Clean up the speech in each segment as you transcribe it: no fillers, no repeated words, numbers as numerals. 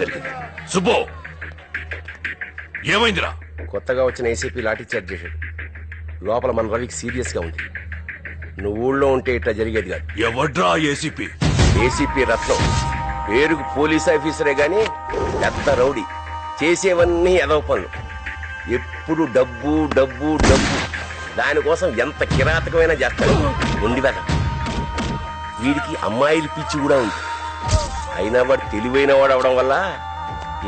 జరిగింది. సుబ్బు, ఏమైందిరా? కొత్తగా వచ్చిన ఏసీపీ లాఠీ చార్జ్ చేశాడు. లోపల మన రవికి సీరియస్ గా ఉంది. నువ్వు ఊళ్ళో ఉంటే ఇట్లా జరిగేది కాదు. ఎవడ్రా ఏసీపీ? ఏసీపీ రత్నం. పేరుకు పోలీస్ ఆఫీసరే గాని పెద్ద రౌడీ. చేసేవన్నీ ఎదవ పనులు. ఎప్పుడు డబ్బు డబ్బు డబ్బు. దానికోసం ఎంత కిరాతకమైనా చేస్తాడు. ఉండివేద. వీడికి అమ్మాయిల పిచ్చి కూడా ఉంది. అయినా వాడు తెలివైన వాడు అవడం వల్ల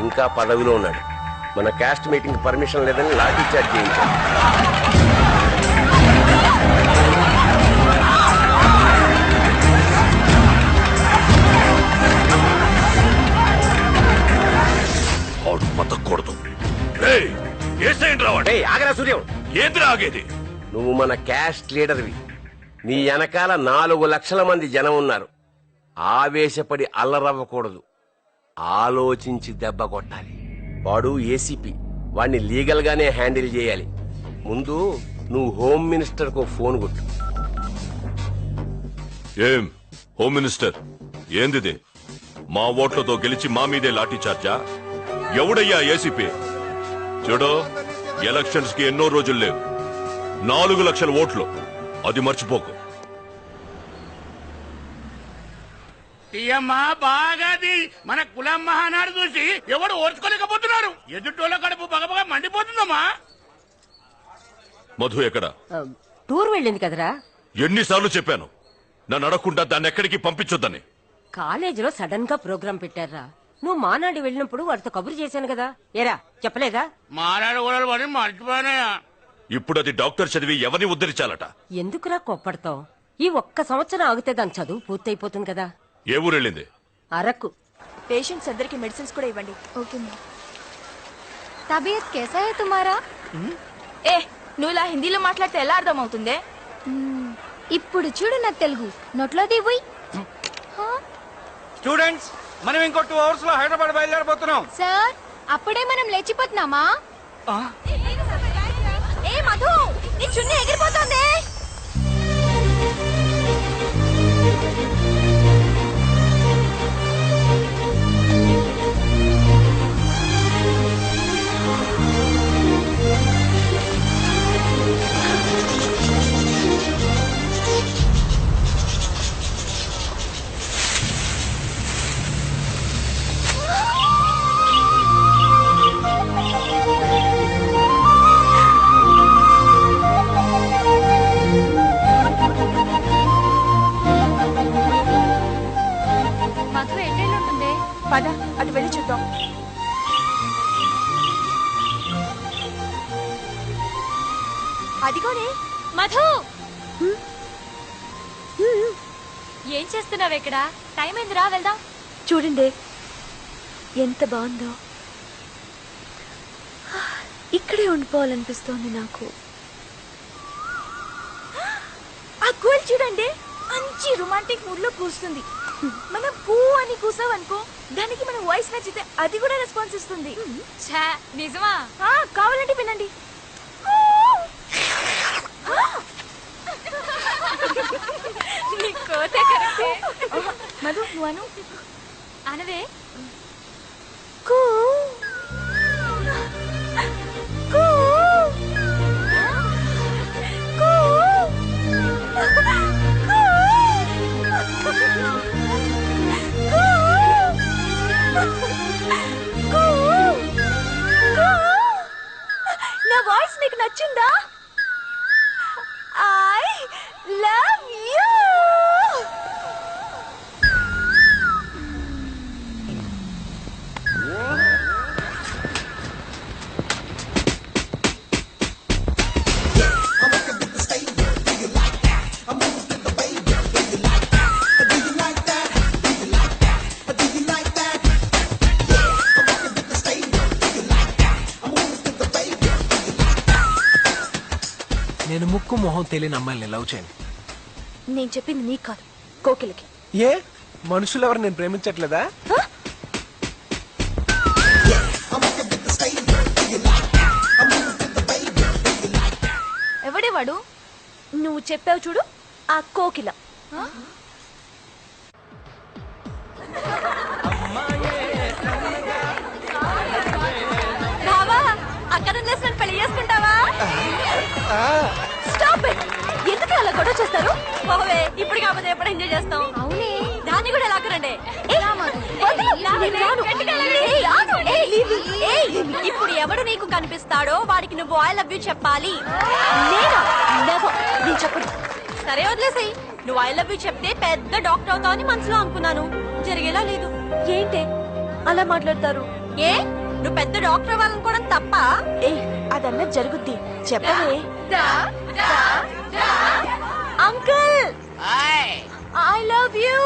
ఇంకా పదవిలో ఉన్నాడు. మన క్యాస్ట్ మీటింగ్ పర్మిషన్ లేదని లాఠీ చార్జ్ చేయించాడు. బతకూడదు. ఆగరా సూర్యం. ఏంద్రా ఆగేది? నువ్వు మన క్యాస్ట్ లీడర్వి. నీ వెనకాల 4 లక్షల మంది జనం ఉన్నారు. ఆవేశపడి అల్లరవ్వకూడదు. ఆలోచించి దెబ్బ కొట్టాలి. వాడు ఏసీపీ. వాడిని లీగల్ గానే హ్యాండిల్ చేయాలి. ముందు నువ్వు హోమ్ మినిస్టర్ కు ఫోన్ కొట్టు. ఏం హోమ్ మినిస్టర్, ఏందిది? మా ఓట్లతో గెలిచి మా మీదే లాఠీ చార్జా? ఎవడయ్యా ఏసీపీ? చూడు, ఎలక్షన్స్ కి ఎన్నో రోజులు లేవు. 4 లక్షల ఓట్లు, అది మర్చిపోకు. బాగాది మన కులం మహానాడు చూసి ఎవడు ఓర్చుకోలేకపోతున్నారు. ఎదుటోళ్ళ కడుపు బగబగా మండిపోతుందమ్మా. మధు ఎక్కడ? టూర్ వెళ్ళింది కదరా. ఎన్నిసార్లు చెప్పాను నన్ను అడగకుండా దాన్ని ఎక్కడికి పంపించొద్దని. కాలేజీలో సడన్ గా ప్రోగ్రాం పెట్టారా. నువ్వు మానాడు వెళ్ళినప్పుడు వాడితో కబురు చేశాను కదా. ఏరా చెప్పలేదా? మానాడు కూడా పడి మర్చిపోయానయా. ఇప్పుడు అది డాక్టర్ చదివి ఎవరిని ఉద్ధరించాలట. ఎందుకురా కోప్పడతావు? ఈ ఒక్క సంవత్సరం ఆగితే దాని చదువు పూర్తయిపోతుంది కదా. ఏ ఊరెళ్ళింది? అరకు. పేషెంట్స్ అందరికి మెడిసిన్స్ కూడా ఇవ్వండి. Okay ma'am. తబియత్ कैसा है तुम्हारा? ఏ నువ్వు ఇలా హిందీలో మాట్లాడితే ఎలా అర్థం అవుతుంది? ఇప్పుడు చూడు నా తెలుగు నోట్లో దివ్వుయి. స్టూడెంట్స్, మనం ఇంకో 2 అవర్స్ లో హైదరాబాద్ బయలుదేరబోతున్నాం. సార్ అప్పుడే మనం లేచిపోతున్నామా? ఏ మధు, నీ చున్నీ ఎగిరిపోతుంది. మధు ఎట్టేళ్ళుంటుంది? పద అటు వెళ్ళి చూద్దాం. అదిగోనే మధు ఏం చేస్తున్నావు ఇక్కడ? టైం అయిందిరా, వెళ్దాం. చూడండి ఎంత బాగుందో. ఇక్కడే ఉండిపోవాలనిపిస్తోంది నాకు. ఆ గోల్ చూడండి, మంచి రొమాంటిక్ మూడ్ లో కూస్తుంది. మనం పూ అని కూసావనుకో, దానికి మన వాయిస్ నచ్చితే అది కూడా రెస్పాన్స్ ఇస్తుంది. నిజమా? కావాలంటే వినండి. మధు నువ్వు అను. అనవే. కూ కూ కూ నా వాయిస్ నీకు నచ్చిందా? I love you. నేను ముక్కు మొహం తెలియని అమ్మాయిని లవ్ చేయను. నేను చెప్పింది నీకు కాదు, కోకిలకి. ఏ మనుషులు ఎవరు నేను ప్రేమించట్లేదా? ఎవడే వాడు? నువ్వు చెప్పావు చూడు, ఆ కోకిల. Stop it. ఎందుకు అలా గొడవ చేస్తారు? ఓవే ఇప్పుడు కాకపోతే ఎప్పుడు ఎంజాయ్ చేస్తాం. అవునే దాన్ని కూడా లాక్కరండి. ఇప్పుడు ఎవడు నీకు కనిపిస్తాడో వాడికి నువ్వు ఐ లవ్ యూ చెప్పాలి. నేను చెప్పను. సరే వదిలేసేయ్. నువ్వు ఐ లవ్ యూ చెప్తే పెద్ద డాక్టర్ అవుతావు అని మనసులో అనుకున్నాను. జరిగేలా లేదు. ఏంటి అలా మాట్లాడతారు? ఏ నువ్వు పెద్ద డాక్టర్ అవ్వాలనుకోవడం తప్ప? ఏ అదన్నా జరుగుద్ది. చెప్పవే. Uncle I love you.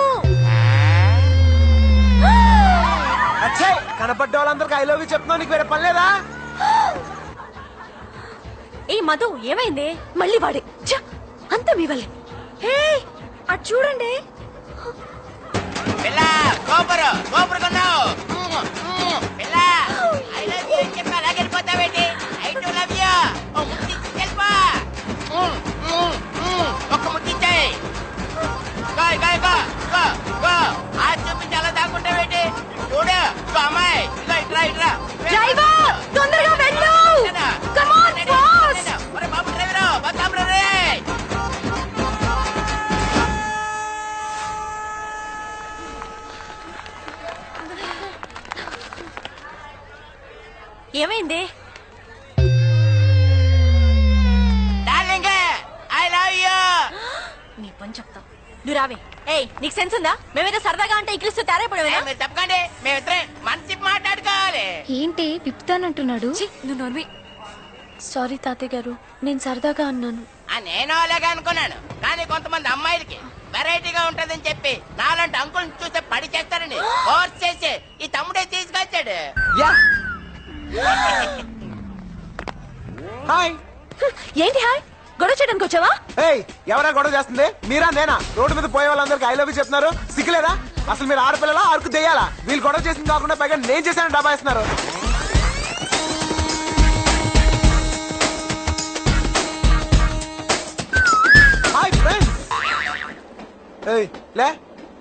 అచ్చే కనపడ్డ వాళ్ళందరికి ఐ లవ్ యూ చెప్తున్నావు, నీకు వేరే పని లేదా? ఏ మధు ఏమైంది? మళ్ళీ వాడే. అంత మీ వల్లే. హే అటు చూడండి. డ్రైవర్ తొందరగా వెళ్ళు. Come on fast. ఏమైంది? నీ పని చెప్తా. నువ్వు రావే. ఏయ్ నీకు సెన్స్ ఉందా? మేమేదో సరదాగా అంటే ఇక్కిలిస్తూ తేరైపోయావేనా? చెప్పకండి, మేమిద్దరే మంచి మాట్లాడుకోవాలి. ఏంటి విప్పుతానంటున్నాడు? నువ్వు నోర్వి. సారీ తాతయ్య గారు, నేను సరదాగా అన్నాను. నేను అలాగే అనుకున్నాను, కానీ కొంతమంది అమ్మాయిలకి వెరైటీగా ఉంటదని చెప్పి నాలాంటి అంకుల్ చూస్తే పడి చేస్తారండి. ఫోర్స్ చేసి ఈ తమ్ముడే తీసుకొచ్చాడు. హాయ్. ఏంటి హాయ్? గొడవ చేయడానికి వచ్చావా? ఏయ్ ఎవరా గొడవ చేస్తుంది? మీరా నేనా? రోడ్డు మీద పోయే వాళ్ళందరికి ఐ లవ్ యూ చెప్తున్నారు, సిగ్గులేదా? అసలు మీరు ఆడపిల్లలా అరకు దెయ్యాలా? వీళ్ళు గొడవ చేసింది కాకుండా పైగా నేను చేశాను డబాయిస్తున్నారు. Hi friends. ఏయ్ లే.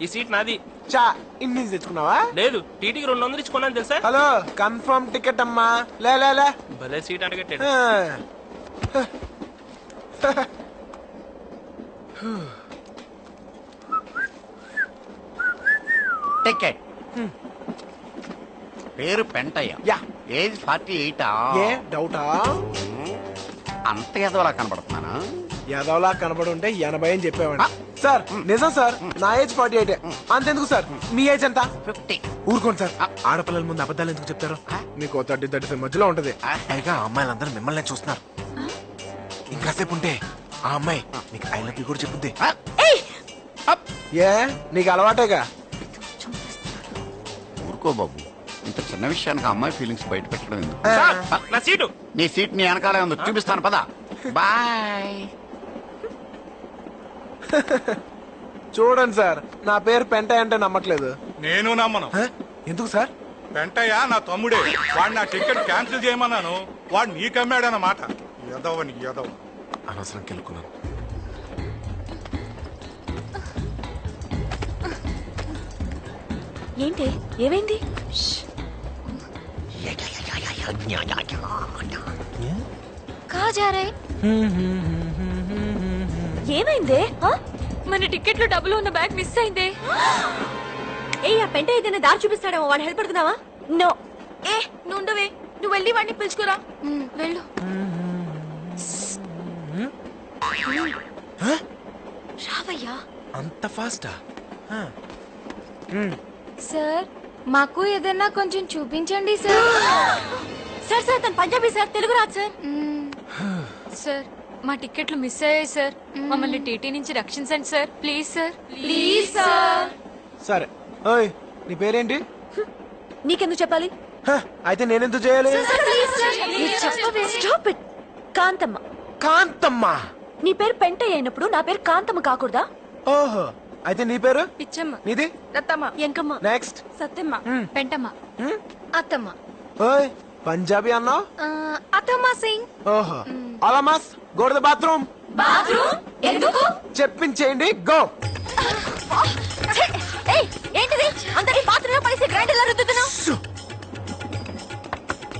ఈ సీట్ నాది. చా ఇన్ని తెచ్చుకున్నావా? లేదు, టీటీకి 200 ఇచ్చుకున్నాను తెలుసా? హలో కన్ఫర్మ్ టికెట్ అమ్మా. లే లే లే. భలే సీట్ అడగట్టాడు. టికెట్. పేరు పెంటయ్య. యా. ఏజ్ 48. ఏ డౌటా? అంత ఎదవలా కనబడుతున్నానా? యాదవ్లా కనబడి ఉంటే 80 అని చెప్పేవాడి. సార్ నిజం సార్, నా ఏజ్ 48. అంతెందుకు సార్, మీ ఏజ్ ఎంత? 50. ఊరుకోండి సార్, ఆడపిల్లల ముందు అబద్ధాలు ఎందుకు చెప్తారు? మీకు 30-35 మధ్యలో ఉంటది. పైగా అమ్మాయిలందరూ మిమ్మల్ని చూస్తున్నారు. ఇంకాసేపు ఉంటే ఆ అమ్మాయి నీకు ఐ లవ్ యూ కూడా చెప్పుద్ది. ఏ నీకు అలవాటేగా. ఊరుకో బాబు, ఇంత చిన్న విషయానికి అమ్మాయి ఫీలింగ్స్ బయట పెట్టడం ఎందుకు? సార్, నా సీటు. నీ సీట్ నీ వెనకాలే ఉంది, చూపిస్తాను పద. బాయ్. చూడండి సార్, నా పేరు పెంటయ్య అంటే నమ్మట్లేదు. నేను నమ్మను. ఎందుకు సార్? వెంటయ్య నా తమ్ముడే. వాడు నా టికెట్ క్యాన్సిల్ చేయమన్నాను, వాడు నీకమ్మాడన్నమాట. ఎదవని ఎదవ. అనవసరం కెలుకున్నాను. ఏంటి ఏమైంది? కాజారే ఏమైందే? మన టికెట్ లో డబ్బులు ఉన్న బ్యాగ్ మిస్ అయిందే. ఏ ఆ పెంట ఏదైనా దారి చూపిస్తాడేమో, వాడిని హెల్ప్ పడుతున్నావా? నో. ఏ నుండవే, నువ్వు వెళ్ళి వాడిని పిలుచుకురా. వెళ్ళు. రావయ్యా. అంత ఫాస్టా? సార్ మాకు ఏదైనా కొంచెం చూపించండి సార్. సార్ సార్ తను పంజాబీ సార్, తెలుగు రాదు సార్. సార్ మా టికెట్లు మిస్ అయ్యాయి సార్, మమ్మల్ని టీటీ నుంచి రక్షించండి sir, please sir. Please sir. సరే. ఓయ్ నీ పేరేంటి? నీకెందుకు చెప్పాలి? అయితే నేనెందుకు చేయాలి? Stop it. కాంతమ్మ. కాంతమ్మ. నీ పేరు పెంటయ్య అయినప్పుడు నా పేరు కాంతమ్మ కాకూడదా? ఓహో, అయితే నీ పేరు? పిచ్చమ్మ. నీది? రత్తమ్మ. ఎంకమ్మ. నెక్స్ట్. సత్యమ్మ. పెంటమ్మ. అత్తమ్మ. ఓయ్ పంజాబీ అన్నావు? అత్తమ్మ సింగ్. ఓహో. అలామాస్ go to the bathroom. Bathroom ఎందుకు? చెప్పించేయండి, గో. ఏంటిది అందరి బాత్రూమ్ లో పడేసి గ్రైండర్ లా రుద్దుతున్నావు?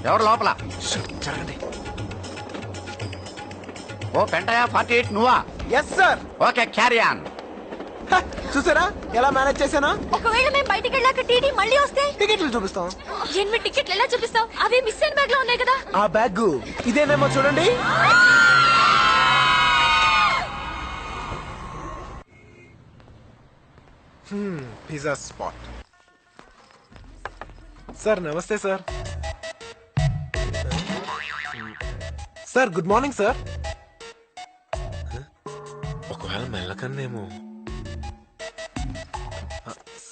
ఎవరు లోపల? జరగండి. ఓ పెంటయా 48 నువ్వా? Yes sir. Okay carry on. చూసారా ఎలా మేనేజ్ చేశానా? ఒకవేళ మేము బయటికి వెళ్ళాక టీటీ మళ్ళీ వస్తే టికెట్లు చూపిస్తాం. 8 టికెట్లు ఎలా చూపిస్తావు? అవి మిస్ అయిన బ్యాగ్ లో ఉన్నాయి కదా. ఆ బ్యాగ్ ఇదేనేమో చూడండి. Pizza spot. సార్ నమస్తే sir. Sir good morning sir. ఒకవేళ మెల్లకన్నేమో.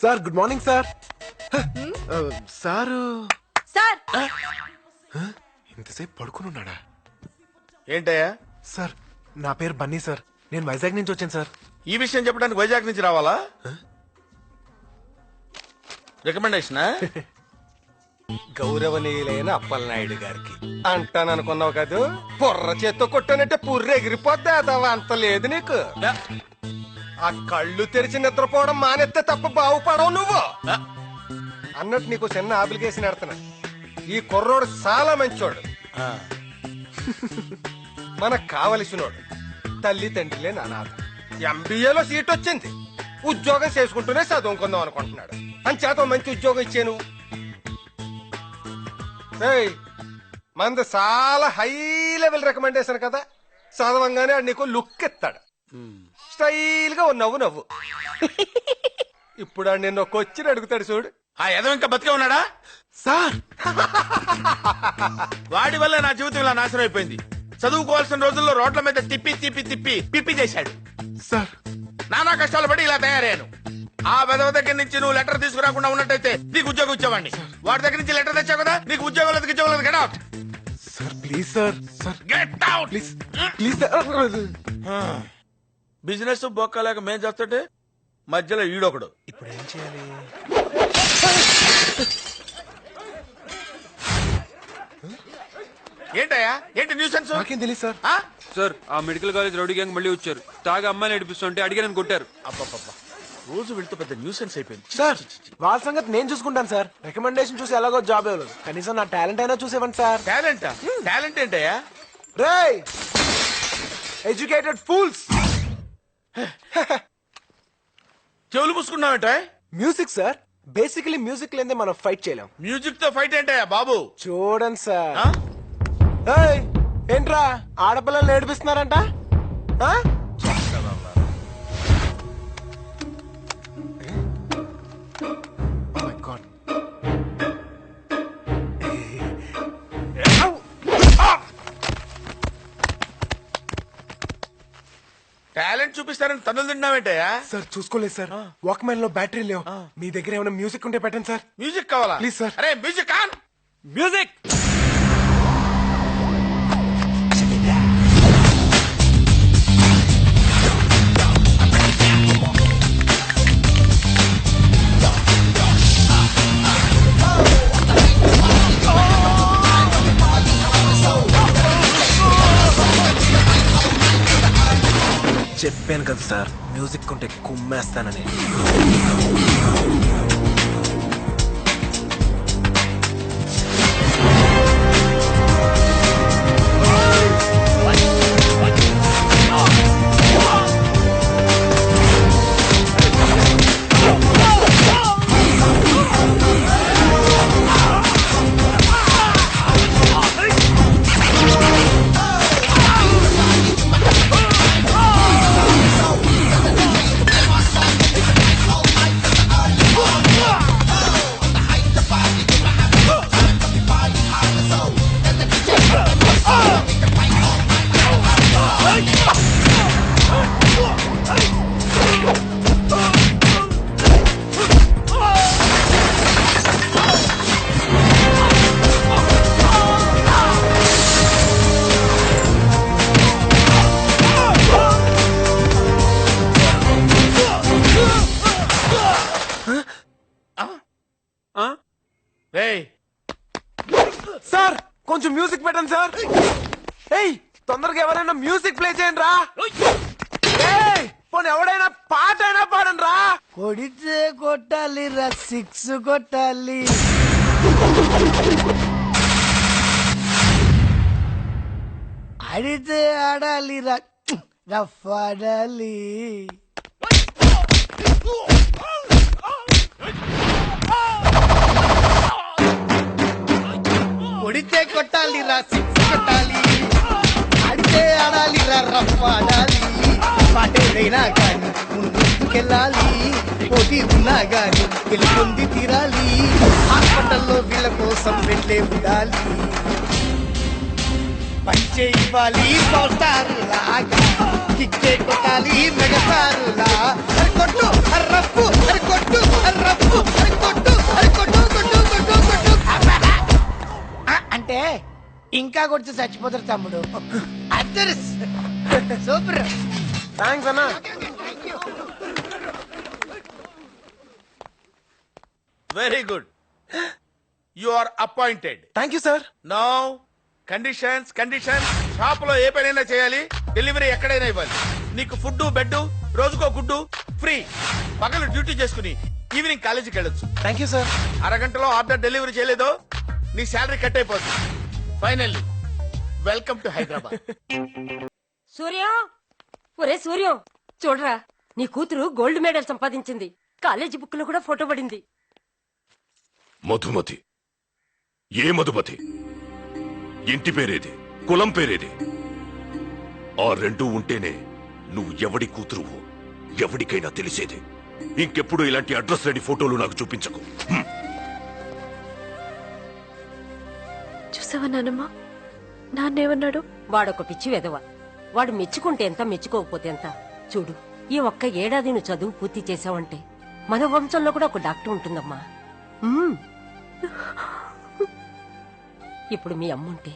Sir good morning sir. Sir sir ఇంతసేపు పడుకుని ఉన్నాడా? ఏంటయ్యా? సార్ నా పేరు బన్నీ సార్. నేను వైజాగ్ నుంచి వచ్చాను సార్. ఈ విషయం చెప్పడానికి వైజాగ్ నుంచి రావాలా? రికమెండేషనా? గౌరవనీయులైన అప్పలనాయుడు గారికి అంటాననుకున్నావు కదూ, బుర్ర చేత్తో కొట్టానంటే పుర్రె ఎగిరిపోద్దా? అదవా అంత లేదు నీకు. ఆ కళ్ళు తెరిచి నిద్రపోవడం మానేస్తే తప్ప బాగుపడవు నువ్వు. అన్నట్టు నీకు చిన్న అప్లికేషన్ ఎడతాను. ఈ కుర్రోడు చాలా మంచోడు, మనకు కావలసినోడు, తల్లి తండ్రిలే అనాథ. ఎంబీఏలో సీట్ వచ్చింది, ఉద్యోగం చేసుకుంటూనే చదువుకుందాం అనుకుంటున్నాడు. అంచేత మంచి ఉద్యోగం ఇచ్చాను. మంది చాలా హై లెవెల్ రికమెండేషన్ కదా, చదవంగానే ఆడు నీకు లుక్ ఇస్తాడు. స్టైల్ గా నవ్వు నవ్వు. ఇప్పుడు ఆడు నిన్న ఒక వచ్చి అడుగుతాడు చూడు. ఆ ఎదవ ఇంకా బతికే ఉన్నాడా? సార్ వాడి వల్ల నా జీవితం ఇలా నాశనం అయిపోయింది. చదువుకోవాల్సిన రోజుల్లో రోడ్ల మీద తిప్పి తిప్పి తిప్పి పిప్పి చేశాడు. సార్ నానా కష్టాలు పడి ఇలా తయారయ్యాను. ఆ వెదవ దగ్గర నుంచి నువ్వు లెటర్ తీసుకురాకుండా ఉన్నట్టయితే నీకు ఉద్యోగం ఇచ్చేవాడిని. వాడి దగ్గర నుంచి లెటర్ తెచ్చావు కదా, నీకు ఉద్యోగం లేదు ఉద్యోగం లేదు. Get out sir please sir. Sir get out please please sir. Business బొక్కలేక మేం చేస్తుంటే మధ్యలో ఈడొకడు. ఇప్పుడు ఏం చేయాలి? ఏంటయ్యా? ఏంటి న్యూసెన్స్? నాకేం తెలియదు సార్. సార్ ఆ మెడికల్ కాలేజ్ రౌడీ గ్యాంగ్ మళ్ళీ వచ్చారు. తాగా అమ్మాయిని నడిపిస్తుంటే అడిగానని కొట్టారు. అబ్బబ్బబ్బా, రోజు వెళ్తూ పెద్ద న్యూసెన్స్ అయిపోయింది. సార్ వాళ్ళ సంగతి నేను చూసుకుంటాను సార్. రికమెండేషన్ చూసి ఎలాగో జాబ్ ఇవ్వలేదు, కనీసం నా టాలెంట్ అయినా చూసేవండి సార్. టాలెంటా? టాలెంట్ ఏంటయ్యా? రేయ్ ఎడ్యుకేటెడ్ ఫూల్స్. చెవులు పూసుకున్నావేంట? Music sir. బేసికలీ మ్యూజిక్ లేదే మనం ఫైట్ చేయలేం. మ్యూజిక్ తో ఫైట్ ఏంటయ్యా బాబు? చూడండి సార్. ఏంట్రా ఆడపిల్లలు నేర్పిస్తున్నారంట? టాలెంట్ చూపిస్తారని తన్నులు తిన్నావేంటయ్యా? సార్ చూసుకోలేదు సార్. వాక్మెన్ లో బ్యాటరీ లేవు. మీ దగ్గర ఏమైనా మ్యూజిక్ ఉంటే పెట్టండి సార్. మ్యూజిక్ కావాలా? Please sir. అరే మ్యూజిక్ ఆన్. మ్యూజిక్. చెప్పాను కదా సార్, మ్యూజిక్ ఉంటే కుమ్మేస్తానని. సార్ కొంచెం మ్యూజిక్ పెట్టండి సార్. ఏయ్ తొందరగా ఎవరైనా మ్యూజిక్ ప్లే చేయండి రా. పోనీ ఎవడైనా పాట అయినా పాడండి రా. కొడితే కొట్టాలి రా, 6 కొట్టాలి. ఆడితే ఆడాలి రఫ్ ఆడాలి. కొడితే కొట్టాలి సిక్స్ కొట్టాలి. ఆడితే ఆడాలి రఫ్ ఆడాలి. పాటేదైనా కానీ ముందుకెళ్ళాలి. పోటీ ఉన్నా గాని గెలుపొంది తీరాలి. హాస్పిటల్లో వీళ్ళ కోసం వెళ్ళే ఉండాలి. పంచే ఇవ్వాలి సోస్టారులా, కిక్కే కొట్టాలి మెగసారులా. అరి కొట్టు అర్రప్పు, అరి కొట్టు అర్రప్పు, అరి కొట్టు అరి కొట్టు కొట్టు కొట్టు కొట్టు. అంటే ఇంకా కొడితే చచ్చిపోతారు తమ్ముడు. అద్దరు సూపర్. థ్యాంక్స్ అన్నా. Very good. You are appointed. Thank you sir. Now conditions shop లో ఏ పనైనా చేయాలి, డెలివరీ ఎక్కడైనా ఇవ్వాలి. నీకు ఫుడ్ బెడ్, రోజుకో గుడ్డు ఫ్రీ. పగలు డ్యూటీ చేసుకుని ఈవినింగ్ కాలేజీకి వెళ్ళొచ్చు. Thank you sir. అరగంటలో ఆర్డర్ డెలివరీ చేయలేదో నీ శాలరీ కట్ అయిపోతుంది. Finally welcome to Hyderabad. Suryam, ఒరే సూర్యం, చూడరా నీ కూతురు గోల్డ్ మెడల్ సంపాదించింది. కాలేజీ బుక్ లో కూడా ఫోటో పడింది. మధుమతి? ఏ మధుమతి? ఇంటి పేరేది, కులం పేరేది? ఆ రెండూ ఉంటేనే నువ్వు ఎవడి కూతురువో ఎవడికైనా తెలిసేది. ఇంకెప్పుడు ఇలాంటి అడ్రస్ లేని ఫోటోలు నాకు చూపించకు. చూసావా నానమ్మ, నాన్నేమన్నాడు? వాడొక పిచ్చి వెధవ. వాడు మెచ్చుకుంటే ఎంత, మెచ్చుకోకపోతే ఎంత. చూడు, ఈ ఒక్క ఏడాది నువ్వు చదువు పూర్తి చేసావంటే మన వంశంలో కూడా ఒక డాక్టర్ ఉంటుందమ్మా. ఇప్పుడు మీ అమ్ముంటే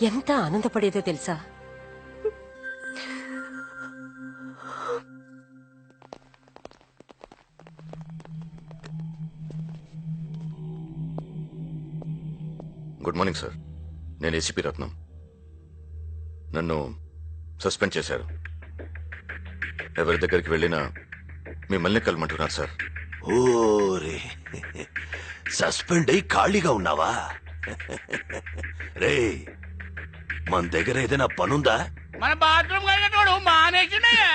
ఎంత ఆనందపడేదో తెలుసా? Good morning sir. నేను ఏసీపీ రత్నం. నన్ను సస్పెండ్ చేశారు. ఎవరి దగ్గరికి వెళ్ళినా మిమ్మల్ని కలమంటున్నారు సార్. ఓరే, సస్పెండ్ అయి ఖాళీగా ఉన్నావా? రే, మన దగ్గర ఏదైనా పనుందా? మన బాత్రూమ్ కడిగేటోడు మానేసిండయ్యా.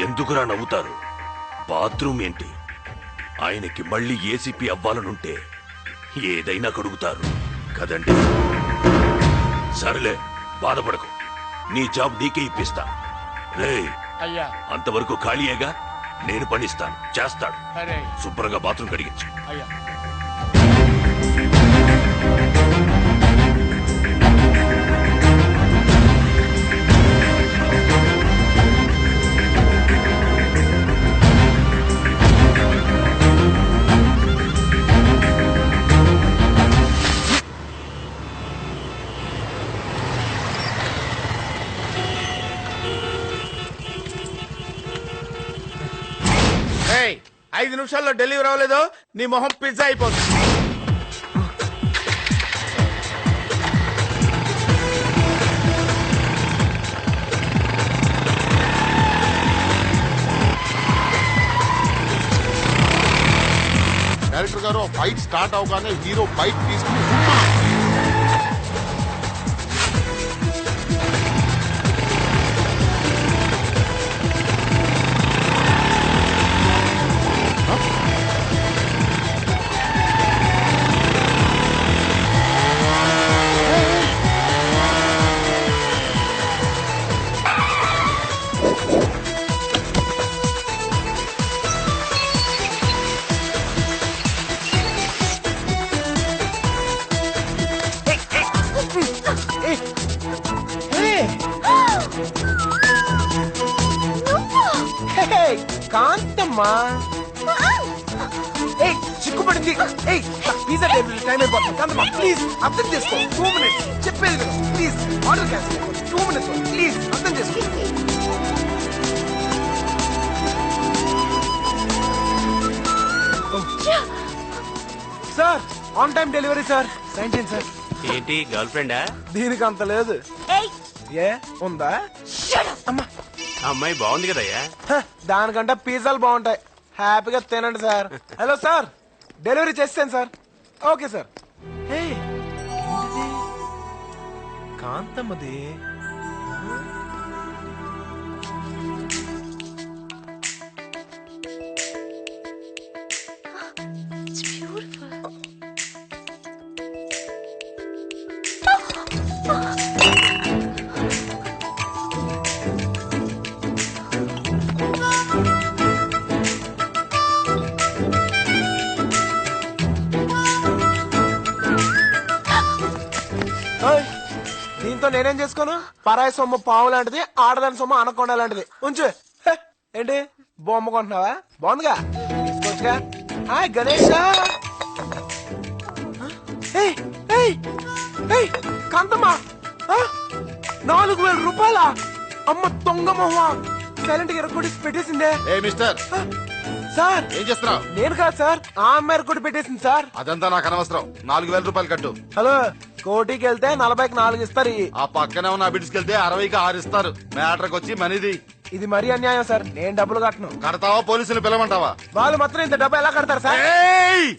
ఎందుకురా నవ్వుతారు? బాత్రూమ్ ఏంటి? ఆయనకి మళ్ళీ ఏసీపీ అవ్వాలనుంటే ఏదైనా కడుగుతారు కదండి. సరేలే, బాధపడకు. నీ జాబ్ నీకే ఇప్పిస్తా. రే, అయ్యా అంతవరకు ఖాళీయేగా, నేను పనిస్తాను, చేస్తాడు. సరే, శుభ్రంగా బాత్రూమ్ కడిగించు. అయ్యా. ఏయ్, 5 నిమిషాల్లో డెలివరీ అవ్వలేదో నీ మొహం పిజ్జా అయిపోతుంది. డైరెక్టర్ గారు ఫైట్ స్టార్ట్ అవగానే హీరో బైక్ తీసుకుని కాంతమ్మా, చిక్కుపడింది. పిజ్జా డెలివరీ టైం అయిపోతుంది. కాంతమ్మా ప్లీజ్ అర్థం చేసుకో. 2 minutes చెప్పేది కదా. Please order cancel. 2 minutes please అర్థం చేసుకో. Sir, on time delivery sir. Sign చేయండి సార్. ఏంటి గర్ల్ ఫ్రెండా? దీనికి అంత లేదు. ఏ ఉందా? అమ్మా, అమ్మాయి బాగుంది కదయ్యా. దానికంటే పిజ్జాలు బాగుంటాయి. హ్యాపీగా తినండి సార్. హలో సార్, డెలివరీ చేస్తాను సార్. Okay sir. కాంతమ్మది. దీంతో నేనేం చేసుకోను? పరాయి సొమ్ము పావు లాంటిది, ఆడదాని సొమ్ము అనకొండ లాంటిది. ఉంచు. ఏంటి బొమ్మ కొంటున్నావా? బాగుందిగా, తీసుకోవచ్చుగా. హాయ్ గణేష్. కాంతమ్మా, 4,000 రూపాయల? అమ్మ దొంగ మొహ, సైలెంట్ గా ఎరగొట్టి పెట్టేసిందే. ఏ మిస్టర్, సార్ ఏం చేస్తున్నావు? నేను కాదు సార్, ఆ అమ్మాయి కూడా పెట్టేసింది సార్. అదంతా నాకు అనవసరం. 4,000 రూపాయలు కట్టు. హలో, కోటికి వెళ్తే 40కి 4 ఇస్తారు. ఆ పక్కనే ఉన్న బిడ్స్కి వెళ్తే 60కి 6 ఇస్తారు. మ్యాటర్కి వచ్చి మనీది. ఇది మరీ అన్యాయం సార్, నేను డబ్బులు కట్టను. కడతావా పోలీసులు పిలవమంటావా? వాళ్ళు మాత్రం ఇంత డబ్బు ఎలా కడతారు సార్?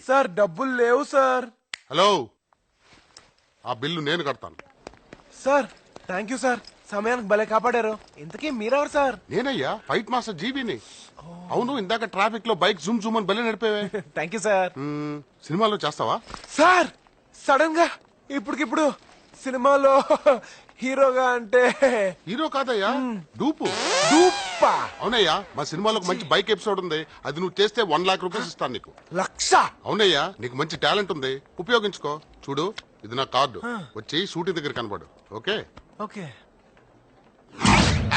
సార్ డబ్బులు లేవు సార్. హలో, ఆ బిల్లు నేను కడతాను. సార్ థ్యాంక్ యూ సార్, సమయానికి భలే కాపాడారు. ఇంతకీ మీరెవరు సార్? నేనయ్యా, ఫైట్ మాస్టర్ జీబీని. అవును, ఇందాక ట్రాఫిక్ లో బైక్ జూమ్ జూమ్ అని బలి నడిపేవే. Thank you sir. సినిమాలో చేస్తావా? సార్ సడన్ గా ఇప్పటికిప్పుడు సినిమాలో హీరోగా అంటే? హీరో కాదయ్యా, డూపు. డూపా? అవునయ్యా, మా సినిమాలో మంచి బైక్ ఎపిసోడ్ ఉంది. అది నువ్వు చేస్తే 1 లాక్ రూపీస్ ఇస్తాను నీకు. 1,00,000? అవునయ్యా, నీకు మంచి టాలెంట్ ఉంది, ఉపయోగించుకో. చూడు, ఇది నా కార్డు. వచ్చి షూటింగ్ దగ్గర కనబడు. Okay okay.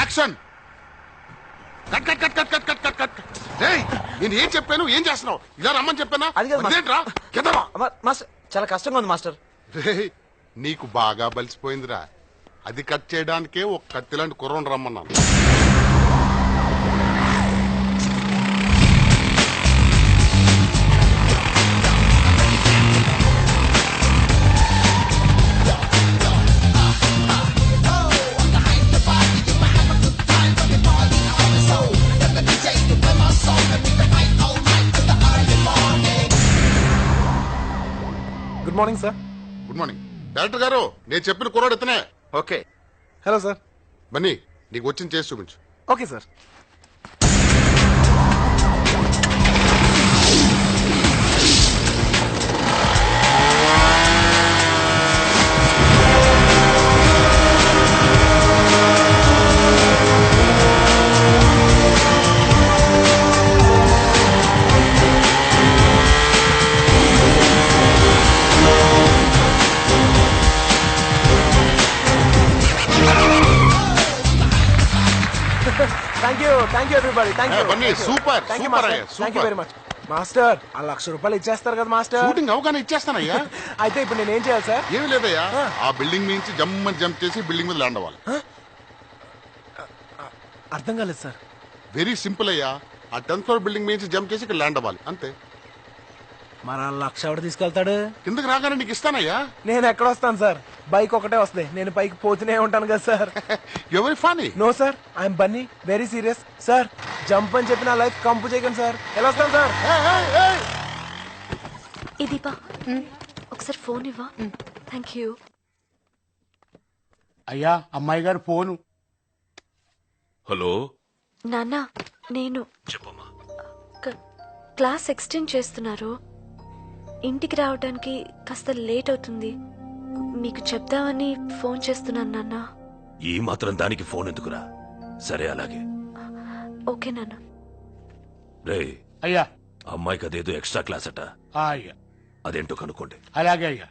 Action. Cut cut cut cut cut cut cut cut. ఏయ్, నేను ఏం చెప్పాను, ఏం చేస్తున్నావు? ఇలా రమ్మని చెప్పానా? అదేంట్రా? మాస్టర్ చాలా కష్టంగా ఉంది మాస్టర్. రేయ్, నీకు బాగా బలిసిపోయిందిరా. అది కట్ చేయడానికే ఒక కత్తి లాంటి కుర్రం రమ్మన్నాను. Good morning sir. Good morning. Director గారు, నేను చెప్పిన కుర్రాడు ఇతనే. ఓకే. Hello sir. బన్నీ, నీకు వచ్చింది చేసి చూపించు. Okay sir. Thank you everybody. Thank you. Bunny, super thank you super master. అయ్యా, thank you super. Very much master. ఆ 1,00,000 రూపాయలు ఇచ్చేస్తారు కదా మాస్టర్? షూటింగ్ అవగానే ఇచ్చేస్తానయ్యా. అయితే ఇప్పుడు నేను ఏం చేయాలి సార్? ఏమి లేదయ్యా, ఆ బిల్డింగ్ నుంచి జంప్ చేసి బిల్డింగ్ మీద ల్యాండ్ అవ్వాలి. అర్థం కాలేదు సార్. వెరీ సింపుల్ అయ్యా, ఆ 10th ఫ్లోర్ బిల్డింగ్ నుంచి జంప్ చేసి ఇక్కడ ల్యాండ్ అవ్వాలి, అంతే. మరి ఆ 1,00,000 ఎవడు తీసుకెళ్తాడు? కిందకి రాగానే నీకు ఇస్తానయ్యా. నేను ఎక్కడ వస్తాను సార్? బైక్ ఒకటే వస్తాయి, నేను పైకి పోతూనే ఉంటాను కదా సార్. ఎవరి ఫానీ? No sir, I'm Bunny, very serious sir. Jump అని చెప్పి నా లైఫ్ కంపు చేయకండి సార్. ఎలా వస్తాను సార్? ఈ దీపా, ఒకసారి ఫోన్ ఇవ్వా. Thank you. అయ్యా, అమ్మాయి గారు ఫోను. హలో నాన్న, నేను చెప్పమ్మా. క్లాస్ ఎక్స్టెండ్ చేస్తున్నారు, ఇంటికి రావడానికి కాస్త లేట్ అవుతుంది. మీకు చెప్దామని ఫోన్ చేస్తున్నాను నాన్న. ఈ మాత్రం దానికి ఫోన్ ఎందుకురా? సరే అలాగే. ఓకే నాన్న. రే అయ్యా, అమ్మాయికి అదేదో ఎక్స్ట్రా క్లాస్ అట, అయ్యా అదేంటో కనుక్కోండి. అలాగే అయ్యా.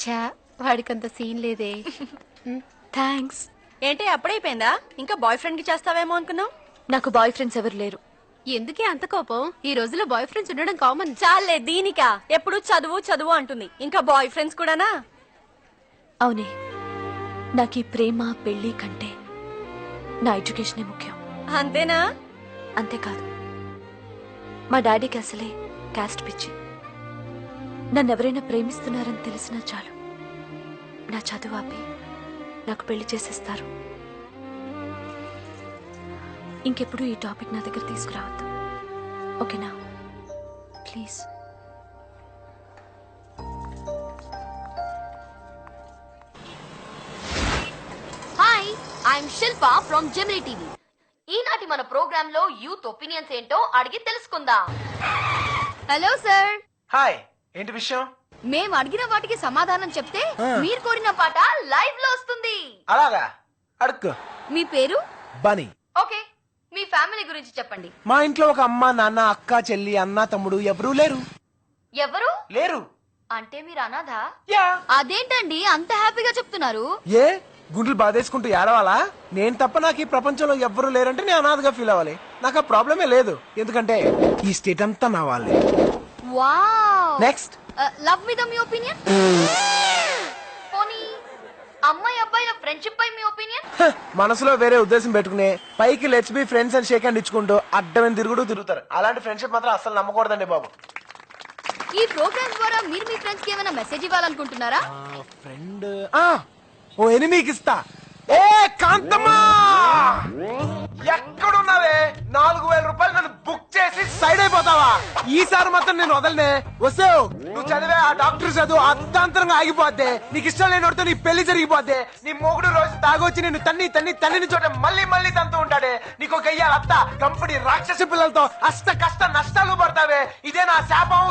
చా, వాడికంత సీన్ లేదే. థ్యాంక్స్. ఏంటి అప్పుడైపోయిందా? ఇంకా బాయ్ ఫ్రెండ్ కి చేస్తావేమో అనుకున్నావు. నాకు బాయ్ ఫ్రెండ్స్ ఎవరు లేరు. ఎందుకే అంత కోపం? ఈ రోజుల్లో బాయ్ ఫ్రెండ్స్ ఉండడం కామన్. చాలే దీనికా, ఎప్పుడు చదువు చదువు అంటుంది, ఇంకా బాయ్ ఫ్రెండ్స్ కూడానా? అవునే, నాకు ఈ ప్రేమ పెళ్లి కంటే నా ఎడ్యుకేషనే ముఖ్యం. అంతేనా? అంతేకాదు, మా డాడీకి అసలే క్యాస్ట్ పిచ్చి. నన్ను ఎవరైనా ప్రేమిస్తున్నారని తెలిసినా చాలు, నా చదువు ఆపి నాకు పెళ్లి చేసేస్తారు. ఇంకెప్పుడు ఈ టాపిక్ నా దగ్గర తీసుకురావద్దు, ఓకేనా? Please. I'm Shilpa from Gemini TV. ఈనాటి మన ప్రోగ్రామ్ లో యూత్ ఒపీనియన్స్ ఏంటో అడిగి తెలుసుకుందాం. Hello sir. హాయ్, ఏంటి విషయం? మేము అడిగిన వాటికి సమాధానం చెప్తే మీరు కోరిన పాట లైవ్ లో వస్తుంది. అలాగా, అడుక్కో. మీ పేరు? బనీ. ఓకే, మీ ఫ్యామిలీ గురించి చెప్పండి. మా ఇంట్లో ఒక అమ్మ, నాన్న, అక్క, చెల్లి, అన్న, తమ్ముడు ఎవరూ లేరు. ఎవరు లేరు? అంటే మీరు అనాథ? యా. అదేంటండి అంత హ్యాపీగా చెప్తున్నారు? ఏ గుండెలు బాధేసుకుంటూ ఏడవాలా? నేను తప్ప నాకు ఈ ప్రపంచంలో ఎవ్వరూ లేరంటే నేను అనాథగా ఫీల్ అవ్వాలి. నాకు ఆ ప్రాబ్లమే లేదు, ఎందుకంటే ఈ స్టేట్ అంతా నా వాళ్ళే. వావ్. నెక్స్ట్. లవ్ మీద మీ ఒపీనియన్? పోనీ అమ్మాయి అబ్బాయిల ఫ్రెండ్షిప్ పై మీ ఒపీనియన్? మనసులో వేరే ఉద్దేశం పెట్టుకునే పైకి లెట్స్ బి ఫ్రెండ్స్ అని షేక్ హ్యాండ్ ఇచ్చుకుంటూ అడ్డమైన తిరుగుతారు. అలాంటి ఫ్రెండ్షిప్ మాత్రం అసలు నమ్మకూడదండి బాబు. ఈ ప్రోగ్రామ్ ద్వారా మీరు మీ ఫ్రెండ్స్ కి ఏమైనా మెసేజ్ ఇవ్వాలనుకుంటున్నారా? ఫ్రెండ్ ఓ ఎనిమికి ఇస్తా. ఏ కాంతమ్మా, ఎక్కడున్నావే? 4000 రూపాయలు నన్ను బుక్ చేసి సైడ్ అయిపోతావా? ఈసారి మాత్రం నేను వదలనే. వస్తావు నువ్వు చదివే ఆ డాక్టర్ చదువు అర్థాంతరంగా ఆగిపోద్ది. నీకు ఇష్టం లేనితో నీ పెళ్లి జరిగిపోద్ది. నీ మొగుడు రోజు తాగొచ్చి నేను తన్ని చోట మళ్ళీ తంతూ ఉంటాడే. నీకు గయ్యాలి అత్త కంపెనీ రాక్షస పిల్లలతో అష్ట కష్ట నష్టాలు పడతావే. ఇదే నా శాపం.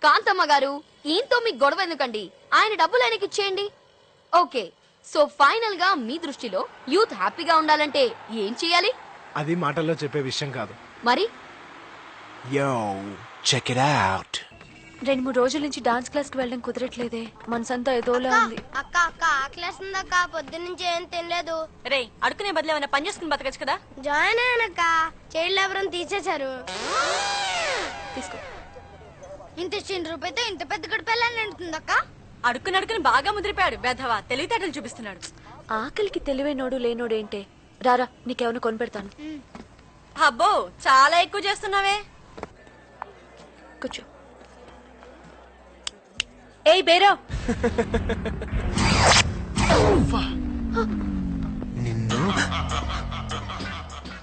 కాంతమ్మ గారు, ఈయనతో మీకు గొడవ ఎందుకండి? ఆయన డబ్బులు ఆయనకి ఇచ్చేయండి. ఓకే, సో ఫైనల్ గా మీ దృష్టిలో యూత్ హ్యాపీగా ఉండాలంటే ఏం చేయాలి? అది మాటల్లో చెప్పే విషయం కాదు. మరి యో చెక్ ఇట్ అవుట్. 2-3 రోజుల నుంచి డాన్స్ క్లాస్ కి వెళ్ళడం కుదరట్లేదే. మనసంతా ఏదోలా ఉంది. అక్క ఆకలేస్తుందక్క, పొద్దున్నుంచి ఏం తినలేదు. రే, అడుకునే బదులు ఏమైనా పని చేసుకుని బతకచ్చు కదా. జాయిన్ అయ్యానక్క, చైల్డ్ లేబర్ తీసేశారు. తీసుకో. ఇంత చిన్న రూపాయితో ఇంత పెద్ద గడిపెళ్ళని నిండుతుందక్క. అడుక్కుని బాగా ముదిరిపోయాడు. బెధవా తెలివితేటలు చూపిస్తున్నాడు. ఆకలికి తెలివైనోడు లేనోడు ఏంటే. రారా, నీకేమైనా కొనిపెడతాను. అబ్బో, చాలా ఎక్కువ చేస్తున్నావే. కూర్చో. ఏయ్ బేరో, నిన్ను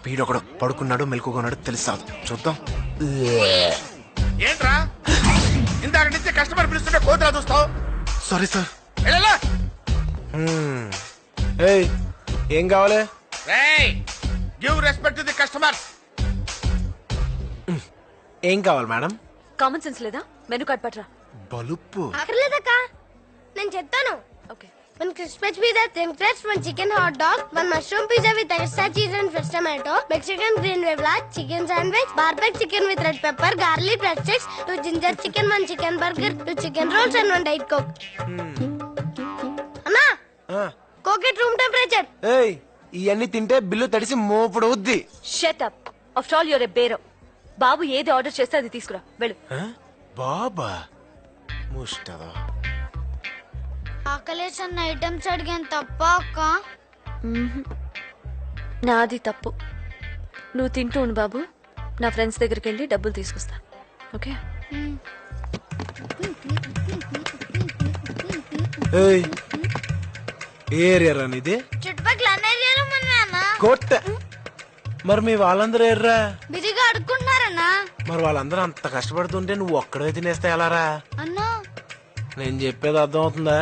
వీడొకడు పడుకున్నాడు మెలకున్నాడు తెలుసాదు. చూద్దాం. ఏంట్రా ఇందాక నుంచి కస్టమర్ పిలుస్తుంటే కోతులా చూస్తావు? Sorry sir. వెళ్ళలా. ఏయ్ ఏం కావాలి? Give respect to the customers. ఏం కావాలి మేడం? కామన్ సెన్స్ లేదా? మెనూ కార్డ్ పట్రా. బలుపు అక్కర్లేదక్క, నేను చెప్తాను. Okay. 1 crispy pizza, thin crust, 1 chicken hot dog, 1 mushroom pizza with extra cheese and fresh tomato, Mexican green wavla, chicken sandwich, barbecue chicken with red pepper, garlic bread sticks, 2 ginger chicken, 1 chicken burger, 2 chicken rolls and 1 diet coke. అన్నా, కోకెట్ room temperature. ఏయ్ ఇవన్నీ తింటే bill తడిసి మోపుడు అవుద్ది. Shut up. After all your a bearer. బాబు ఏది order చేస్తే అది తీసుకురా. వెళ్ళు. బాబా ముష్టదా. ఆకలేసన్న ఐటమ్స్ అడిగాను తప్ప అక్క. నాది తప్పు. నువ్వు తింటూ ఉండు బాబు. నా ఫ్రెండ్స్ దగ్గరికి వెళ్ళి డబ్బులు తీసుకొస్తా. ఓకే. ఏయ్ ఏరియా రానిది? చుట్టుపక్కల అన్న ఏరియాలో మన కొట్ట. మరి మీ వాళ్ళందరూ ఎర్రా బిజీగా అడుక్కుంటున్నారన్నా. మరి వాళ్ళందరూ అంత కష్టపడుతుంటే నువ్వు ఒక్కడే తినేస్తే ఎలారా? అన్నా నేను చెప్పేది అర్థం అవుతుందా?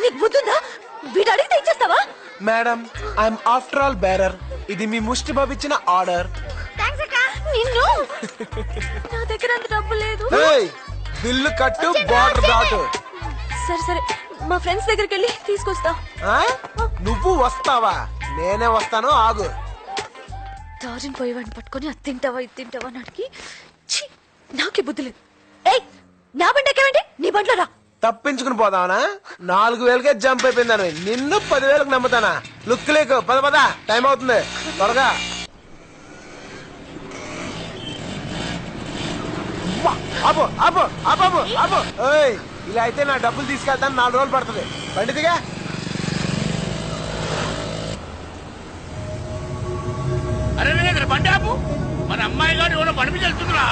నీకు బుద్ధుందా? వీడు అడిగితే ఇచ్చేస్తావా? Madam, I'm after all bearer. ఇది మీ ముష్టి బాబు ఇచ్చిన ఆర్డర్. నిన్ను నా దగ్గర అంత డబ్బు లేదు. బిల్లు కట్టు, బార్డర్ దాటు. సరే మా ఫ్రెండ్స్ దగ్గరికి వెళ్ళి తీసుకొస్తా. నువ్వు వస్తావా? నేనే వస్తాను, ఆగు. దారిని పోయేవాడిని పట్టుకొని అది తింటావా ఇది తింటావా అని అడిగి నాకే బుద్ధి లేదు. ఏయ్ నా బండి ఎక్కవండి, నీ బండిలో రా. తప్పించుకుని పోదావనా? 4000కే జంప్ అయిపోయిందని నిన్ను 10,000కి నమ్ముతానా? లుక్ లేకు. పద టైం అవుతుంది, త్వరగా. ఇలా అయితే నా డబ్బులు తీసుకెళ్తాను, 4 రోజులు పడుతుంది. బండి దిగా. బండి ఆపు. మన అమ్మాయి గారు ఎవరో బండి మీద వెళ్తుందిరా.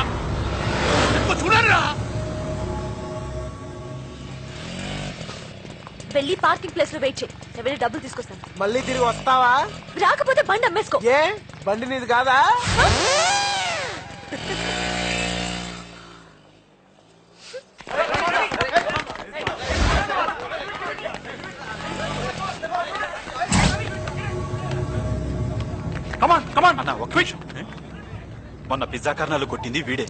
చూడరా. వెళ్ళి పార్కింగ్ ప్లేస్ లో వెయిట్ చేయి. నేను వెళ్ళి డబ్బులు తీసుకొస్తాను. మళ్ళీ తిరిగి వస్తావా? రాకపోతే బండి అమ్మేసుకో. ఏ బండి నీది కాదా? కమాన్ కమాన్ అన్న ఒక్క నిమిషం. మొన్న పిజ్జా కార్నాలు కొట్టింది వీడే.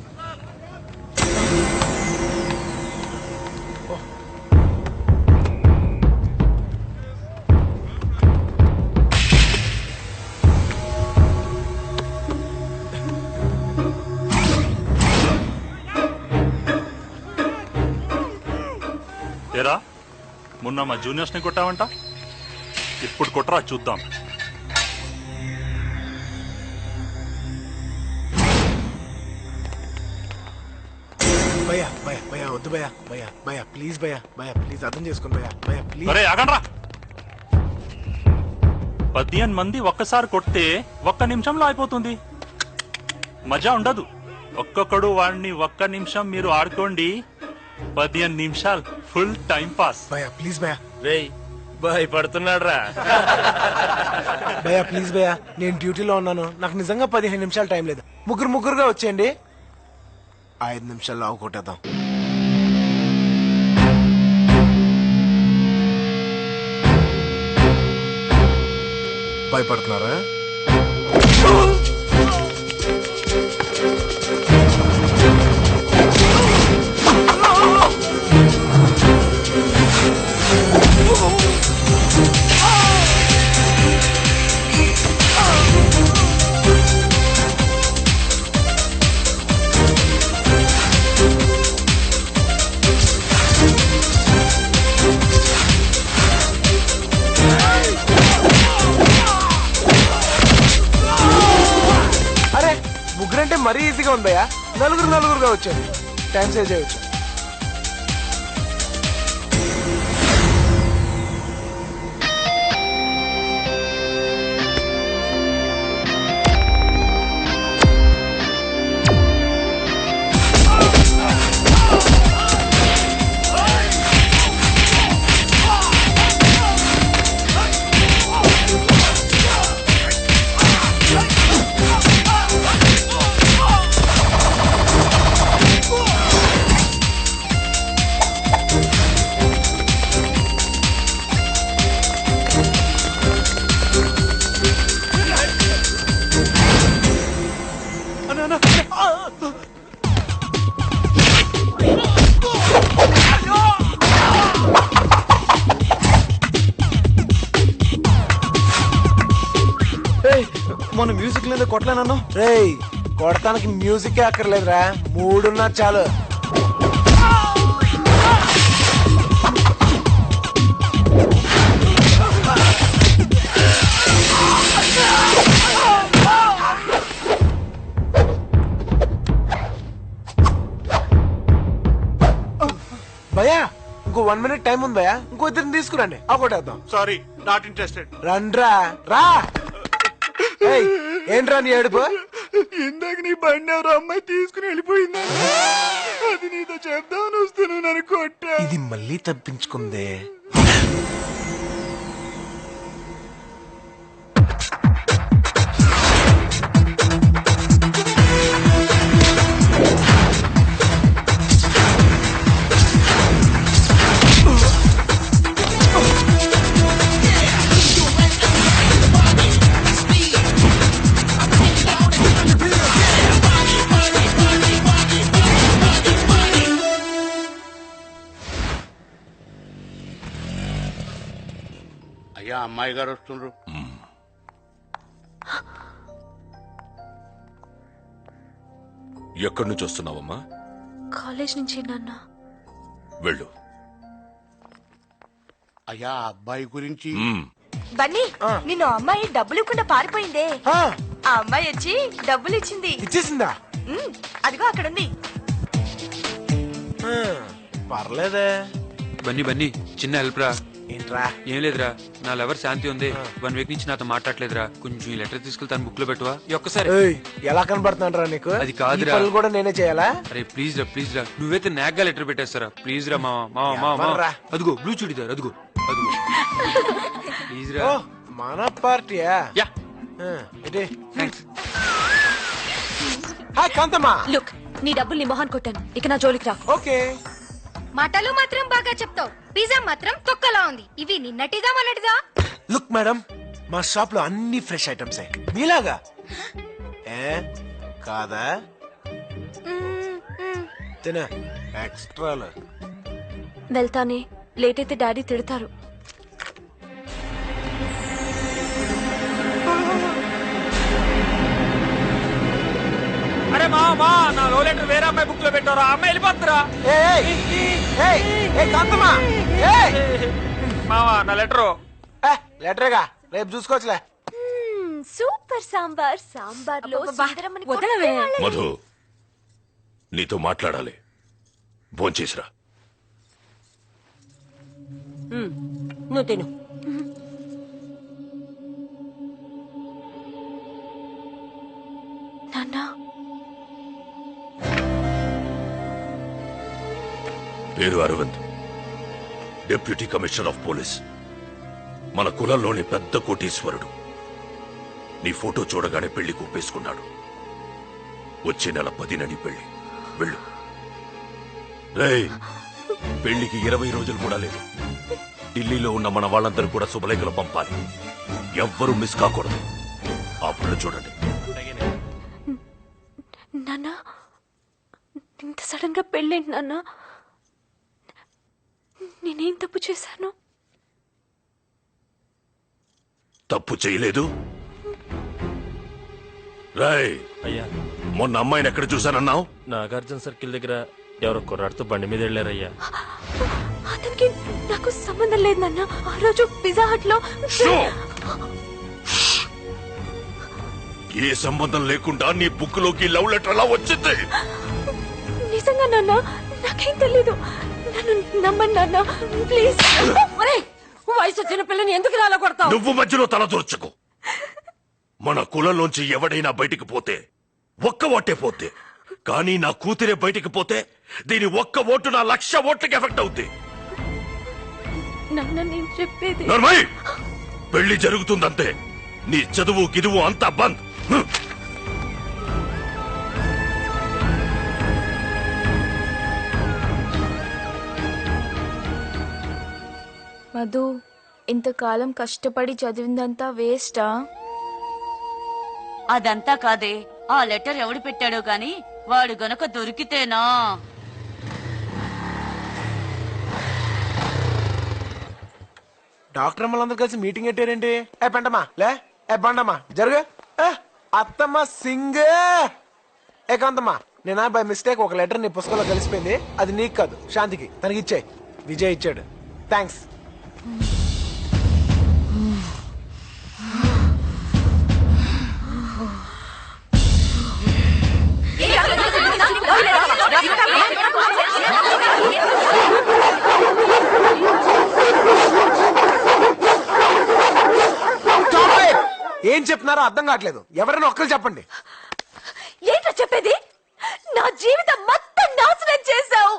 ఏరా మొన్న మా జూనియర్స్ ని కొట్టావంట, ఇప్పుడు కొట్టరా చూద్దాం. భయ్యా భయ్యా భయ్యా వద్దు భయ్యా భయ్యా భయ్యా ప్లీజ్ భయ్యా భయ్యా ప్లీజ్ అర్థం చేసుకోండి భయ్యా భయ్యా ప్లీజ్. అరే ఆగండ్రా. 15 మంది ఒక్కసారి కొడితే 1 నిమిషంలో అయిపోతుంది. మజా ఉండదు. ఒక్కొక్కడు వాడిని 1 నిమిషం మీరు ఆడుకోండి, 15 నిమిషాలు ఫుల్ టైం పాస్. భయ్యా ప్లీజ్ భయ్యా. రేయ్ భయపడుతున్నాడు రా. భయ్యా ప్లీజ్ భయ్యా, నేను డ్యూటీలో ఉన్నాను. నాకు నిజంగా 15 నిమిషాలు టైం లేదు. ముగ్గురుగా వచ్చేయండి. 5 నిమిషాల్లో ఆవు కొట్టేద్దాం. భయపడుతున్నారా? అరే ముగ్గురంటే మరీ ఈజీగా ఉంది భయ్యా. నలుగురుగా వచ్చాడు. టైం సేవ్ చేయొచ్చు. మొన్న మ్యూజిక్ లేదా కొట్టలేనన్నా. రేయ్ కొడతానికి మ్యూజిక్ అక్కర్లేదురా, మూడున్నా చాలు. భయ్యా ఇంకో 1 minute టైం ఉంది భయ్యా. ఇంకో ఇద్దరిని తీసుకురండి, కొట్టేద్దాం. Sorry not interested. రండ్రా రా. ఏయ్, ఏంట్రా నీ ఏడుపు? ఇందాక నీ బండి ఎవరో అమ్మాయి తీసుకుని వెళ్ళిపోయిందా, అది నీతో చెప్దామని వస్తాను, నన్ను కొట్టా. ఇది మళ్ళీ తప్పించుకుందే. అయ్యా అమ్మాయి గారు వస్తుండ్రు. ఎక్కడి నుంచి వస్తున్నావమ్మా? కాలేజ్ నుంచి నాన్న. వెళ్ళు. అయ్యా అబ్బాయి గురించి. బన్నీ నిన్ను అమ్మాయి డబ్బులు ఇవ్వకుండా పారిపోయిందే, ఆ అమ్మాయి వచ్చి డబ్బులు ఇచ్చింది. ఇచ్చేసిందా? అదిగో అక్కడుంది. పర్లేదే. బన్నీ చిన్న హెల్ప్ రా. ఏంట్రా? ఏం లేదురా, నా లవర్ శాంతి ఉంది, 1 వీక్ నుంచి నాతో మాట్లాడలేదురా. కొంచెం ఈ లెటర్ తీసుకెళ్లి తన బుక్ లో పెట్టువా ఈ ఒక్కసారి. ఎలా కనబడుతున్నారా నీకు? అది కాదురా, కూడా నేనే చేయాలా? అరే ప్లీజ్ రా నువ్వైతే నాగ్గా లెటర్ పెట్టేస్తారా ప్లీజ్ రా మావా. అదిగో బ్లూ చూడిదారు, అదిగో ప్లీజ్ రా. మన పార్టీయా? Yeah thanks. Hi Kanthamma. Look, నీ డబ్బులు నీ మొహాన్ కొట్టాను, ఇక నా జోలికి రా. ఓకే. మాటలు మాత్రం బాగా చెప్తావు, పిజ్జా మాత్రం తొక్కలా ఉంది. ఇవి నిన్నటిదా మొన్నటిదా? లుక్ మేడం, మా షాప్ లో అన్ని ఫ్రెష్ ఐటమ్స్ మీలాగా. కాదా? తిన ఎక్స్ట్రాలు. వెళ్తానే, లేట్ అయితే డాడీ తిడతారు. అరే మా నా లో లెటర్ వేరే అమ్మాయి బుక్ లో పెట్టారా, అమ్మాయి వెళ్ళిపోతురా. మావా నా లెటరు. లెటరేగా, రేపు చూసుకోవచ్చులే. సూపర్ సాంబార్, సాంబార్ లో మధు, నీతో మాట్లాడాలి. భోంచేసిరా. నువ్వు తిను. నాన్నా, పేరు Aravind, deputy commissioner of police. మన కులంలోని పెద్ద కోటీశ్వరుడు. నీ ఫోటో చూడగానే పెళ్లి కుప్పేసుకున్నాడు. వచ్చే నెల 10న నీ పెళ్లి. వెళ్ళు. రేయ్, పెళ్లికి 20 రోజులు కూడా లేదు. ఢిల్లీలో ఉన్న మన వాళ్ళందరూ కూడా శుభలేఖలు పంపాలి. ఎవ్వరూ మిస్ కాకూడదు. ఆ పుల్ల చూడండి. నాన్నా, ఇంత సడన్ గా పెళ్ళేంటి నాన్నా? నేనేం తప్పు చేశాను? తప్పు చేయలేదు. రాయ్, అయ్యా, మొన్న అమ్మాయిని ఎక్కడ చూశానన్నావు? నాగార్జున సర్కిల్ దగ్గర ఎవరో కుర్రాడితో బండి మీద వెళ్ళారయ్యా. అతనికి నాకు సంబంధం లేదు నాన్న. ఆ రోజు పిజ్జా హట్ లో. ఏ సంబంధం లేకుండా నీ బుక్ లోకి లవ్ లెటర్ ఎలా వచ్చింది? నిజంగా నాన్న, నాకేం తెలీదు. నన్ను నమ్మండి నాన్న, ప్లీజ్. వయసు వచ్చిన పిల్లని ఎందుకు రాలా కొడతావు? నువ్వు మధ్యలో తల దూర్చకు. మన కులంలోంచి ఎవడైనా బయటికి పోతే ఒక్క ఓటే పోతే, కానీ నా కూతురే బయటికి పోతే దీని ఒక్క ఓటు నా 1,00,000 ఓట్లకి ఎఫెక్ట్ అవుతుంది. నాన్న, నేను చెప్పేది. నర్మయ్, పెళ్లి జరుగుతుందంతే. నీ చదువు గిదువు అంతా బంద్. మధు, ఇంతకాలం కష్టపడి చదివిందంతా వేస్టా? అదంతా కాదే, ఆ లెటర్ ఎవడు పెట్టాడో గాని వాడు గనక దొరికితేనా. డాక్టర్ అమ్మలందరూ కలిసి మీటింగ్ పెట్టారేంటి? పెంటమ్మా లే, బండమ్మా జరుగు. అత్తమ్మ సింగ్. కాంతమ్మా, నేను బై మిస్టేక్ ఒక లెటర్ నీ పుస్తకంలో కలిసిపోయింది. అది నీకు కాదు, శాంతికి. తనకి ఇచ్చాయి. విజయ్ ఇచ్చాడు. థ్యాంక్స్. ఏం చెప్తున్నారో అర్థం కావట్లేదు. ఎవరైనా ఒక్కరు చెప్పండి. ఏంటో చెప్పేది? నా జీవితం మొత్తం నాశనం చేశావు.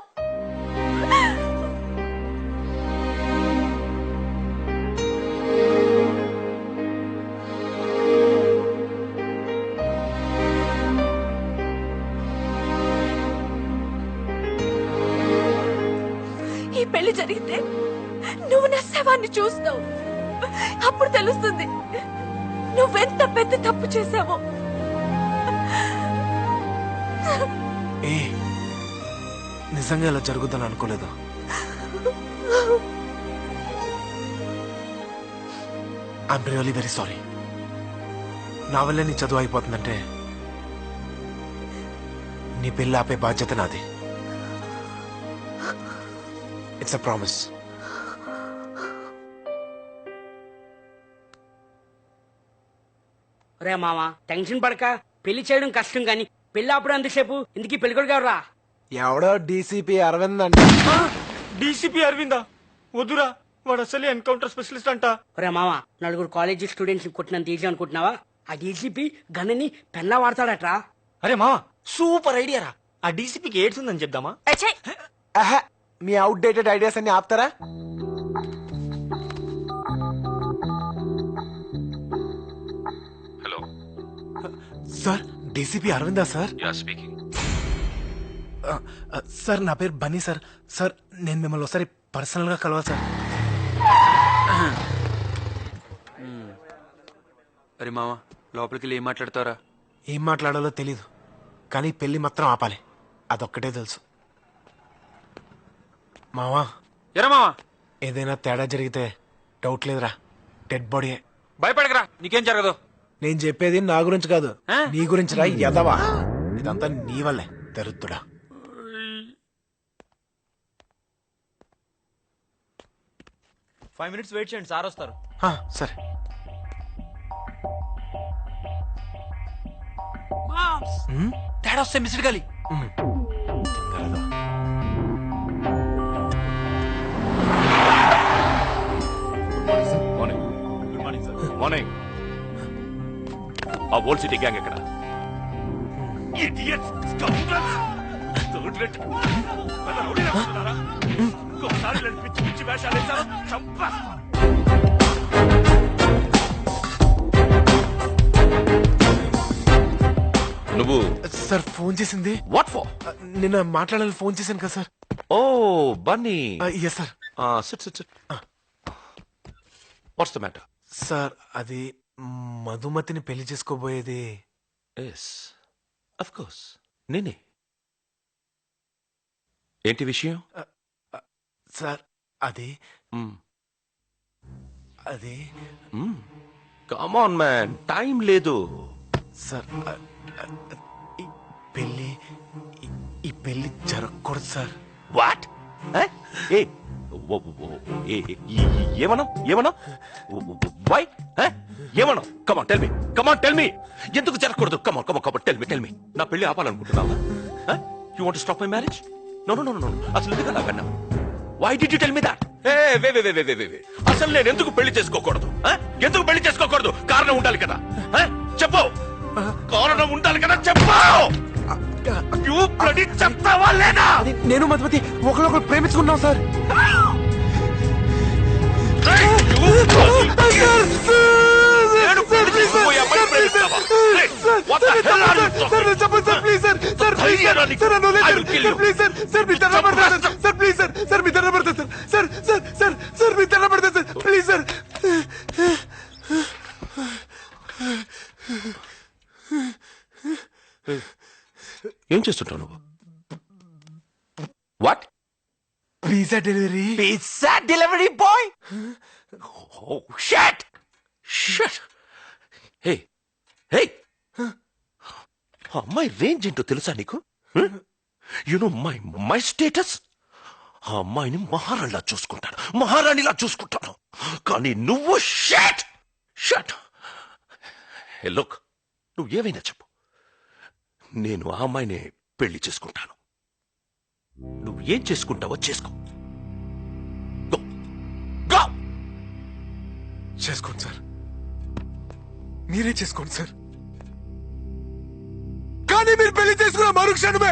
ఈ పెళ్లి జరిగితే నువ్వు నా శవాన్ని చూస్తావు. అప్పుడు తెలుస్తుంది నువ్వెంత పెద్ద తప్పు చేశావో. నిజంగా ఇలా జరుగుతుందని అనుకోలేదు. I'm really very sorry. నా వల్లే నీ చదువు అయిపోతుందంటే నీ పెళ్ళి ఆపే బాధ్యత నాది. It's a promise. రే మామా, టెన్షన్ పడక. పెళ్లి చేయడం కష్టం గాని పెళ్లి అప్పుడు అంతసేపు ఇందుకీ పెళ్ళికొడుకు ఎవరా? ఎవడో డీసీపీ అరవింద్ అంటే. డీసీపీ అరవిందా? వద్దురా, వాడు అసలు ఎన్కౌంటర్ స్పెషలిస్ట్ అంట. ఒరే మామ, నలుగురు కాలేజీ స్టూడెంట్స్ కొట్టినంత ఈజీ అనుకుంటున్నావా? ఆ డీసీపీ గన్నని పెన్లా వాడతాడట్రా. అరే మామ, సూపర్ ఐడియా రా. ఆ డీసీపీకి ఎయిడ్స్ ఉందని చెప్దామా? మీ అవుట్డేటెడ్ ఐడియాస్ అన్ని ఆపుతారా? Hello sir, DCP Aravinda sir? Yeah speaking. Sir నా పేరు బన్నీ సార్. సార్ నేను మిమ్మల్ని ఒకసారి పర్సనల్ గా కలవాలి సార్. అరే మామ, లోపలికి వెళ్ళి ఏం మాట్లాడతారా? ఏం మాట్లాడాలో తెలీదు, కానీ పెళ్లి మాత్రం ఆపాలి, అదొక్కటే తెలుసు. మావా ఎరా మావా, ఏదైనా తేడా జరిగితే డౌట్ లేదురా, డెడ్ బాడీ. భయపడకరా, నీకేం జరగదు. నేను చెప్పేది నా గురించి కాదు, నీ గురించి రా ఎదవా. ఇదంతా నీ వల్లే దరిద్రుడా. ఫైవ్ మినిట్స్ వెయిట్ చేయండి, సార్ వస్తారు. సరే. తేడా వస్తే మిస్డ్ గాలి. Morning. Good morning sir. Morning. ఆ ఓల్డ్ సిటీ గ్యాంగ్ ఎక్కడ? నువ్వు సార్ ఫోన్ చేసింది? What for? నిన్న మాట్లాడాలని ఫోన్ చేశాను కదా sir. Oh Bunny. Yes sir. Sit sit sit. What's the matter? Sir అది మధుమతిని పెళ్లి చేసుకోబోయేది. ఎస్ ఆఫ్ కోర్స్ నేనే. ఏంటి విషయం? సార్ అది అది కమ్ ఆన్ మ్యాన్, టైం లేదు. సార్ ఈ పెళ్లి జరగకూడదు సార్. వాట్? ఏమన్నా ఏమన్నా వై ఏమన్నా? Come on tell me, come on tell me. ఎందుకు జరగకూడదు? Come on come on come on tell me, tell me. నా పెళ్లి ఆపాలనుకుంటున్నావా? You want to stop my marriage? No no no no. అసలు ఎందుకు అలా కన్నా? Why did you tell me that? అసలు నేను ఎందుకు పెళ్లి చేసుకోకూడదు? ఎందుకు పెళ్లి చేసుకోకూడదు? కారణం ఉండాలి కదా. చెప్పు, కారణం ఉండాలి కదా, చెప్పు. చెప్తావా లేదా? నేను మధుమతి ఒకరికొకరు ప్రేమించుకున్నాం సార్. ఏం చేస్తుంటావు నువ్వు? What? Pizza delivery. Pizza delivery boy? Oh shut shut. Hey hey, అమ్మాయి రేంజ్ ఏంటో తెలుసా నీకు? You know my status. ఆ అమ్మాయిని మహారాణిలా చూసుకుంటాను, మహారాణిలా చూసుకుంటాను. కానీ నువ్వు షట్ షట్. హే లుక్, నువ్వు ఏమైనా చెప్పు, నేను ఆ అమ్మాయిని పెళ్లి చేసుకుంటాను. నువ్వు ఏం చేసుకుంటావో చేసుకో. చేసుకోండి సార్, మీరే చేసుకోండి సార్. కానీ మీరు పెళ్లి చేసుకున్న మరుక్షణమే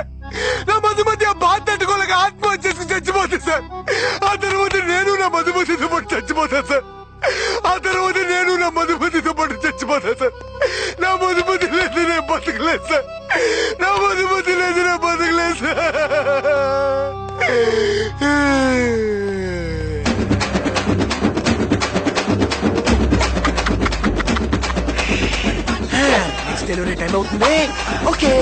నా మధుమతి ఆ బాధ తట్టుకోలేక ఆత్మహత్య చేసుకుని చచ్చిపోతుంది సార్. ఆ తర్వాత నేను నా మధుమతితో పాటు చచ్చిపోతాను సార్. ఆ తర్వాత నేను నా మధుమతితో పాటు చచ్చిపోతాను సార్. నా మధుమతి లేదు, నేను బతకలేదు సార్. నా మధుమతి లేదు, నేను బతకలేదు సార్. నెక్స్ట్ డెలివరీ టైం అవుతుంది. ఓకే.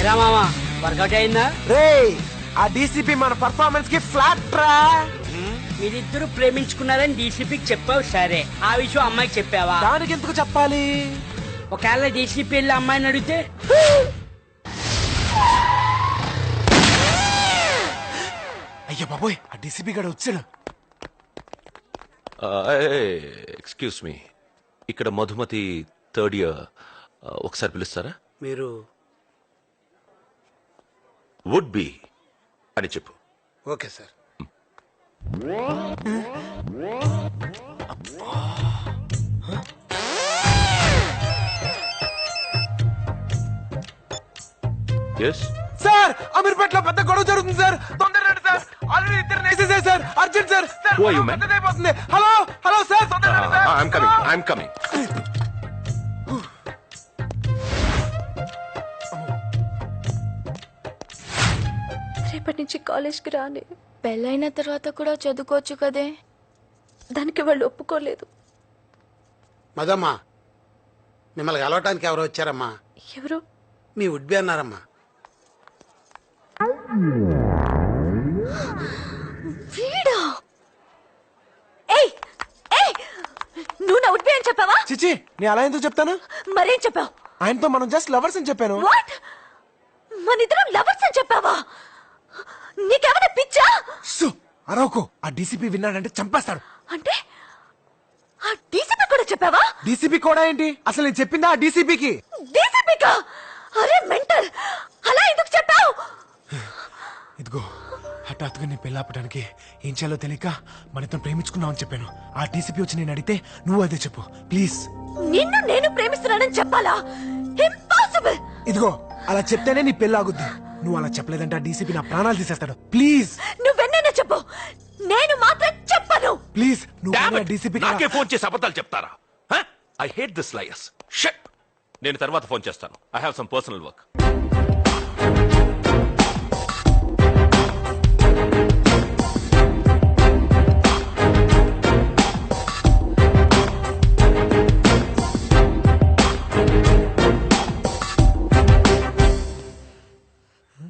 ఎరా మామా, వర్కౌట్ అయిందా? రే, ఆ డీసీపీ మన పర్ఫార్మెన్స్ కి ఫ్లాట్ రా. మీరిద్దరు ప్రేమించుకున్నారని డీసీపీకి చెప్పావు సరే, ఆ విషయం అమ్మాయికి చెప్పావా? దానికి ఎందుకు చెప్పాలి? ఒకవేళ డీసీపీ వెళ్ళి అమ్మాయిని అడిగితే అయ్యా బాబోయ్, ఆ డీసీపీ గడు వచ్చాడు. ఎక్స్క్యూజ్ మీ, ఇక్కడ మధుమతి థర్డ్ ఇయర్, ఒకసారి పిలుస్తారా? మీరు వుడ్ బి అని చెప్పు. Okay sir. ఎస్ సార్, అమీర్పేటలో పెద్ద గొడవ జరుగుతుంది సార్, తొందరగా రండి సార్. ఆల్రెడీ ఇద్దరు వేసేసారు sir, urgent sir. Who are you, man? పెద్దదైపోతుంది. హలో హలో సార్, తొందరగా రండి సార్. I'm coming. రేపటి నుంచి కాలేజ్కి రాని. పెళ్ళైన తర్వాత కూడా చదువుకోవచ్చు కదే. దానికి వాళ్ళు ఒప్పుకోలేదు. మదమ్మా, మిమ్మల్ని కలవటానికి ఎవరు వచ్చారమ్మా? ఎవరు? మీ వుడ్బి అన్నారమ్మా. వీడా? ఏయ్ ఏయ్, నువ్వు నా ఉడ్బి అని చెప్పావా? చిచి, నేను అలా ఎందుకు చెప్తాను? మరేం చెప్పావు? ఆయనతో మనం జస్ట్ లవర్స్ అని చెప్పాను. వాట్? మనిద్దరం లవర్స్ అని చెప్పావా? నీకేమైనా పిచ్చా? అరవకు, ఆ డీసీపీ విన్నాడంటే చంపేస్తాడు. అంటే ఆ డీసీపీ కూడా చెప్పావా? డీసీపీ కూడా ఏంటి? అసలు నేను చెప్పిందా ఆ డీసీపీకి? డీసీపీకా? అరే మెంటల్, అలా ఎందుకు చెప్పావు? ఇదిగో, హఠాత్తుగా నీ పెళ్ళాపడానికి ఏం చేయాలో తెలియక మనిద్దరం ప్రేమించుకున్నామని చెప్పాను. ఆ డీసీపీ వచ్చి నేను అడిగితే నువ్వు అదే చెప్పు ప్లీజ్. నిన్ను నేను ప్రేమిస్తున్నానని చెప్పాలా? ఇంపాసిబుల్. ఇదిగో, అలా చెప్తేనే నీ పెళ్ళి ఆగుద్ది. నువ్వు అలా చెప్పలేదంటే ఆ డీసీపీ నా ప్రాణాలు తీసేస్తాడు. ప్లీజ్ నువ్వెన్నైనా చెప్పు, నేను మాత్రం చెప్పను. ప్లీజ్ నువ్వు డీసీపీ నాకే ఫోన్ చేసి అబద్ధాలు చెప్తారా? I hate this liars. Shut. నేను తర్వాత ఫోన్ చేస్తాను. I have some personal work.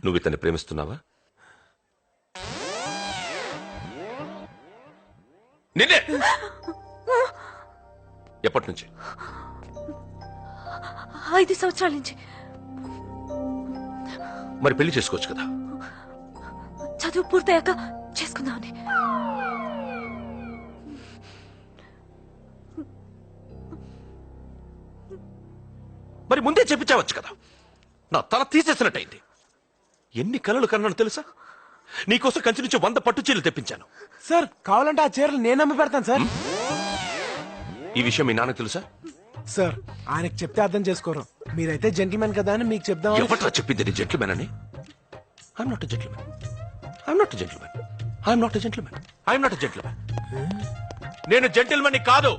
నువ్వు ఇతన్ని ప్రేమిస్తున్నావా? నిన్నే. ఎప్పటి నుంచి? 5 సంవత్సరాల నుంచి. మరి పెళ్లి చేసుకోవచ్చు కదా. చదువు పూర్తయ్యాక చేసుకుందామని. మరి ముందే చెప్పించవచ్చు కదా. నా తల తీసేసినట్టయింది. ఎన్ని కలలు కన్నాను తెలుసా? నీకోసం కంచి నుంచి 100 పట్టు చీరలు తెప్పించాను. సార్, కావాలంటే ఆ చీరలు నేను అమ్మి పెడతాను సార్. ఈ విషయం మీ నాన్నకు తెలుసా? సార్, ఆయనకు చెప్తే అర్థం చేసుకోరు. మీరైతే జెంటిల్మెన్ కదా అని మీకు చెప్దాం. ఎవట్రా చెప్పింది నీ జెంటిల్మెన్ అని? I'm not a gentlemen. I'm not a gentlemen. I'm not a gentlemen. I'm not a gentlemen. నేను జెంటిల్మెన్ కాదు.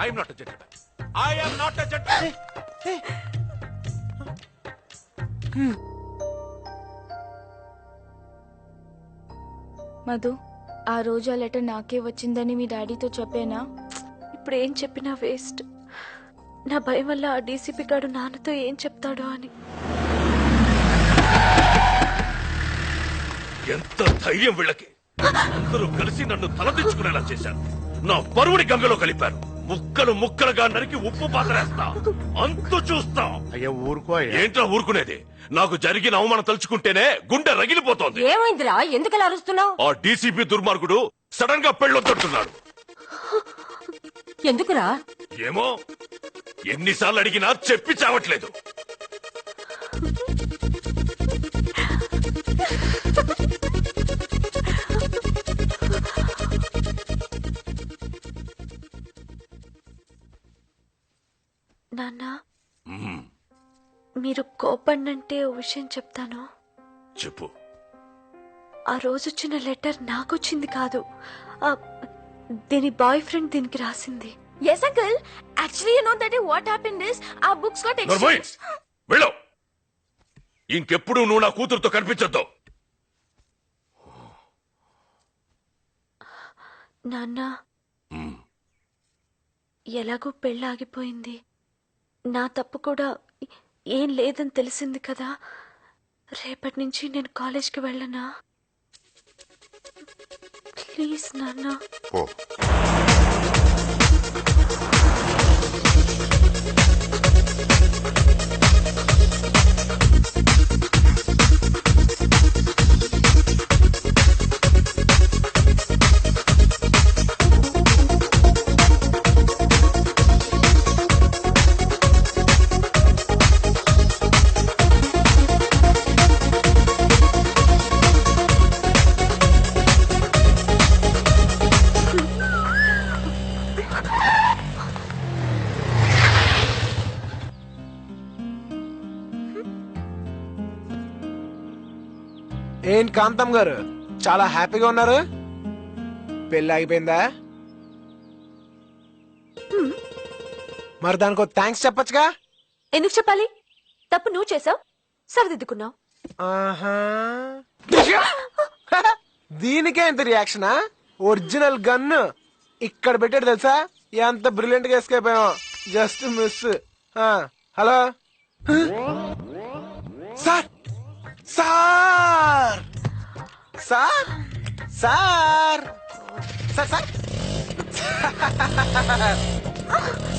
I'm not a gentlemen. I'm not a gentlemen. Madhu, ఆ రోజు ఆ లెటర్ నాకే వచ్చిందని మీ డాడీతో చెప్పానా? ఇప్పుడు ఏం చెప్పినా వేస్ట్. నా భయం వల్ల ఆ డీసీపీ గారు నాన్నతో ఏం చెప్తాడో అని. ఎంత ధైర్యం వీళ్ళకి! అందరూ కలిసి నన్ను తలదించుకునేలా చేశారు. నా పరువుని గంగలో కలిపారు. ముక్కలు ముక్కలుగా నరికి ఉప్పు పాతరేస్తా. అంతు చూస్తా. అయ్యా ఊరుకో. ఏంట్రా ఊరుకునేది? నాకు జరిగిన అవమానం తలుచుకుంటేనే గుండె రగిలిపోతోంది. ఏమైందిరా? ఎందుకు ఇలా అరుస్తున్నావు? ఆ డీసీపీ దుర్మార్గుడు సడన్ గా పెళ్ళొద్దంటున్నాడు. ఎందుకురా? ఏమో, ఎన్నిసార్లు అడిగినా చెప్పి చావట్లేదు. నాన్న, మీరు కోపడినంటే ఓ విషయం చెప్తాను. చెప్పు. ఆ రోజు వచ్చిన లెటర్ నాకొచ్చింది కాదు, దీని బాయ్ ఫ్రెండ్ దీనికి రాసింది. Yes, uncle. Actually, you know that what happened is our books got exchanged. వెళ్ళు. ఇంకెప్పుడు నువ్వు నా కూతురుతో కనిపించొద్దు. నాన్న, ఎలాగో పెళ్ళాగిపోయింది. నా తప్పు కూడా ఏం లేదని తెలిసింది కదా. రేపటి నుంచి నేను కాలేజ్కి వెళ్ళనా? ప్లీజ్ నాన్న. ఏం కాంతం గారు చాలా హ్యాపీగా ఉన్నారు? పెళ్ళి ఆగిపోయిందా? మరి దానికో థ్యాంక్స్ చెప్పొచ్చుగా. ఎందుకు చెప్పాలి? తప్పు నువ్వు చేసావు, సరిదిద్దుకున్నావు. ఆహా. దీనికే ఎంత రియాక్షనా? ఒరిజినల్ గన్ ఇక్కడ పెట్టాడు తెలుసా? ఎంత బ్రిలియంట్ గా ఎస్కేప్ అయ్యాం. Just miss. Hello sir, sir, sir, sir, sir, sir,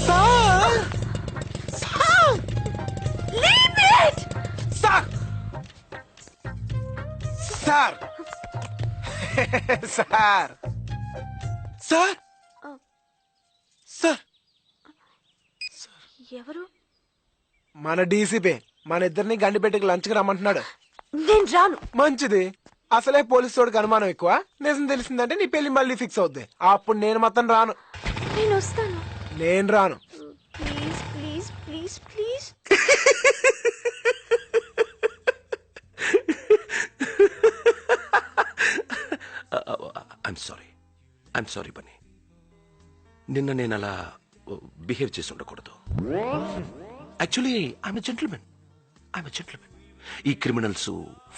sir, sir, Leave it! Sir, sir, sir, sir, sir, ఎవరు? మన డీసీపీ మన ఇద్దరిని గండిపెట్టుకు లంచ్కి రమ్మంటున్నాడు. నేను రాను. మంచిది. అసలే పోలీసు వాడికి అనుమానం ఎక్కువ. నిజం తెలిసిందంటే నీ పెళ్లి మళ్ళీ ఫిక్స్ అవుద్ది. అప్పుడు నేను మొత్తం రాను. నేను వస్తాను. నేను రాను. Please please please please. I'm sorry Bunny. నిన్న నేను అలా బిహేవ్ చేసి ఉండకూడదు. Actually I'm gentlemen. ఈ క్రిమినల్స్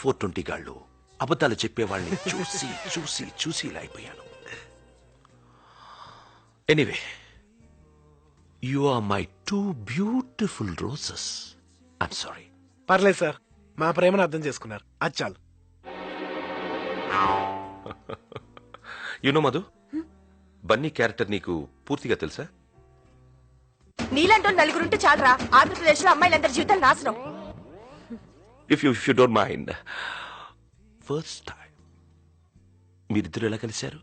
420 గాళ్ళు అబద్ధాలు చెప్పేవాళ్ళని చూసి చూసి చూసి ఇలా అయిపోయాను. Anyway, you are my 2 beautiful roses. I'm sorry. పర్లేదు సార్, మా ప్రేమను అర్థం చేసుకున్నారు. అది చాలు. యునో మధు, బన్నీ క్యారెక్టర్ నీకు పూర్తిగా తెలుసా? నీలాంటి నలుగురుంటే చాలరా ఆంధ్రప్రదేశ్ లో అమ్మాయిలందరి జీవితాలు నాశనం. If you don't mind, first time మీరిద్దరు ఎలా కలిశారు?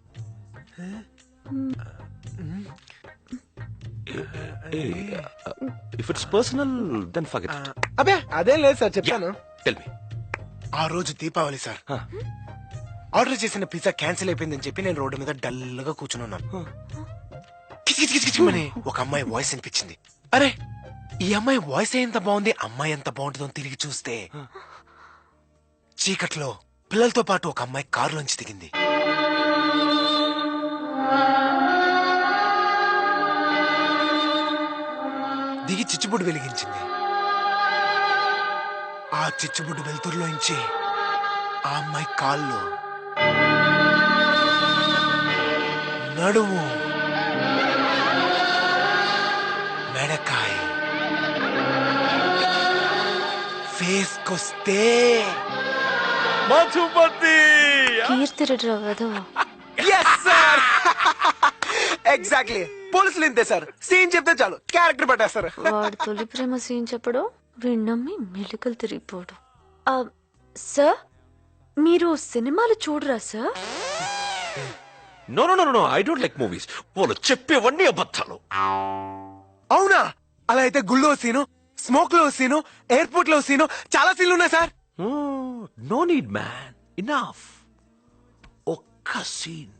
If it's personal then forget it. అబే అదేం లేదు సార్, చెప్తాను. Tell me. ఆ రోజు దీపావళి సార్. ఆర్డర్ చేసిన పిజ్జా క్యాన్సిల్ అయిపోయిందని చెప్పి నేను రోడ్డు మీద డల్ గా కూర్చున్నాను. కిచకిచకిచమని ఒక అమ్మాయి వాయిస్ అనిపించింది. అరే, ఈ అమ్మాయి వాయిస్ ఎంత బాగుంది, అమ్మాయి ఎంత బాగుంటుందో తిరిగి చూస్తే చీకట్లో పిల్లలతో పాటు ఒక అమ్మాయి కారులోంచి దిగింది. దిగి చిచ్చుబుడ్డు వెలిగించింది. ఆ చిచ్చుబుడ్డు వెలుతురులోంచి ఆ అమ్మాయి కాళ్ళు, నడుము, మెడకాయ, ఫేస్ కొస్తే మధుపతి. ఎగ్జాక్ట్లీ. పోలీసులు ఇంతే సార్, సీన్ చెప్తే చాలు క్యారెక్టర్ పెట్టేస్తారు. వాడు తొలి ప్రేమ సీన్ చెప్పడు, విన్నమ్మి మెలికలు తిరిగిపోడు. సార్, మీరు సినిమాలు చూడరా sir? No no no no, I don't like movies. వాళ్ళు చెప్పేవన్నీ అబద్ధాలు. అవునా? అలా అయితే గుళ్ళో సీను, స్మోక్ లో సీను, ఎయిర్పోర్ట్ లో సీను, చాలా సీన్లు ఉన్నాయి sir. No need man, enough. ఒక్క సీన్.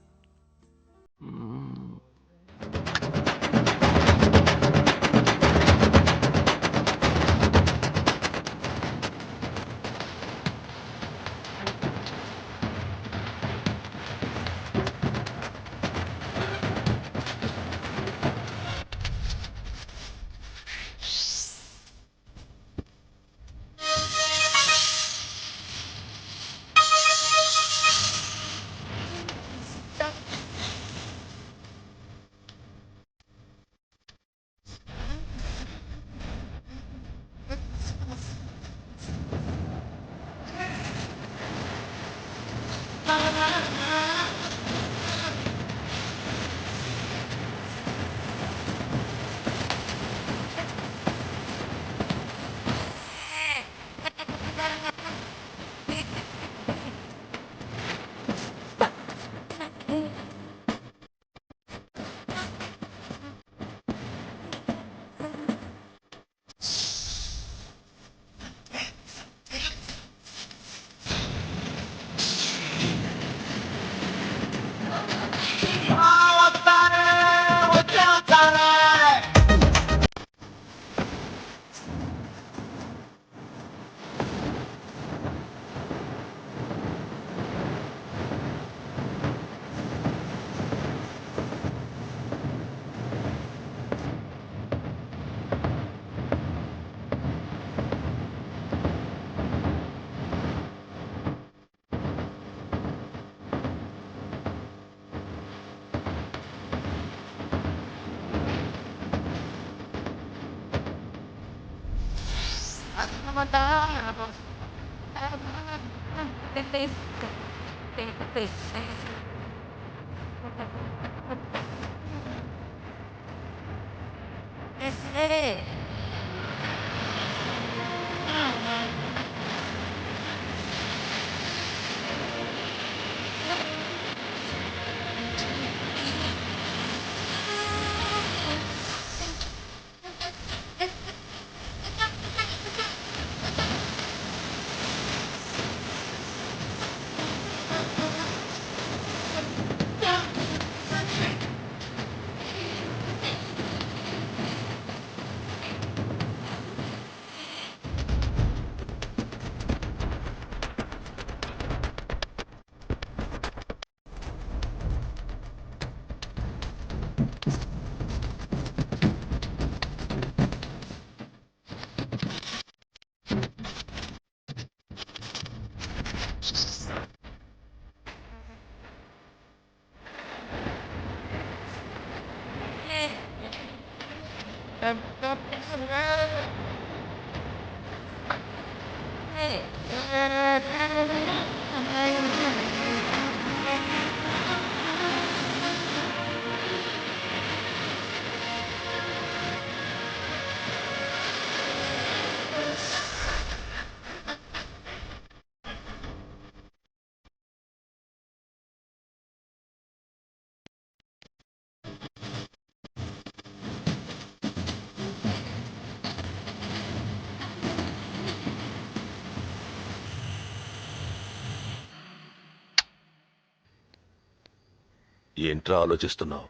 ఏంట్రా ఆలోచిస్తున్నావు?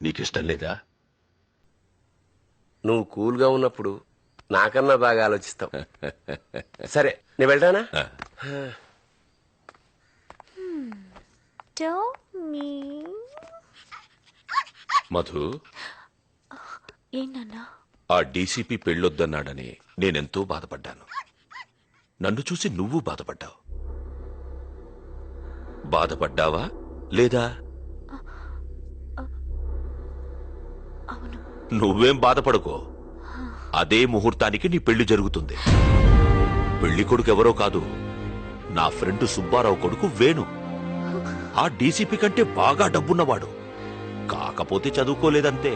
నీకిష్టం లేదా? నువ్వు కూల్గా ఉన్నప్పుడు నాకన్నా బాగా ఆలోచిస్తావు. సరే నేను వెళ్తానా? మధు, ఏంటన్నా? ఆ డీసీపీ పెళ్ళొద్దన్నాడని నేనెంతో బాధపడ్డాను. నన్ను చూసి నువ్వు బాధపడ్డావు. బాధపడ్డావా లేదా? నువ్వేం బాధపడుకో. అదే ముహూర్తానికి నీ పెళ్లి జరుగుతుంది. పెళ్లి కొడుకు ఎవరో కాదు, నా ఫ్రెండ్ సుబ్బారావు కొడుకు వేణు. ఆ డీసీపీ కంటే బాగా డబ్బున్నవాడు, కాకపోతే చదువుకోలేదంతే.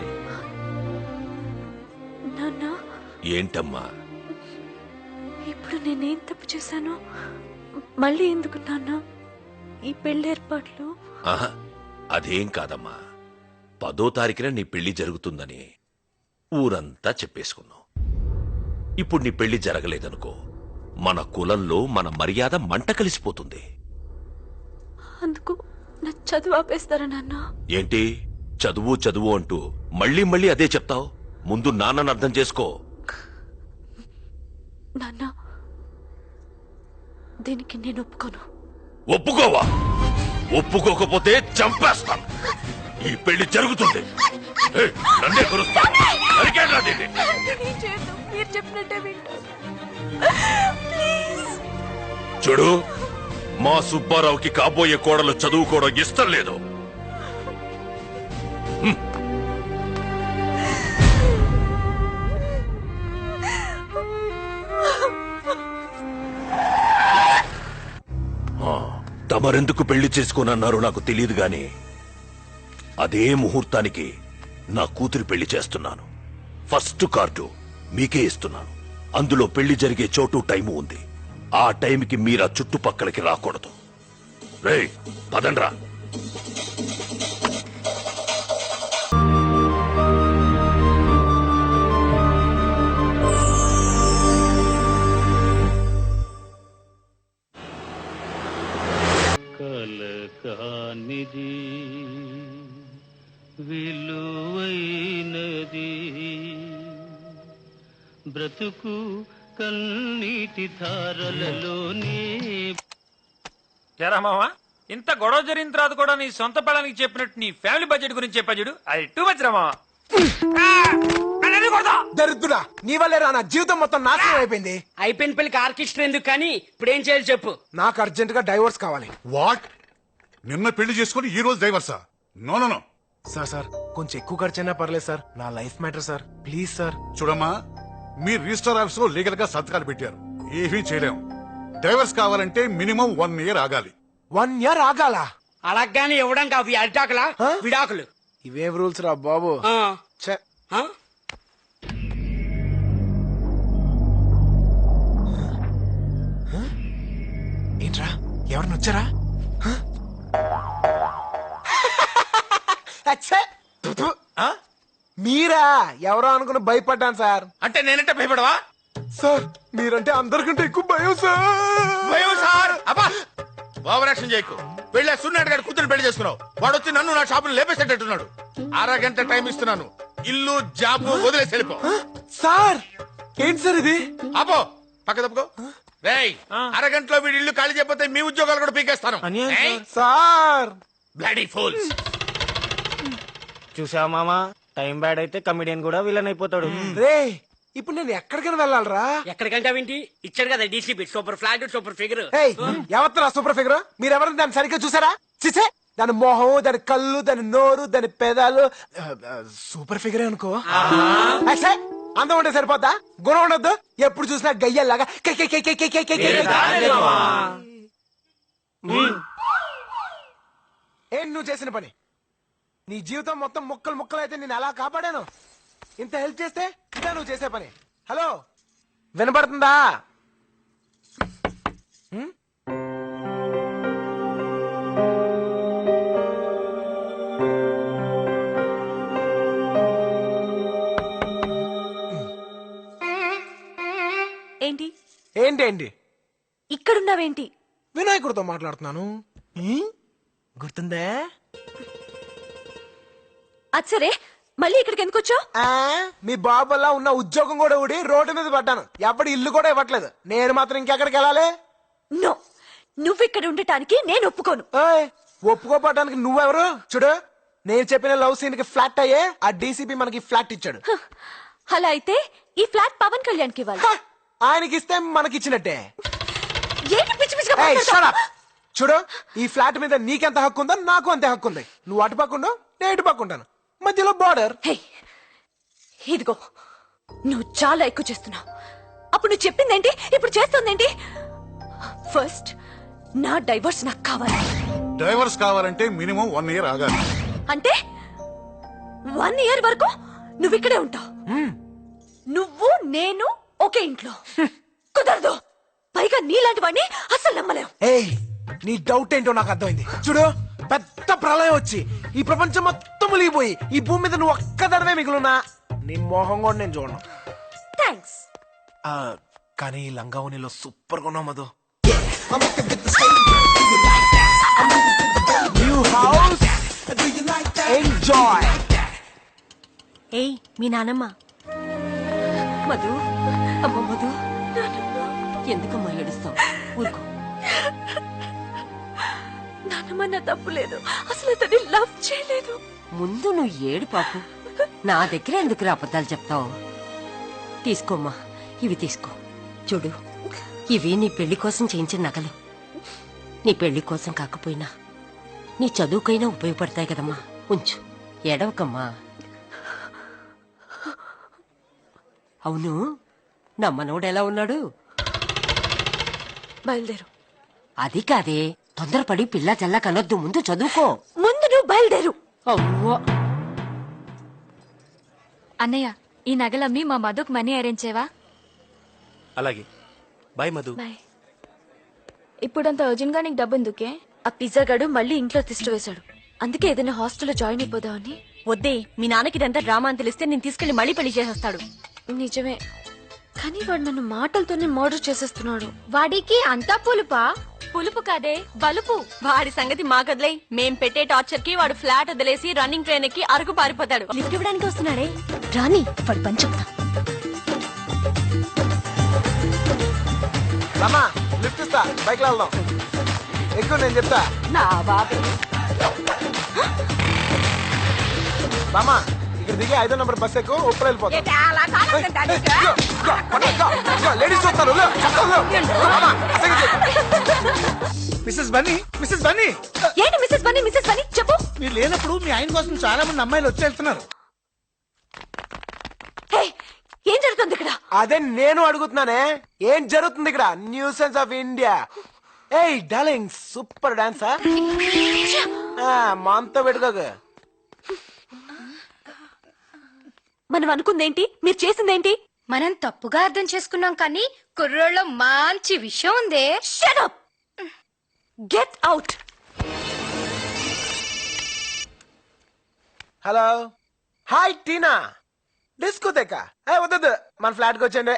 ఏంటమ్మా? ఇప్పుడు నేనేం తప్పు చేశాను? మళ్ళీ ఎందుకు నాన్న ఈ పెళ్లి ఏర్పాట్లు? ఆహా, అదేం కాదమ్మా. 10వ తారీఖున నీ పెళ్లి జరుగుతుందని ఊరంతా చెప్పేసుకున్నావు. ఇప్పుడు నీ పెళ్లి జరగలేదనుకో, మన కులంలో మన మర్యాద మంట కలిసిపోతుంది. అందుకు నా చదువు ఆపేస్తారా నాన్న? ఏంటి చదువు చదువు అంటూ మళ్ళీ మళ్ళీ అదే చెప్తావు? ముందు నాన్నను అర్థం చేసుకో. నాన్న, దీనికి నేను ఒప్పుకోను. ఒప్పుకోవా? ఒప్పుకోకపోతే చంపేస్తాను. ఈ పెళ్లి జరుగుతుంది. ఏయ్, నన్నే కొరుస్తాను. నరికేయండిరా దీన్ని. మీరు చెప్పినట్టే వింటాను. చూడు, మా సుబ్బారావుకి కాబోయే కోడలు చదువుకోవడం ఇష్టం లేదు. తమరెందుకు పెళ్లి చేసుకోనన్నారో నాకు తెలియదు గాని అదే ముహూర్తానికి నా కూతురి పెళ్లి చేస్తున్నాను. ఫస్ట్ కార్డు మీకే ఇస్తున్నాను. అందులో పెళ్లి జరిగే చోటు టైము ఉంది. ఆ టైంకి మీరా చుట్టుపక్కలకి రాకూడదు. రేయ్, పదండ్రా. కలకానిది విలువైనది బ్రతుకు కన్నీటి ధారలలోనే. ఎరా మావా, ఇంత గొడవ జరిగిన తర్వాత కూడా నీ సొంత పడానికి చెప్పినట్టు నీ ఫ్యామిలీ బడ్జెట్ గురించి చెప్పా చూడు, అది టూ మచ్ రా మావా. దరిద్రుడా, నీ వల్లే రా నా జీవితం మొత్తం నాశనం అయిపోయింది. అయిపోయిన పెళ్లికి ఆర్కెస్ట్రా ఎందుకు కానీ ఇప్పుడు ఏం చేయాలి చెప్పు. నాకు అర్జెంట్ గా డైవోర్స్ కావాలి. వాట్? నిన్న పెళ్లి చేసుకుని ఈ రోజు డైవర్సా? No no no. సార్ కొంచెం ఎక్కువ ఖర్చైనా పర్లేదు సార్. నా life matter sir, please sir. చూడమ్మా, మీరు రిజిస్టర్ ఆఫీస్ లో లీగల్ గా సంతకాలు పెట్టారు, ఏమీ చేయలేము. డ్రైవర్స్ కావాలంటే మినిమం 1 year ఆగాలి. 1 year ఆగాల? అలాగానే ఇవ్వడానికి అవి అరిటాకులా విడాకులు. ఇవేం రూల్స్ రా బాబు. ఛే. ఏంట్రా ఎవరిని వచ్చారా? మీరా? ఎవరో అనుకుని భయపడ్డాను సార్. అంటే నేనంటే భయపడవా సార్? మీరంటే అందరికంటే ఎక్కువ భయం సార్. భయం సార్? అబ్బా ఓవర్ యాక్షన్ చేయకు. వెళ్ళా సున్నాడు గారి కూతురు పెళ్లి చేసుకున్నావు. వాడు వచ్చి నన్ను నా షాపును లేపేసేటట్టున్నాడు. అరగంట టైం ఇస్తున్నాను. ఇల్లు జాబు వదిలేసి వెళ్ళిపో. సార్ ఏంటి సార్ ఇది? అపో పక్క తప్పుకో. రేయ్ అరగంటలో వీడి ఇల్లు ఖాళీ చేయకపోతే మీ ఉద్యోగాలు కూడా పీకేస్తాను. Sir bloody fools. చూసావా మామా, టైం బ్యాడ్ అయితే కమిడియన్ కూడా విలన్ అయిపోతాడు. రే ఇప్పుడు నేను ఎక్కడికైనా వెళ్ళాలరా? ఎక్కడికంటే వింటి ఇచ్చాడు కదా DCP. Super flat super figure. ఎవరు సూపర్ ఫిగర్? మీరెవరు దాన్ని సరిగ్గా చూసారా? చిసే దాని మొహం, దాని కళ్ళు, దాని నోరు, దాని పెదాలు సూపర్ ఫిగరే అనుకో. అందం ఉంటే సరిపోతా? గుణం ఉండొద్దు? ఎప్పుడు చూసినా గయ్యల్లాగా ఏం నువ్వు చేసిన పని? నీ జీవితం మొత్తం ముక్కలు ముక్కలు అయితే నేను ఎలా కాపాడాను? ఇంత హెల్ప్ చేస్తే ఇదా నువ్వు చేసే పని? హలో వినపడుతుందా? ఏంటి ఏంటేంటి? ఇక్కడున్నావేంటి? వినాయకుడితో మాట్లాడుతున్నాను. గుర్తుందా? అచ్చరే మళ్ళీ ఇక్కడికి ఎందుకు వచ్చావు? మీ బాబు వల్ల ఉన్న ఉద్యోగం కూడా ఊడి రోడ్డు మీద పడ్డాను. ఎప్పుడు ఇల్లు కూడా ఇవ్వట్లేదు. నేను మాత్రం ఇంకెక్కడికి వెళ్ళాలి? నో, నువ్వు ఇక్కడ ఉండటానికి నేను ఒప్పుకోను. ఒప్పుకోపడడానికి నువ్వెవరు? చూడు, నేను చెప్పిన లవ్ సీన్ కి ఫ్లాట్ అయ్యే ఆ డీసీపీ మనకి ఫ్లాట్ ఇచ్చాడు. అలా అయితే ఈ ఫ్లాట్ పవన్ కళ్యాణ్ కి ఇవ్వాలి. ఆయనకి ఇస్తే మనకిచ్చినట్టే. ఏంటి పిచ్చి పిచ్చిగా మాట్లాడుతున్నావ్? చూడు, ఈ ఫ్లాట్ మీద నీకెంత హక్కు ఉందో నాకు అంతే హక్కు ఉంది. నువ్వు అటు పక్కుండు, నేను ఇటు పక్కుంటాను. మధ్యలో బార్డర్. ఇదిగో నువ్వు చాలా ఎక్కువ చేస్తున్నావు. అప్పుడు నువ్వు చెప్పిందేంటి, ఇప్పుడు చేస్తుందేంటి? ఫస్ట్ నా డైవర్స్ నాకు కావాలి. డ్రైవర్స్ కావాలంటే మినిమం 1 year ఆగాలి. అంటే 1 year వరకు నువ్వు ఇక్కడే ఉంటావు. నువ్వు నేను ఒకే ఇంట్లో. కుదరదు. పైగా నీలాంటి వాడిని అసలు నమ్మలేవు. నీ డౌట్ ఏంటో నాకు అర్థమైంది. చూడు, పెద్ద ప్రళయం వచ్చి ఈ ప్రపంచం మొత్తం మునిగిపోయి ఈ భూమి మీద నువ్వు ఒక్కదడవే మిగులున్నా నీ మోహం కూడా నేను చూడను. థ్యాంక్స్. కానీ లంగావనిలో సూపర్ గా ఉన్నావు మధు. New house, enjoy. ఏయ్ మీ నానమ్మ. మధు, అమ్మ మధు, ఎందుకమ్మా ఏడుస్తావు? ఊరుకో. నాన్నమ్మ నా తప్పు లేదు. అసలు అతన్ని లవ్ చేయలేదు. ముందు నువ్వు ఏడు పాపు. నా దగ్గర ఎందుకు అబద్ధాలు చెప్తావు? తీసుకోమ్మా, ఇవి తీసుకో. చూడు, ఇవి నీ పెళ్లి కోసం చేయించిన నగలు. నీ పెళ్లి కోసం కాకపోయినా నీ చదువుకైనా ఉపయోగపడతాయి కదమ్మా. ఉంచు, ఏడవకమ్మా. అవును, నా మనవడు ఎలా ఉన్నాడు? బయలుదేరు. అది కాదే, తొందరపడి పిల్ల చల్ల కనొద్దు. ముందు చదువుకో. ముందు నువ్వు బయలుదేరు. అవ్వో. అన్నయ్య, ఈ నగలమ్మి మా మధుకు మనీ అరేంజ్ చేయవా? అలాగే. బాయ్ మధు. ఇప్పుడంత అర్జెంట్ గా నీకు డబ్బు ఎందుకే? ఆ పిజ్జా గడు మళ్ళీ ఇంట్లో తిష్ట వేశాడు. అందుకే ఏదైనా హాస్టల్లో జాయిన్ అయిపోదామని. వద్దే, మీ నాన్నకి ఇదంతా డ్రామా అని తెలిస్తే నేను తీసుకెళ్లి మళ్ళీ పెళ్లి చేసేస్తాడు. నిజమే, కానీ వాడు నన్ను మాటలతోనే మర్డర్ చేసేస్తున్నాడు. వాడికి అంతా పులుపా? పులుపు కాదే, బలుపు. వాడి సంగతి మాకదిలే. మేం పెట్టే టార్చర్ కి వాడు ఫ్లాట్ వదిలేసి రన్నింగ్ ట్రైన్ ఎక్కి అరకు పారిపోతాడు. లిఫ్ట్ ఇవ్వడానికి వస్తున్నాడే. రాని వాడి పని చెప్తా. రమ్మా, లిఫ్ట్ ఇస్తా. బైక్ లో వెళ్దాం. ఎక్కువ నేను చెప్తా. నా బాబు. బామా, ఇక్కడ దిగి 5వ నంబర్ బస్ ఎక్కువ ఉప్పుడు వెళ్ళిపోతాం. లేడీస్ చూస్తారు. Mrs Bunny, Mrs Bunny. ఏంటి మిస్సెస్ బన్నీ? మిస్సెస్ బన్నీ చెప్పు. మీరు లేనప్పుడు మీ ఆయన కోసం చాలా మంది అమ్మాయిలు వచ్చి వెళ్తున్నారు. ఏం జరుగుతుంది ఇక్కడ? అదే నేను అడుగుతున్నానే, ఏం జరుగుతుంది ఇక్కడ? Nuisance of India. ఏయ్ డార్లింగ్, సూపర్ డాన్సా. మనతో పెట్టుకోక. మనం అనుకుందేంటి, మీరు చేసిందేంటి? మనం తప్పుగా అర్థం చేసుకున్నాం కానీ కుర్రోళ్ళలో మంచి విషయం ఉందే. Shut up, get out. Hello, hi Tina. Disco తెక్క వద్దు, మన ఫ్లాట్ కి వచ్చండి.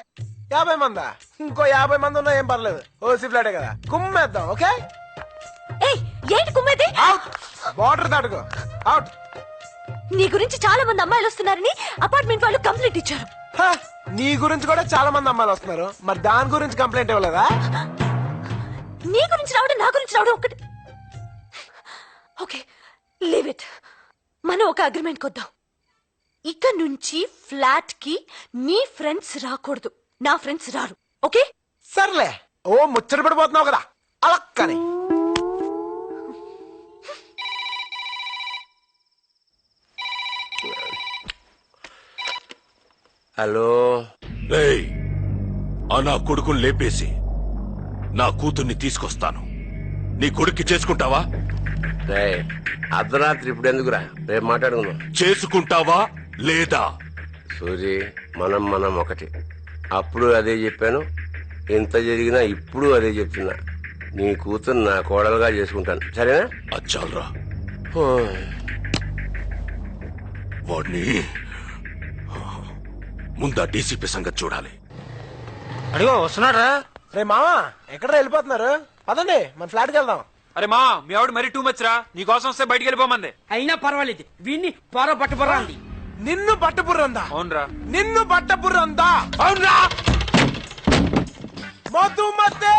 50 మందా? ఇంకో 50 మంది ఉన్నా ఏం పర్లేదు, ఓసీ ఫ్లాటే కదా, కుమ్మేద్దాం. ఓకే? ఏంటి కుమ్మేది? బార్డర్ దాటుకో. అవుట్. నీ గురించి చాలా మంది అమ్మాయిలు వస్తున్నారని అపార్ట్మెంట్ వాళ్ళు కంప్లైంట్ ఇచ్చారు. నీ గురించి కూడా చాలా మంది అమ్మాయిలు వస్తున్నారు, మరి దాని గురించి కంప్లైంట్ ఇవ్వలేదా? నీ గురించి రావడం, నా గురించి రావడం ఒకటి. Okay, leave it. మనం ఒక అగ్రిమెంట్ కొద్దాం. ఇక నుంచి ఫ్లాట్ కి నీ ఫ్రెండ్స్ రాకూడదు, నా ఫ్రెండ్స్ రారు. ఓకే? సర్లే. ఓ ముచ్చట పడిపోతున్నావు కదా, అలా కానీ. హలో. ఏయ్, ఆ నా కొడుకుని లేపేసి నా కూతుర్ని తీసుకొస్తాను. నీ కొడుక్కి చేసుకుంటావా? అర్ధరాత్రి ఇప్పుడు ఎందుకురా, రేపు మాట్లాడుకుందాం. చేసుకుంటావా లేదా? సూరి, మనం ఒకటి. అప్పుడు అదే చెప్పాను, ఎంత జరిగినా ఇప్పుడు అదే చెప్తున్నా. నీ కూతురు నా కోడలుగా చేసుకుంటాను, సరేనా? అచ్చాలరా, వాడిని ముందా డీసీపీ సంగతి చూడాలి. అడిగో వస్తున్నాడా? రే మామా, ఎక్కడ వెళ్ళిపోతున్నారు? పదండి మన ఫ్లాట్కి వెళ్దాం. అరే మా, మీ ఆవిడ మరీ టూ మచ్ రా. నీకోసం వస్తే బయటికి వెళ్ళిపోమంది. అయినా పర్వాలేదు, వీడిని పొర పట్టుబుర్రా అంది. నిన్ను పట్టపుర్రందా? అవునరా. నిన్ను పట్టపుర్రందా? అవునరా. మధుమతే,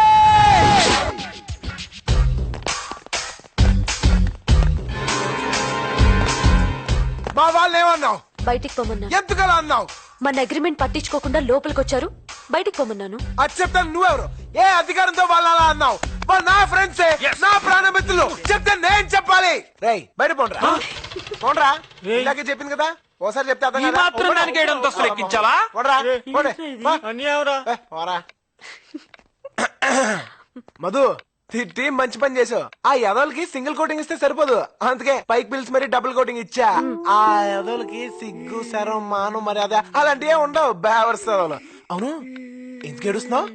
మా వాళ్ళు ఏమన్నావు? బయటికి పొమ్మన్నా. ఎందుకలా అన్నావు? మన అగ్రిమెంట్ పట్టించుకోకుండా లోపలికి వచ్చారు, బయటికి పొమ్మన్నాను. అది చెప్తాను. నువ్వెవరు? ఏ అధికారంతో వాళ్ళు అలా అన్నావు? వాళ్ళు నా ఫ్రెండ్సే, నా ప్రాణమిత్రులు. చెప్తే నేను చెప్పాలి. రేయ్ బయట పోండ్రా, పోండ్రా. ఇలాగే చెప్పింది కదా, ఓసారి చెప్తే అర్థం ఈ మాత్రం దానికి 7 అంతస్తులు ఎక్కించాలా? పోండ్రా, పోండి. పోరా. మధు, టీం మంచి పని చేసావు. ఆ యదవులకి సింగిల్ కోటింగ్ ఇస్తే సరిపోదు, అందుకే పైకి పిలిచి మరి డబుల్ కోటింగ్ ఇచ్చా. ఆ యదవులకి సిగ్గు, శరం, మాను, మర్యాద అలాంటివే ఉండవు. బేవర్స్ అవును. ఎందుకు ఏడుస్తున్నావు?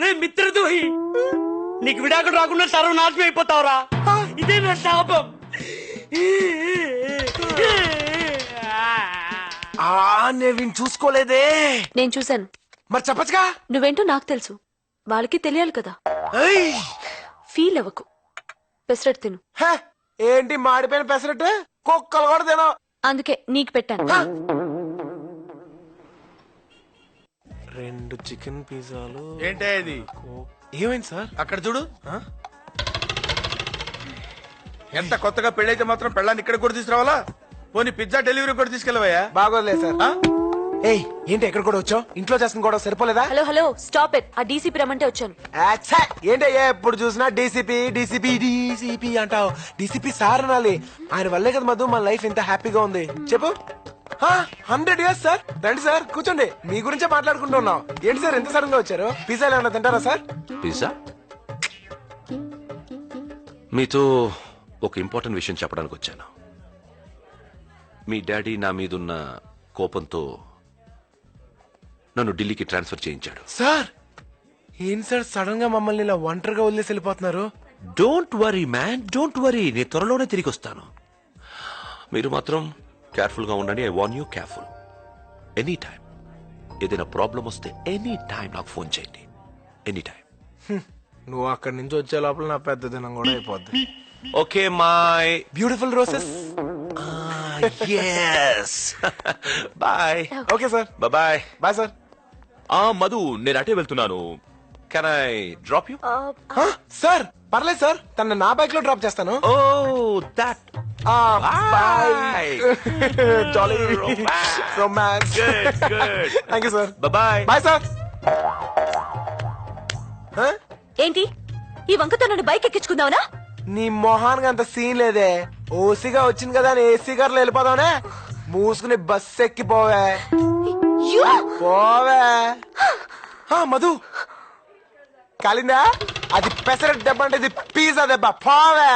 రే మిత్రద్రోహి, నీకు విడాకులు రాకుండా సర్వనాశనం అయిపోతావురా. ఇదే నా శాపం. నేను చూసుకోలేదే. నేను చూశాను. మరి చెప్పచ్చుగా. నువ్వేంటో నాకు తెలుసు, వాళ్ళకి తెలియాలి కదా. ఫీల్ అవ్వకు, పెసరట్టు తిను. ఏంటి మాడిపోయిన పెసరట్టు? కుక్కలు కూడా తినవు. అందుకే నీకు పెట్టాను. 2 చికెన్ పిజ్జాలు. ఏంటే ఇది? ఏమైంది సార్? అక్కడ చూడు. ఎంత కొత్తగా పెళ్ళైతే మాత్రం పెళ్ళాన్ని ఇక్కడ కూడా తీసుకురావాలా? పోనీ పిజ్జా డెలివరీ కూడా తీసుకెళ్ళవయ్యా? బాగోదులే సార్. ఏయ్, ఏంటి ఎక్కడ కూడా వచ్చావు? ఇంట్లో చేస్తున్న కూడా సరిపోలేదా? Hello, stop it. ఆ డీసీపీ రమ్మంటే వచ్చాను. ఏంటి ఎప్పుడు చూసినా డీసీపీ డీసీపీ డీసీపీ అంటావు? డీసీపీ సార్ అనాలి. ఆయన వల్లే కదా మధు మన లైఫ్ ఇంత హ్యాపీగా ఉంది. చెప్పు. 100 years సార్. రండి సార్, కూర్చోండి. మీ గురించే మాట్లాడుకుంటున్నాం. ఏంటి సార్ ఎంత సడన్ గా వచ్చారు? పిజ్జా ఏమన్నా తింటారా సార్? పిజ్జా? మీతో ఒక ఇంపార్టెంట్ విషయం చెప్పడానికి వచ్చాను. మీ డాడీ నా మీదున్న కోపంతో నన్ను ఢిల్లీకి ట్రాన్స్ఫర్ చేయించాడు. సార్ ఏం సార్ సడన్ గా మమ్మల్ని ఇలా ఒంటరిగా వదిలేసి వెళ్ళిపోతున్నారు? Don't worry man, don't worry. నేను త్వరలోనే తిరిగి వస్తాను. మీరు మాత్రం కేర్ఫుల్ గా ఉండండి. I warn you, careful. Any time ఏదైనా ప్రాబ్లం వస్తే ఎనీ టైం నాకు ఫోన్ చేయండి. Any time. నువ్వు అక్కడి నుంచి వచ్చే లోపల నా పెద్ద దినం కూడా అయిపోద్ది. Okay my beautiful roses. yes. Bye. Okay sir. Bye. Bye sir. Madhu, నేను అటే వెళ్తున్నాను. Can I drop you? Sir పర్లేదు సార్, తన నా బైక్ లో డ్రాప్ చేస్తాను. Oh that. Bye. Jolly romance. Good. Thank you sir. Bye. Bye sir. ఏంటి ఈ వంకతో నన్ను బైక్ ఎక్కించుకుందావనా? నీ మొహానికి అంత సీన్ లేదే. ఓసిగా వచ్చింది కదా అని ఏసీ కార్లో వెళ్ళిపోదావనే. మూసుకుని బస్ ఎక్కిపోవే పోవే. మధు కాలిందా? అది పెసరట్ దెబ్బ అంటే ఇది పిజ్జా దెబ్బ. పోవే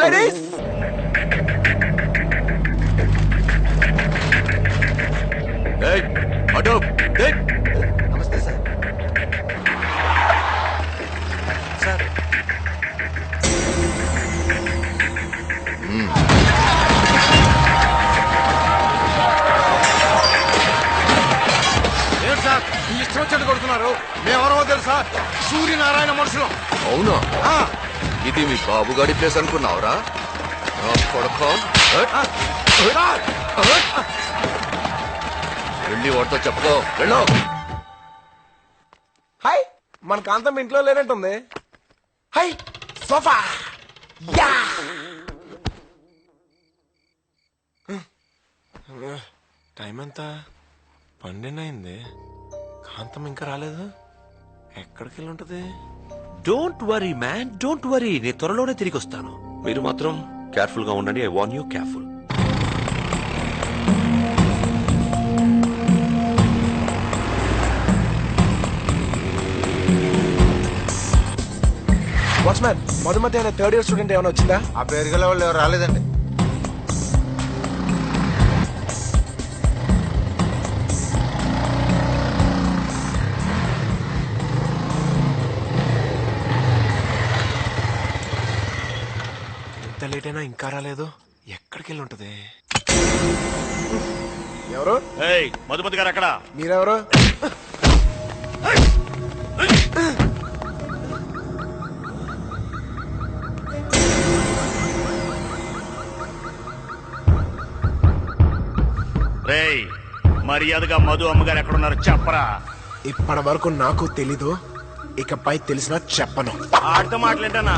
లేడీస్. నమస్తే సార్. సార్ ఏంటి సార్ ఈ ఇష్టం వచ్చేట్టు కొడుతున్నారు? మేమెవరో తెలుసా? సూర్యనారాయణ మనుషులం. అవునా? ఇది మీ బాబుగాడి ప్లేస్ అనుకున్నావురా? వెళ్ళి వాడితో చెప్పుకో. వెళ్ళు. హాయ్, మన కాంతం ఇంట్లో లేనట్టుంది. Hi sofa. యా టైం ఎంత? 12 అయింది. కాంతం ఇంకా రాలేదు. ఎక్కడికి వెళ్ళి ఉంటది? Don't worry man, don't worry. నేను త్వరలోనే తిరిగి వస్తాను. మీరు మాత్రం కేర్ఫుల్ గా ఉండండి. I warn you, careful. Watchman, Madhumati అనే 3rd ఇయర్ స్టూడెంట్ ఏమైనా వచ్చిందా? ఆ పేరు గల వాళ్ళు ఎవరు రాలేదండి. ఎంత లేట్ అయినా ఇంకా రాలేదు. ఎక్కడికి వెళ్ళి ఉంటది? ఎవరు? మధుమతి గారు అక్కడ. మీరెవరు? రేయ్, మర్యాదగా మధు అమ్మగారు ఎక్కడున్నారు చెప్పరా. ఇప్పటి వరకు నాకు తెలీదు, ఇకపై తెలిసినా చెప్పను. ఆడితో మాట్లాడతానా?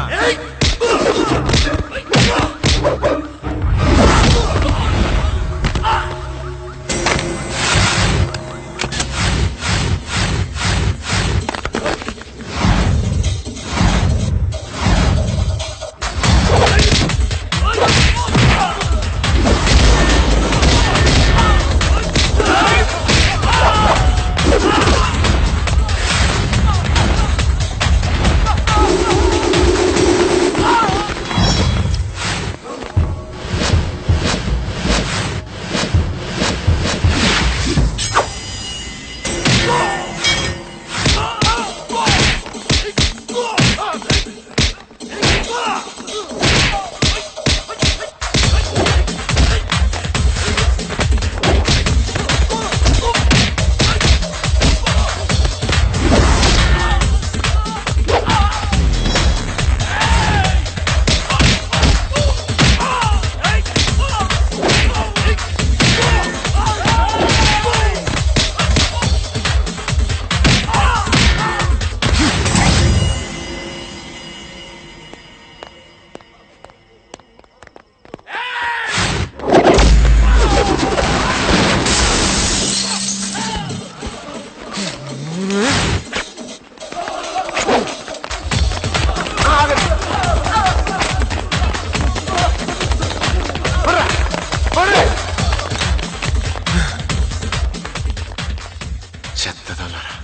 చెత్తదోలరా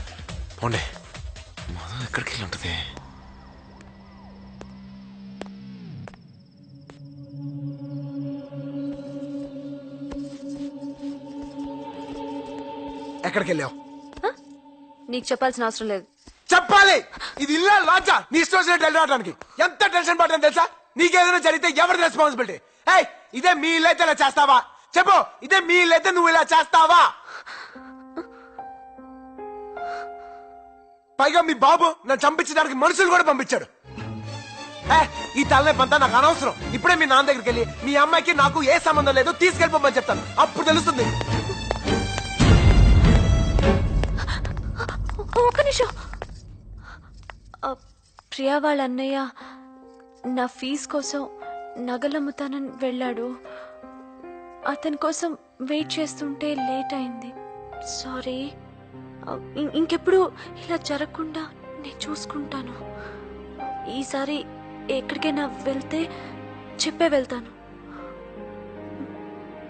పోండి. మధు ఎక్కడికి వెళ్ళి ఉంటది? ఎక్కడికి వెళ్ళావు? నీకు చెప్పాల్సిన అవసరం లేదు. చెప్పాలి. ఇది ఇల్లా లాచా? నీ ఇష్టం వచ్చినట్టు వెళ్ళడానికి ఎంత టెన్షన్ పడ్డాను తెలుసా? నీకేదైనా జరిగితే ఎవరి రెస్పాన్సిబిలిటీ? ఏయ్, ఇదే మీ ఇల్లు అయితే ఇలా చేస్తావా? చెప్పు, ఇదే మీ ఇల్లు అయితే నువ్వు ఇలా చేస్తావా? పైగా మీ బాబు నన్ను చంపించడానికి మనుషులు కూడా పంపించాడు. ఈ తలనే పంతా నాకు అనవసరం. ఇప్పుడే మీ నాన్న దగ్గరికి వెళ్ళి మీ అమ్మాయికి నాకు ఏ సంబంధం లేదు, తీసుకెళ్ళిపోమని చెప్తాను. అప్పుడు తెలుస్తుంది. ఒక్క నిమిషం. ప్రియా వాళ్ళ అన్నయ్య నా ఫీజు కోసం నగలమ్ముతానని వెళ్ళాడు. అతని కోసం వెయిట్ చేస్తుంటే లేట్ అయింది. సారీ. ఇంకెప్పుడు ఇలా జరగకుండా నేను చూసుకుంటాను. ఈసారి ఎక్కడికైనా వెళ్తే చెప్పే వెళ్తాను.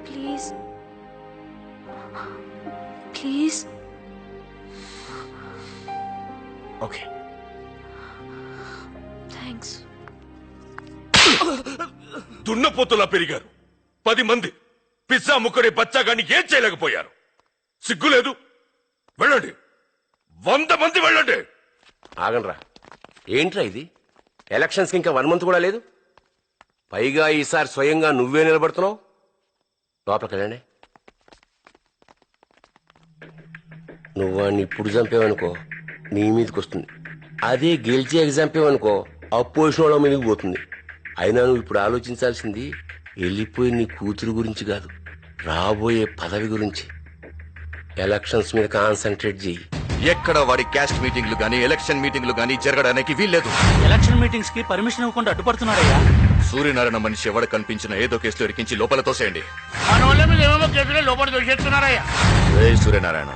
Please please. ఓకే. థ్యాంక్స్. దున్నపోతులా పెరిగారు. 10 మంది పిజ్జా ముక్కడే బచ్చాగాని ఏం చేయలేకపోయారు. సిగ్గులేదు? వెళ్ళండి, 100 మంది వెళ్ళండి. ఆగండ్రా, ఏంట్రా ఇది? ఎలక్షన్స్కి ఇంకా 1 మంత్ కూడా లేదు. పైగా ఈసారి స్వయంగా నువ్వే నిలబడుతున్నావు. లోపలికి వెళ్ళండి. నువ్వు వాడిని ఇప్పుడు చంపేవనుకో నీ మీదకి వస్తుంది. అదే గెలిచి చంపేవనుకో అపోజిషన్ వాళ్ళ మీదకి పోతుంది. అయినా నువ్వు ఇప్పుడు ఆలోచించాల్సింది వెళ్ళిపోయి నీ కూతురు గురించి కాదు, రాబోయే పదవి గురించి. ఎలక్షన్స్ మీద కాన్సన్ట్రేట్ చెయ్యి. ఎక్కడ వాడి క్యాస్ట్ మీటింగ్లు గానీ ఎలక్షన్ మీటింగ్లు గానీ జరగడానికి వీల్లేదు. ఎలక్షన్ మీటింగ్స్ కి పర్మిషన్ ఇవ్వకుండా అడ్డుపడుతున్నాడయ్యా. సూర్యనారాయణ మనిషి ఎవడ కనిపించిన ఏదో కేసులో ఇరికించి లోపల తోసేయండి. మన వాళ్ళ మీద ఏమేమో కేసులో లోపల దొరికేస్తున్నారయ్యా. సూర్యనారాయణ,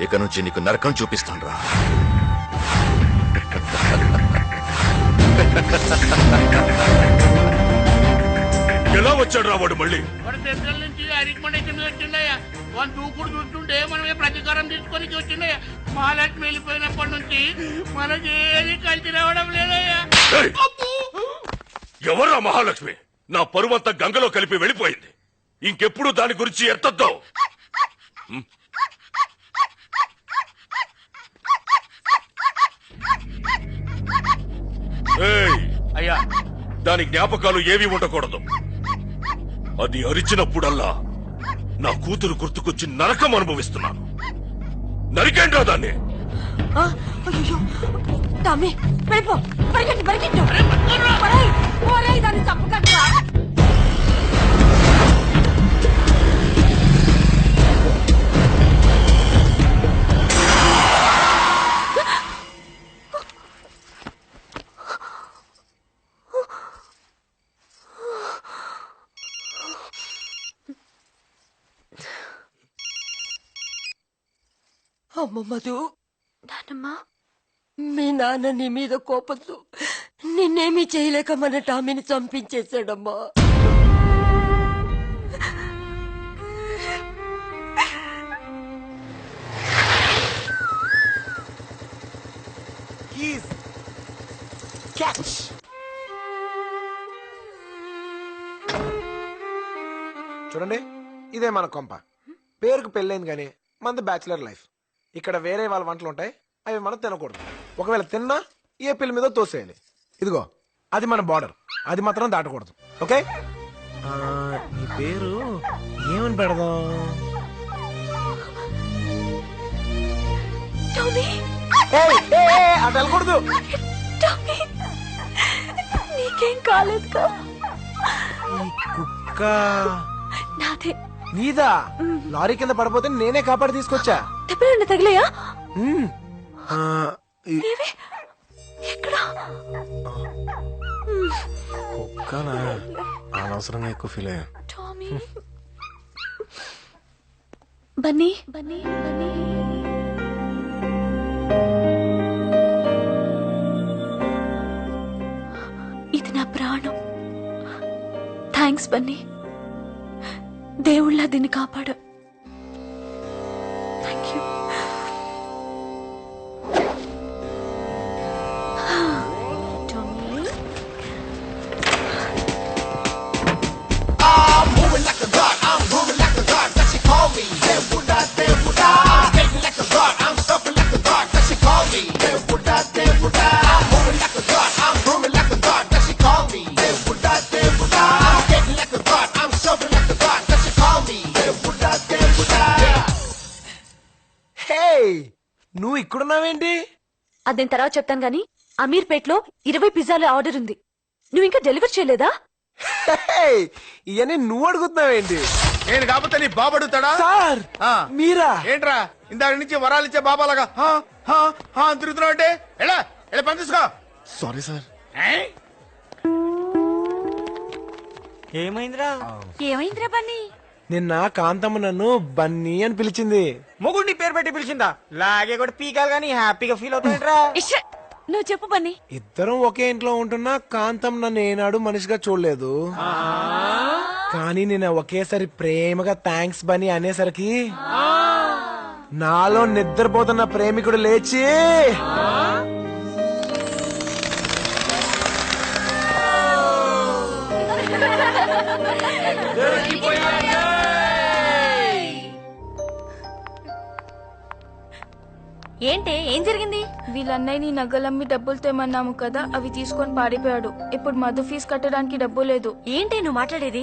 ఇక నుంచి నీకు నరకం చూపిస్తాను రా. ఎలా వచ్చాడు రా వాడు మళ్ళీ? వాడు సెంట్రల్ నుంచి రికమెండేషన్ వచ్చిందయ్యా. వాళ్ళు దూకుడు చూస్తుంటే మనమే ప్రతీకారం తీసుకొని వచ్చిందయ్యా. మహాలక్ష్మి వెళ్ళిపోయినప్పటి నుంచి మనకి ఏది కలిసి రావడం లేదయ్యా. ఎవరా మహాలక్ష్మి? నా పరువంతా గంగలో కలిపి వెళ్ళిపోయింది. ఇంకెప్పుడు దాని గురించి ఎత్తద్దు. అయ్యా, దాని జ్ఞాపకాలు ఏవి ఉండకూడదు. అది అరిచినప్పుడల్లా నా కూతురు గుర్తుకొచ్చి నరకం అనుభవిస్తున్నాను. నరికేంట్రా దాన్ని? టామీ వెళ్ళిపో, పరిగెట్టు పరిగెట్టు. దాన్ని చంపకట్రా. అమ్మ మధు, నానమ్మా, మీ నాన్న నీ మీద కోపంతో నిన్నేమీ చేయలేక మన టామీని చంపించేశాడమ్మా. చూడండి, ఇదే మన కొంప. పేరుకు పెళ్ళైంది కానీ మనది బ్యాచులర్ లైఫ్. ఇక్కడ వేరే వాళ్ళ వంటలు ఉంటాయి, అవి మనం తినకూడదు. ఒకవేళ తిన్నా ఏ పిల్ల మీద తోసేయాలి. ఇదిగో అది మన బార్డర్, అది మాత్రం దాటకూడదు. ఓకే? నీ పేరు ఏమని పెడదాం? అటు వెళ్ళకూడదు. నీకేం కాలేదుగా? కుక్క నాదే. నీదా? లారీ కింద పడిపోతే నేనే కాపాడి తీసుకొచ్చా. దెబ్బలు తగిలేయా? ఎక్కడా? కుక్కనా? అనవసరంగా ఎక్కువ ఫీల్ అయ్యా. బన్నీ బన్నీ బన్నీ, ఇది నా ప్రాణం. థ్యాంక్స్ బన్నీ, దేవుళ్ళ దీన్ని కాపాడు. Thank you. నువ్వు ఇక్కడున్నావేంటి? అది నేను తర్వాత చెప్తాను గానీ, అమీర్పేట్లో 20 పిజ్జాల ఆర్డర్ ఉంది. నువ్వు ఇంకా డెలివర్ చేయలేదా? ఇవన్నీ నువ్వు అడుగుతున్నావేంటి? నేను కాకపోతే నీ బాబు అడుగుతాడా? సార్ మీరా? ఏంట్రా ఇందాక నుంచి వరాలు ఇచ్చే బాబాలాగా తిరుగుతున్నావు అంటే? ఎలా ఎలా పని తీసుకో. Sorry sir. ఏమైందిరా? ఏమైందిరా బన్నీ? నిన్న కాంతమ్మ నన్ను బన్నీ అని పిలిచింది. మొగుడిని పేరు పెట్టి పిలిచిందా? లాగే కూడా పీకాలు గానీ హ్యాపీగా ఫీల్ అవుతాయంట్రా. నువ్వు చెప్పు బన్నీ. ఇద్దరం ఒకే ఇంట్లో ఉంటున్నా కాంతం నన్ను ఏనాడు మనిషిగా చూడలేదు. కానీ నేను ఒకేసారి ప్రేమగా థ్యాంక్స్ బని అనేసరికి నాలో నిద్రపోతున్న ప్రేమికుడు లేచి ఏంటే ఏం జరిగింది? వీళ్ళన్నయ్యని నగలమ్మి డబ్బులు తెమ్మన్నాము కదా, అవి తీసుకొని పారిపోయాడు. ఇప్పుడు మధు ఫీజు కట్టడానికి డబ్బు లేదు. ఏంటి నువ్వు మాట్లాడేది?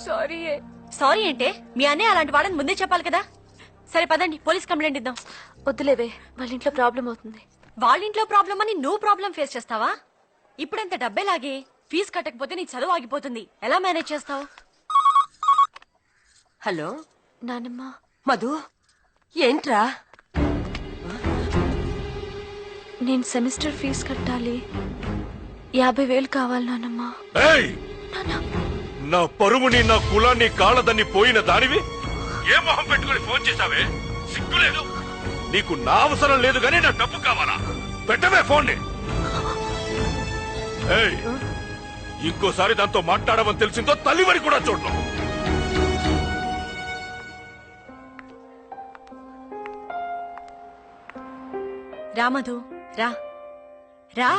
సారీ. సారీ అంటే మీ అన్నయ్య అలాంటి వాడని ముందే చెప్పాలి కదా. సరే పదండి, పోలీస్ కంప్లైంట్ ఇద్దాం. వద్దులేవే, వాళ్ళ ఇంట్లో ప్రాబ్లం అవుతుంది. వాళ్ళ ఇంట్లో ప్రాబ్లం అని నువ్వు ప్రాబ్లం ఫేస్ చేస్తావా? ఇప్పుడంత డబ్బే లాగే ఫీజు కట్టకపోతే నీ చదువు ఆగిపోతుంది. ఎలా మేనేజ్ చేస్తావు? హలో నానమ్మ. మధు, ఏంట్రా? నేను సెమిస్టర్ ఫీజు కట్టాలి. 50,000 కావాలి నానమ్మ. ఏయ్! నా పరువుని నా కులాన్ని కాళ్ళదని పోయిన దానివి ఏ మొహం పెట్టుకుని ఫోన్ చేశావే? సిగ్గులేదు నీకు? నా అవసరం లేదు గానీ నా డబ్బు కావాలా? పెట్టవే ఫోన్. ఏయ్! ఇంకోసారి దాంతో మాట్లాడమని తెలిసిందో తల్లివరి కూడా చూడను. రామధు రా రా.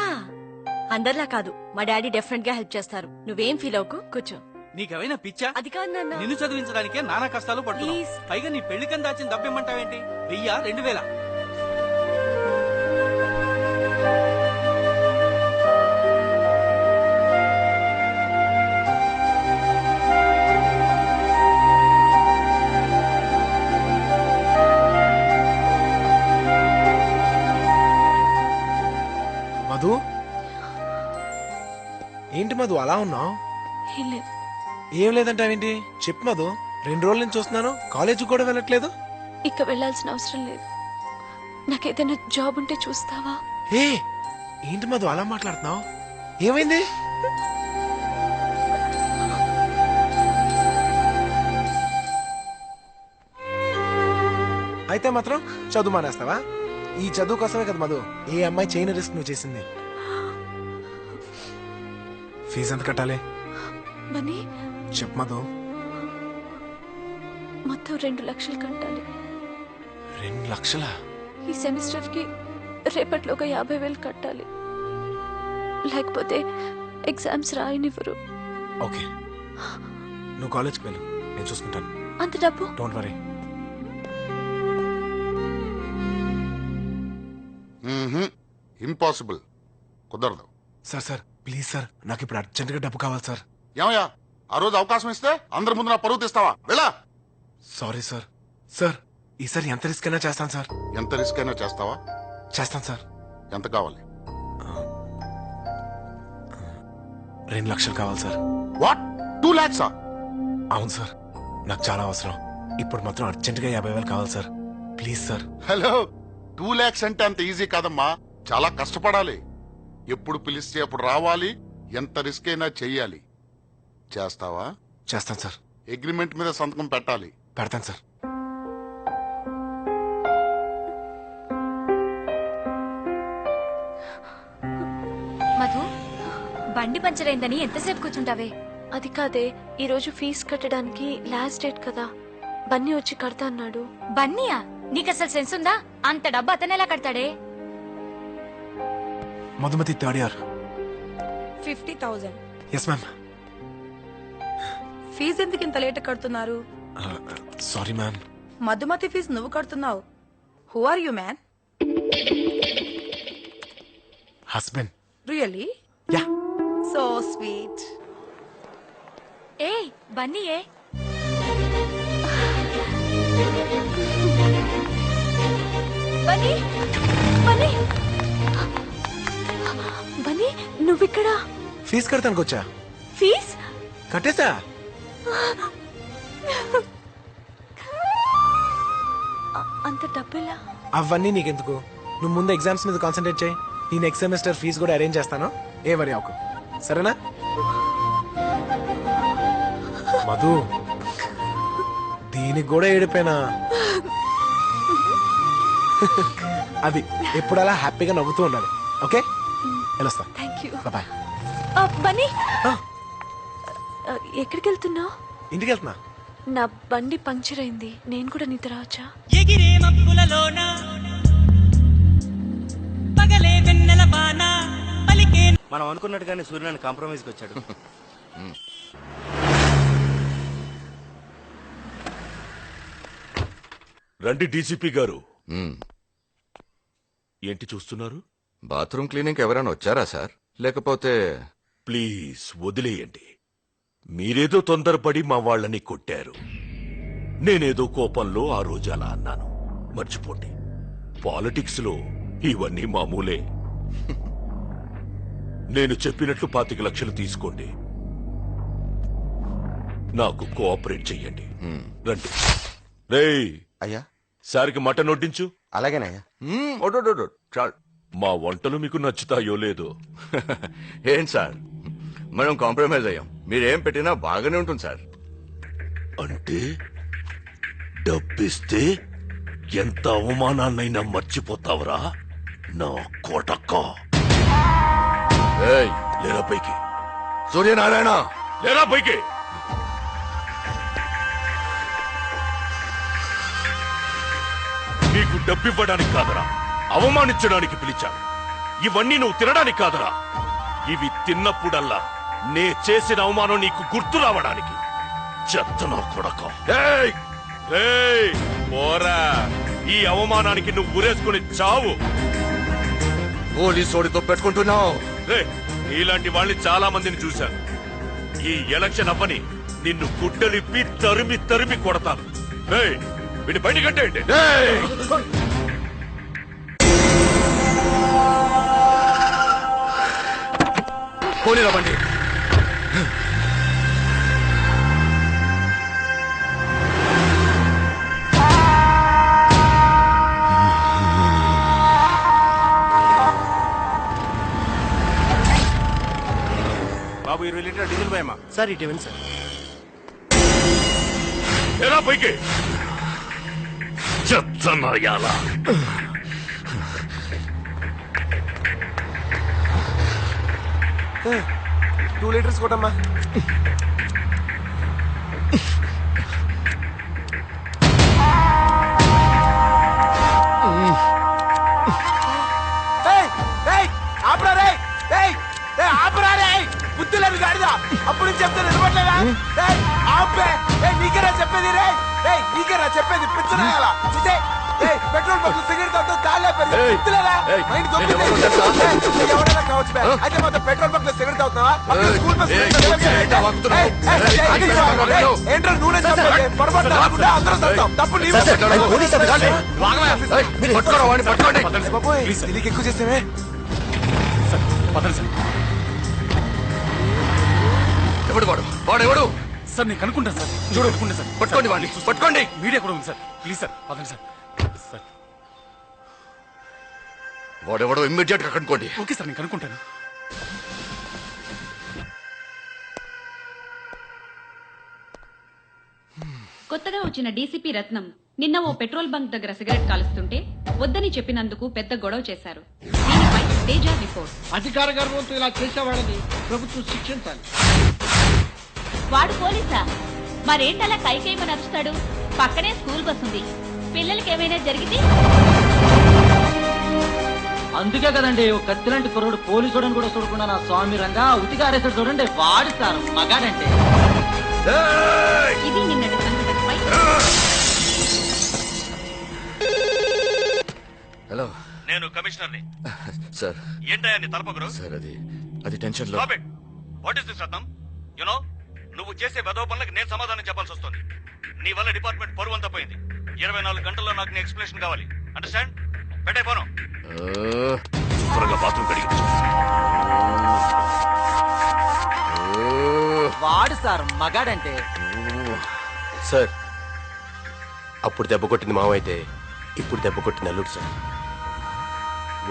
అందరిలా కాదు, మా డాడీ డెఫినెట్ గా హెల్ప్ చేస్తారు. నువ్వేం ఫీల్ అవ్వకు, కూర్చో. నీకేమైనా పిచ్చా? అది కాదు నాన్న. నిన్ను చదివించడానికే నానా కష్టాలు పడుతున్నావు. పైగా నీ పెళ్లికని దాచిన డబ్బేమంటావేంటి? 1000, 2000? మధు, ఏంటి మధు అలా ఉన్నావు? ఏం లేదంటావేంటి? చెప్పు మధు, 2 రోజుల నుంచి చూస్తున్నాను, కాలేజీకి కూడా వెళ్ళట్లేదు. ఇక వెళ్ళాల్సిన అవసరం లేదు. నాకేదైనా జాబ్ ఉంటే చూస్తావా? ఏ ఏంటి మధు అలా మాట్లాడుతున్నావు? ఏమైంది? అయితే మాత్రం చదువు మానేస్తావా? ఈ చదువు కోసమే కదా మధు ఏ అమ్మాయి చేయని రిస్క్ నువ్వు చేసింది. ఫీజు ఎంత కట్టాలి? బన్నీ, చెప్పు మధు. మొత్తం 2 లక్షలు కట్టాలి. 2 లక్షలా? ఈ సెమిస్టర్ కి రేపట్లోగా 50,000 కట్టాలి. లేకపోతే ఎగ్జామ్స్ రాయనివ్వరు. ఓకే, నువ్వు కాలేజ్కి వెళ్ళు, నేను చూసుకుంటాను. అంత డబ్బు? Don't worry. ఇంపాసిబుల్, కుదరదు. సార్ ప్లీజ్ సార్, నాకు ఇప్పుడు అర్జెంట్ గా డబ్బు కావాలి సార్. ఏమయ్యా, ఆ రోజు అవకాశం ఇస్తే అందరి ముందు నా పరువు తీస్తావా? వెళ్ళా. Sorry sir. సార్ ఈసారి ఎంత రిస్క్ అయినా చేస్తాను సార్. ఎంత రిస్క్ అయినా చేస్తావా? చేస్తాను సార్. ఎంత కావాలి? 2 లక్షలు కావాలి సార్. What, 2 lakhs? అవును సార్, నాకు చాలా అవసరం. ఇప్పుడు మాత్రం అర్జెంట్ గా 50,000 కావాలి sir, please sir. Hello, 2 lakhs అంటే అంత ఈజీ కాదమ్మా, చాలా కష్టపడాలి. ఎప్పుడు పిలిస్తే అప్పుడు రావాలి, ఎంత రిస్క్ అయినా చెయ్యాలి. చేస్తావా? చేస్తాను సార్. అగ్రిమెంట్ మీద సంతకం పెట్టాలి. పెడతాను సార్. మధు, బండి పంచర్ అయిందని ఎంతసేపు కూర్చుంటావే? అది కాదే, ఈ రోజు ఫీజు కట్టడానికి లాస్ట్ డేట్ కదా. బన్నీ వచ్చి కడతా అన్నాడు. బన్నీయా? నీకు అసలు సెన్స్ ఉందా? అంత డబ్బు అతను ఎలా కడతాడే? Madhumati 3rd year. 50,000. Yes ma'am. Fee ఎందుకు ఇంత లేట్ కడుతున్నారు? Sorry ma'am. మధుమతి ఫీజు నువ్వు కడుతున్నావు. Who are you man? Husband. Really? Yeah. So sweet. ఏ బన్నీ ఏ బన్నీ, బన్నీ, బన్నీ, నువ్విక్కడా? ఫీజు కడతానికి వచ్చా. ఫీజ్ కట్టేసా. అంత డబ్బులా? అవన్నీ నీకెందుకు, నువ్వు ముందు ఎగ్జామ్స్ మీద కాన్సన్ట్రేట్ చేయి. ఈ నెక్స్ట్ సెమిస్టర్ ఫీజు కూడా అరేంజ్ చేస్తాను, ఏ వరి అవకు, సరేనా? మధు, దీనికి కూడా ఏడిపోయినా. అది ఎప్పుడు అలా హ్యాపీగా నవ్వుతూ ఉండాలి. ఓకే వెళ్ళొస్తా. Thank you. బాయ్. బన్నీ ఎక్కడికి వెళ్తున్నావు? ఇంటికి వెళ్తున్నా. నా బండి పంక్చర్ అయింది, నేను కూడా నీతో రావచ్చా? ఎగిరే మబ్బులలోన పగలే వెన్నెల బాన పలికే. మనం అనుకున్నట్టుగానే సూర్యనారాయణ కాంప్రమైజ్కి వచ్చాడు. రండి డీసీపీ గారు. ఏంటి చూస్తున్నారు? బాత్రూమ్ క్లీనింగ్ ఎవరైనా వచ్చారా సార్? లేకపోతే ప్లీజ్ వదిలేయండి. మీరేదో తొందరపడి మా వాళ్ళని కొట్టారు. నేనేదో కోపంలో ఆ రోజు అలా అన్నాను. మర్చిపోండి. పాలిటిక్స్ లో ఇవన్నీ మామూలే. నేను చెప్పినట్లు 25 లక్షలు తీసుకోండి. నాకు కోఆపరేట్ చెయ్యండి. రండి. రేయ్ అయ్యా, సార్కి మటన్ వడ్డించు. అలాగేనయ్యా. చాలు. మా వంటలు మీకు నచ్చుతాయో లేదో. ఏంటి సార్, మనం కాంప్రమైజ్ అయ్యాం. మీరేం పెట్టినా బాగానే ఉంటుంది సార్. అంటే డబ్బిస్తే ఎంత అవమానాన్నైనా మర్చిపోతావురా నా కోటక్క. లేరా పైకి. సూర్యనారాయణ లేరా పైకి. నీకు డబ్బివ్వడానికి కాదరా, అవమానించడానికి పిలిచాను. ఇవన్నీ నువ్వు తినడానికి కాదరా, ఇవి తిన్నప్పుడల్లా నే చేసిన అవమానం నీకు గుర్తు రావడానికి. చెత్తనా కొడక. పోరా, ఈ అవమానానికి నువ్వు ఉరేసుకుని చావు. పోలీసోడితో పెట్టుకుంటున్నావు. ఇలాంటి వాళ్ళని చాలా మందిని చూశాను. ఈ ఎలక్షన్ అవ్వని నిన్ను గుడ్డలిప్పి తరిమి తరిమి కొడతాను. వీడి బయట కట్టేయండి. పోనీ రవ్వండి. బాబు 20 లీటర్ డీజిల్ పోయమ్మా. సార్ ఇటు ఇవ్వండి సార్. ఎలా పైకి. చెత్తనాయాలా. 2 లీటర్స్ కొట్టమ్మా. బుద్ధిలేదు గాడిదా. అప్పుడు చెప్తే నిలబడలేదా? ఆపే. నీకేనా చెప్పేది? రే నీకేనా చెప్పేది? పిచ్చనాయాలా. పెట్రోల్ బంక్ సిగరెట్ తాగుతూ తాళే పెరిగిలేదా? మైండ్ దొబ్బింది. ఎవరైనా కావచ్చు. అయితే మాత్రం పెట్రోల్ బంక్ లో సిగరెట్ తాగుతావా? స్కూల్ బస్ ఏంట్రా నూనె చెప్పేది? పొరపాటు అందరూ చదువుతాం. తప్పు నీకు ఎక్కువ చేసేవే. ఎవడు వాడు? వాడెవడు? సార్ నేను కనుక్కుంటాను సార్. చూడు, కనుక్కుంటాను సార్. పట్టుకోండి వాడిని, పట్టుకోండి. మీడియా కూడా ఉంది సార్. ప్లీజ్ సార్, పదండి సార్. సార్ వాడెవడో ఇమ్మీడియట్ గా కనుక్కోండి. ఓకే సార్, నేను కనుక్కుంటాను. కొత్తగా వచ్చిన డీసీపీ రత్నం నిన్న ఓ పెట్రోల్ బంక్ దగ్గర సిగరెట్ కాలుస్తుంటే వద్దని చెప్పినందుకు పెద్ద గొడవ చేశారు. దీనిపై తేజ రిపోర్ట్. అధికార గర్వంతో ఇలా చేసేవాడని ప్రభుత్వం శిక్షించాలి. వాడు పోలీసా? మరేంటలా కైకేయమని అరుస్తాడు? పక్కనే స్కూల్ బస్ ఉంది. పిల్లలకి ఏమైనా జరిగితే? అందుకే కదండి ఒక కత్తిలాంటి కుర్రోడు పోలీసుడని కూడా చూడకుండా నా స్వామి రంగా ఉతిగా అరేసాడు. చూడండి వాడు సార్ మగాడంటే. ఇది నిన్నటి సంఘటనపై. హలో, నేను కమిషనర్ని. సార్ ఏంటయ్యా నీ తలపొగరు? సార్ అది టెన్షన్ లో. What is this Ratnam? You know నువ్వు చేసే వెధవ పనులకు నేను సమాధానం చెప్పాల్సి వస్తుంది. నీ వల్ల డిపార్ట్మెంట్ పరువు అంతా పోయింది. 24 గంటల్లో నాకు నీ ఎక్స్ప్లెనేషన్ కావాలి. అండర్స్టాండ్? పెట్టే ఫోను. త్వరగా బాత్రూమ్ కడిగి. వాడు సార్ మగాడంటే. సార్ అప్పుడు దెబ్బ కొట్టింది మావైతే ఇప్పుడు దెబ్బ కొట్టింది అల్లుడు సార్.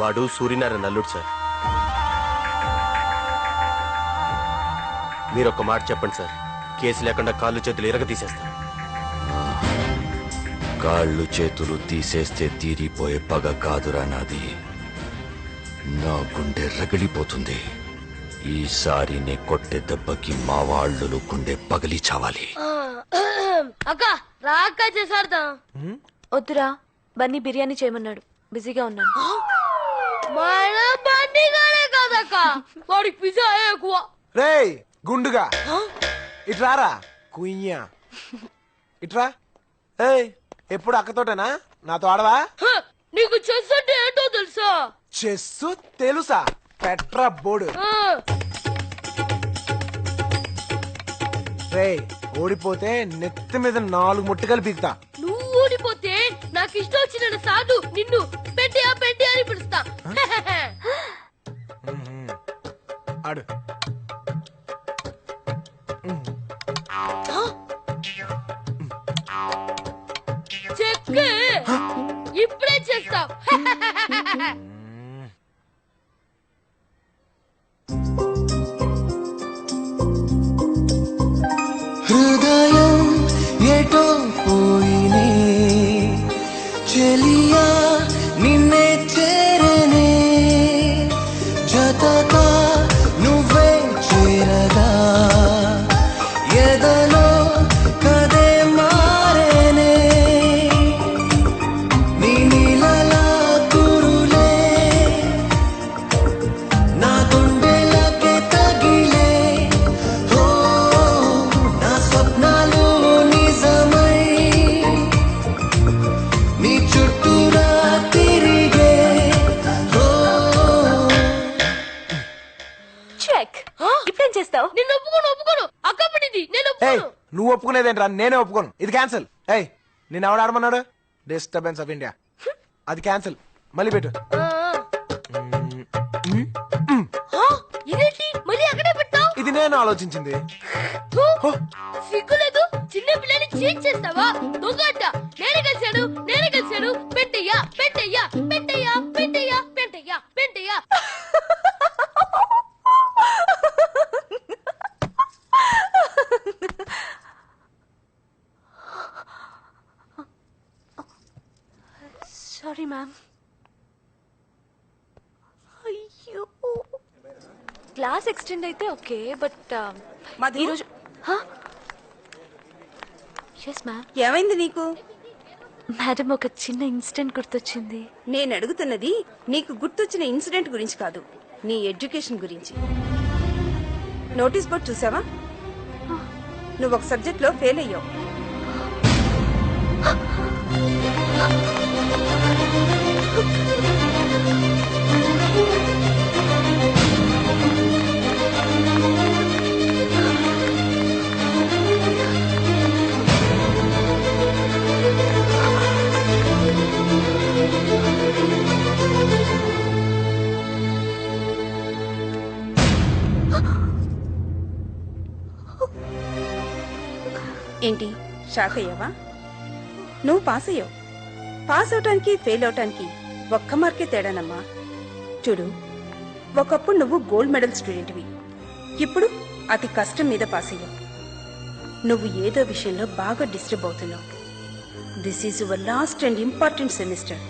వాడు సూర్యనారాయణ అల్లుడు సార్. మీరు ఒక్క మాట చెప్పండి సార్, కేసు లేకుండా కాళ్ళు చేతులు ఎరగ తీసేస్తాను. కాళ్ళు చేతులు తీసేస్తే తీరిపోయే పగ కాదురా నాది. నా గుండె రగిలిపోతుంది. ఈసారి నే కొట్టే దెబ్బకి మా వాళ్ళు గుండె పగిలి చావాలి. అక్క రా అక్క చేసాడతా. వద్దురా, బన్నీ బిర్యానీ చేయమన్నాడు, బిజీగా ఉన్నాను. మన బన్నీగానే కాదక్క, వాడికి పిజ్జా ఎక్కువ. రేయ్ గుండుగా ఇట్రారా కుయ్యా ఇట్రా. ఏయ్ ఎప్పుడు అక్కతోటేనా, నాతో ఆడవా? నీకు చెస్ అంటే ఏంటో తెలుసా? చెస్సు తెలుసా? Petra board. రేయ్ ఓడిపోతే నెత్తి మీద 4 ముట్టికలు పీకుతా. నువ్వు ఓడిపోతే నాకు ఇష్టం వచ్చిన సాధు నిన్ను పెట్టియా పెట్టి అని పిలుస్తా. ఆడు చెక్ ఇప్పుడే చేస్తాం. హృదయం ఏటో పోయినే చెలియా నిన్నే చేరనే జతగా నువ్వే చేరగా ఎదలో కదే మారేనే నీ నీలలా కురులే నా గుండెలకే తగిలే ఓ నా స్వప్నాలు నిజమై నీ చుట్టూరా తిరిగే ఓ. చెక్ ఇప్పుడేం చేస్తావు? నేను ఒప్పుకోను అక్క పడింది, నేను ఏయ్ ఒప్పుకోను. నువ్వు ఒప్పుకునేదేంట్రా, నేనే ఒప్పుకోను. ఇది క్యాన్సిల్. ఏయ్ నేను ఎవడు ఆడమన్నాడు? Disturbance of India. అది క్యాన్సిల్, మళ్ళీ పెట్టు. ఇదేంటి మళ్ళీ అక్కడే పెట్టావు? ఇది నేను ఆలోచించింది. సిగ్గులేదు, చిన్న పిల్లని చీట్ చేస్తావా? దొంగట. నేనే గెలిచాను. పెట్టయ్యా పెట్టయ్యా పెట్టయ్యా పెట్టయ్యా పెట్టయ్యా పెట్టయ్యా. Sorry ma'am. అయ్యో క్లాస్ ఎక్స్టెండ్ అయితే ఓకే, బట్ ఈరోజు ఎస్ మ్యామ్. ఏమైంది నీకు? మేడం ఒక చిన్న ఇన్సిడెంట్ గుర్తొచ్చింది. నేను అడుగుతున్నది నీకు గుర్తొచ్చిన ఇన్సిడెంట్ గురించి కాదు, నీ ఎడ్యుకేషన్ గురించి. నోటీస్ బోర్డ్ చూసావా? నువ్వు ఒక సబ్జెక్ట్ లో ఫెయిల్ అయ్యావు. ఏంటి షాక్ అయ్యావా? నువ్వు పాస్ అయ్యావు. పాస్ అవటానికి ఫెయిల్ అవటానికి ఒక్క మార్కే తేడానమ్మా. చూడు, ఒకప్పుడు నువ్వు గోల్డ్ మెడల్ స్టూడెంట్వి, ఇప్పుడు అతి కష్టం మీద పాస్ అయ్యావు. నువ్వు ఏదో విషయంలో బాగా డిస్టర్బ్ అవుతున్నావు. This is your last and important semester.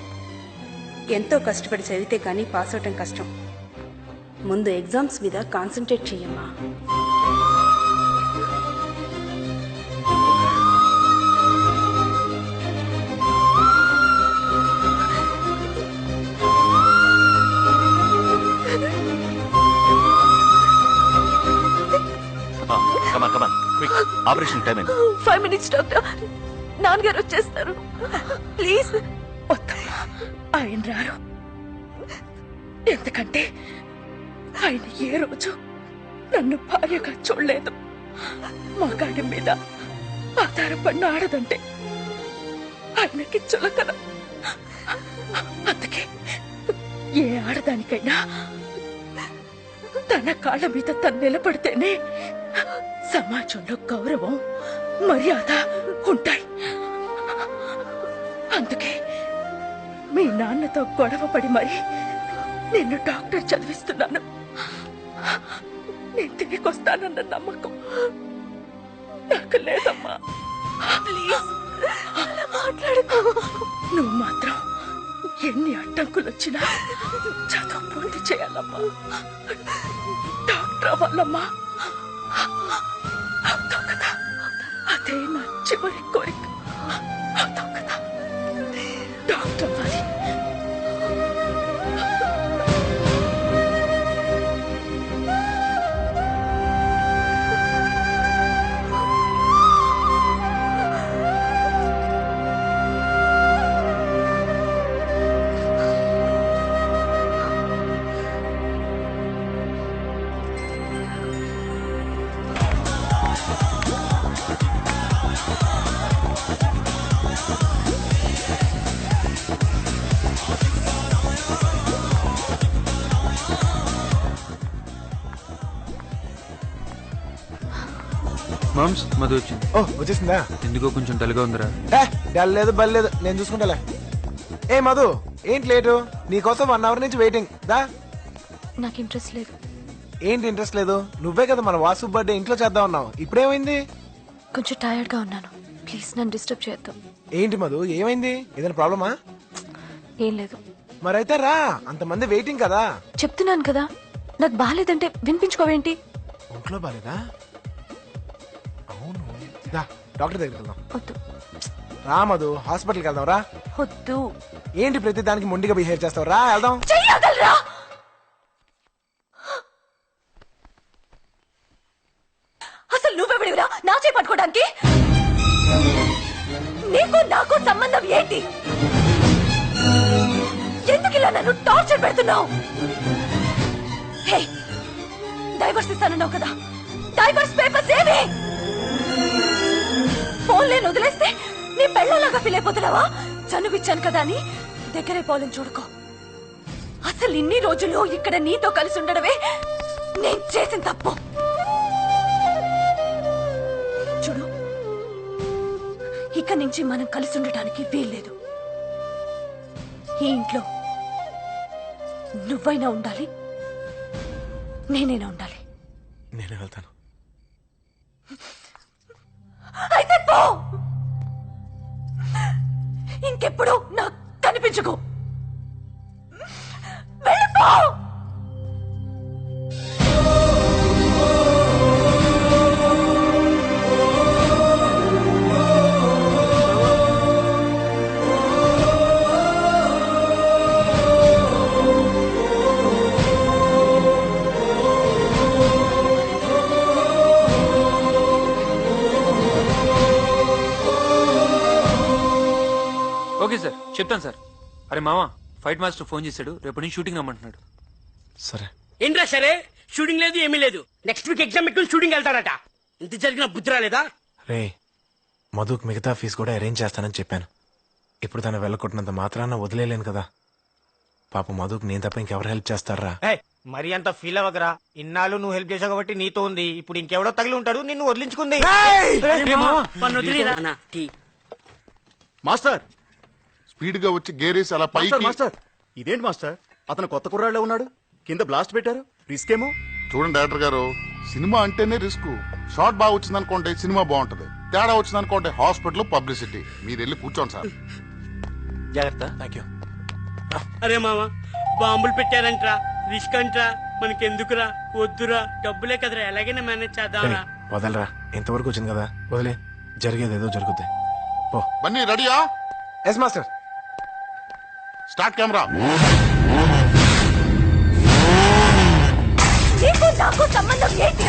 ఎంతో కష్టపడి చదివితే కానీ పాస్ అవటం కష్టం. ముందు ఎగ్జామ్స్ మీద కాన్సన్ట్రేట్ చెయ్యమ్మా. కమాన్ క్విక్, ఆపరేషన్ టైం అయింది. 5 minutes డాక్టర్, నాన్నగారు వచ్చేస్తారు. ప్లీజ్. ఆయన రారు, ఎందుకంటే ఆయన ఏ రోజు నన్ను భార్యగా చూడలేదు. మగాడి మీద ఆధారపడిన ఆడదంటే ఆయనకి చులకన. అందుకే ఏ ఆడదానికైనా తన కాళ్ళ మీద తను నిలబడితేనే సమాజంలో గౌరవం, మర్యాద ఉంటాయి. అందుకే మీ నాన్నతో గొడవ పడి మరి నిన్ను డాక్టర్ చదివిస్తున్నాను. నేను తిరిగి వస్తానన్న నమ్మకం నాకు లేదమ్మా. ప్లీజ్ మాట్లాడుకో. నువ్వు మాత్రం ఎన్ని అడ్డంకులు వచ్చినా చదువు పూర్తి చేయాలమ్మా. డాక్టర్ అవ్వాలమ్మా. అవుతావు కదా, అదే నా చివరి కోరిక. అవుతావు కదా, డాక్టర్ అవ్వాలి. మామ్స్ మధు వచ్చింది. ఓ వచ్చేసిందా? ఎందుకో కొంచెం డల్గా ఉందిరా. డల్ లేదు బల్ లేదు, నేను చూసుకుంటాలే. ఏ మధు ఏంటి లేటు? నీకోసం 1 hour నుంచి వెయిటింగ్. దా. నాకు ఇంట్రెస్ట్ లేదు. ఏంటి ఇంట్రెస్ట్ లేదు? నువ్వే కదా మన వాసు బర్త్డే ఇంట్లో చేద్దాం అన్నావు, ఇప్పుడేమైంది? కొంచెం టైర్డ్ గా ఉన్నాను, ప్లీజ్ నన్ను డిస్టర్బ్ చేయొద్దు. ఏంటి మధు ఏమైంది? ఏదైనా ప్రాబ్లమా? ఏం లేదు. మరైతే రా, అంతమంది వెయిటింగ్ కదా. చెప్తున్నాను కదా, నాకు బాగాలేదంటే వినిపించుకోవేంటి? ఒంట్లో బాగాలేదా? అవును, దా డాక్టర్ దగ్గరికి వెళ్దాం. వద్దు. రా మధు, హాస్పిటల్కి వెళ్దాం రా. వద్దు. ఏంటి ప్రతి దానికి మొండిగా బిహేవ్ చేస్తావు? రా వెళ్దాం. చెయ్యగలరా? అసలు నువ్వెవడివిరా నా చేయి పట్టుకోవడానికి? నీకు నాకు సంబంధం ఏంటి? ఎందుకు ఇలా నన్ను టార్చర్ పెడుతున్నావు? హే, డైవర్స్ ఇస్తానన్నావు కదా, డైవర్స్ పేపర్స్ ఏవి? ఫోన్లే వదిలేస్తే నీ పెళ్ళలాగా ఫీల్ అయిపోతున్నావా? చనువిచ్చాను కదా అని దగ్గరైపోవాలని చూడుకో. అసలు ఇన్ని రోజులు ఇక్కడ నీతో కలిసి ఉండడమే నేను చేసిన తప్పు. చూడు, ఇక నుంచి మనం కలిసి ఉండటానికి వీల్లేదు. ఈ ఇంట్లో నువ్వైనా ఉండాలి, నేనైనా ఉండాలి. నేనే వెళ్తాను. అయితే పో, ఇంకెప్పుడు నాకు కనిపించుకో. వెళ్ళిపో. ఓకే సార్, చెప్తాను సార్. అరే మామ, ఫైట్ మాస్టర్ ఫోన్ చేశాడు, రేపటి నుంచి షూటింగ్ రమ్మంటున్నాడు. సరే. ఏంట్రా సరే? షూటింగ్ లేదు, ఏమీ లేదు. నెక్స్ట్ వీక్ ఎగ్జామ్ పెట్టుకుని షూటింగ్ వెళ్తాడట. ఇంత జరిగిన బుద్ధి రాలేదా? రే, మధుకు మిగతా ఫీజు కూడా అరేంజ్ చేస్తానని చెప్పాను. ఇప్పుడు తను వెళ్ళకొట్టినంత మాత్రాన వదిలేలేను కదా. పాప మధుకు నేను తప్ప ఇంకెవరు హెల్ప్ చేస్తారా? మరి అంత ఫీల్ అవ్వకరా. ఇన్నాళ్ళు నువ్వు హెల్ప్ చేసావు కాబట్టి నీతో ఉంది. ఇప్పుడు ఇంకెవడో తగిలి ఉంటాడు, నిన్ను వదిలించుకుంది. మాస్టర్ స్పీడ్ గా వచ్చి గేరేసి అలా పైకి. మాస్టర్ ఇదేంటి మాస్టర్, అతను కొత్త కుర్రాళ్ళే ఉన్నాడు, కింద బ్లాస్ట్ పెట్టారు, రిస్క్ ఏమో. చూడండి డైరెక్టర్ గారు, సినిమా అంటేనే రిస్క్. షార్ట్ బాగా వచ్చిందనుకోండి సినిమా బాగుంటది, తేడా వచ్చిందనుకోండి హాస్పిటల్ పబ్లిసిటీ. మీరు వెళ్ళి కూర్చోండి సార్. జాగ్రత్త. Thank you. అరే మామ, బాంబులు పెట్టారంట్రా, రిస్క్ అంట్రా. మనకెందుకురా? వద్దురా, డబ్బులే కదరా, ఎలాగైనా మేనేజ్ చేద్దాంరా. వదలరా, ఇంతవరకు వచ్చింది కదా, వదిలే. జరిగేది ఏదో జరుగుద్ది. పో. బన్నీ రెడీయా? Yes master. Start camera. నీకు నాకు సంబంధం ఏంటి?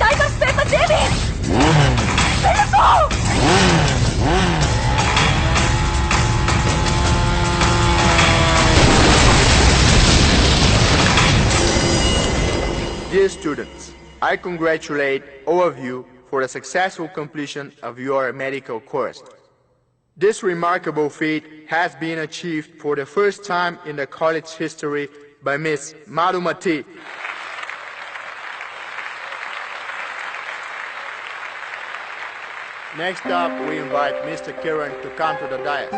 డైవర్స్ పేపర్స్ ఏవి? వెళ్ళిపో. Dear students, I congratulate all of you for the successful completion of your medical course. This remarkable feat has been achieved for the first time in the college history by Miss Madhumati. Next up, we invite Mr. Kiran to come to the dais.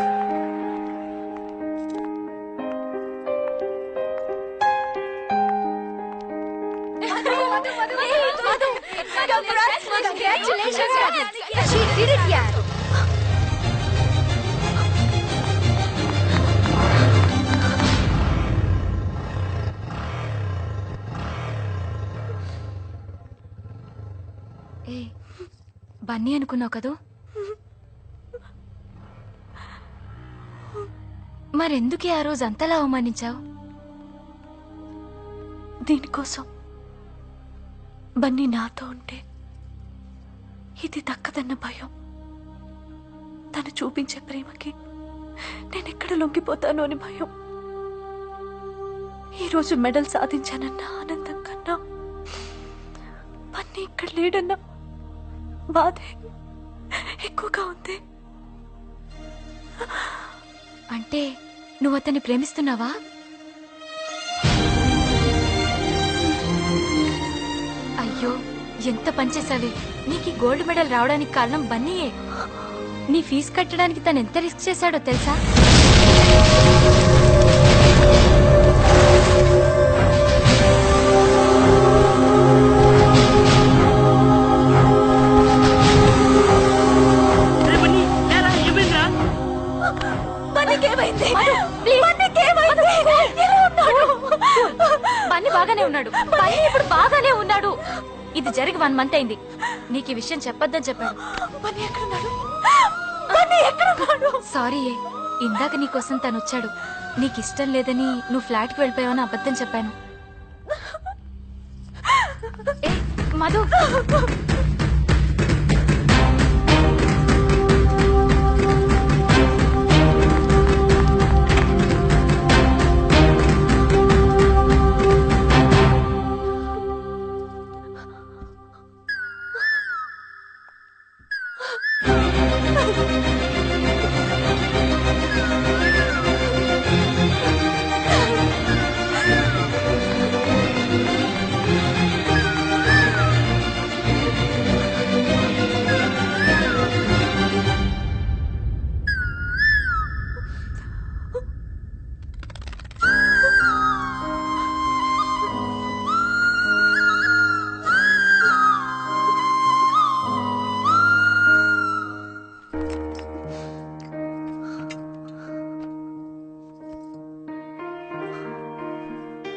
Congratulations, Madhu. She did it, yaar. Bunny అనుకున్నావు కదూ? మరెందుకే ఆ రోజు అంతలా అవమానించావు? దీనికోసం బన్నీ నాతో ఉంటే ఇది దక్కదన్న భయం, తను చూపించే ప్రేమకి నేనెక్కడ లొంగిపోతాను అని భయం. ఈరోజు మెడల్ సాధించానన్న ఆనందం కన్నా బన్నీ ఇక్కడ లేడన్న బాధే ఎక్కువగా ఉంది. అంటే నువ్వు అతన్ని ప్రేమిస్తున్నావా? అయ్యో, ఎంత పనిచేసావే. నీకు గోల్డ్ మెడల్ రావడానికి కారణం బన్నీయే. నీ ఫీజు కట్టడానికి తను ఎంత రిస్క్ చేశాడో తెలుసా? బన్నీ బాగానే ఉన్నాడు. బన్నీ ఇప్పుడు బాగానే ఉన్నాడు. ఇది జరిగి 1 మంత్ అయింది. నీకు ఈ విషయం చెప్పొద్దని చెప్పాడు. సారీ, ఇందాక నీకోసం తను వచ్చాడు. నీకు ఇష్టం లేదని నువ్వు ఫ్లాట్కి వెళ్ళిపోయావని అబద్ధం చెప్పాను. ఏ మధు,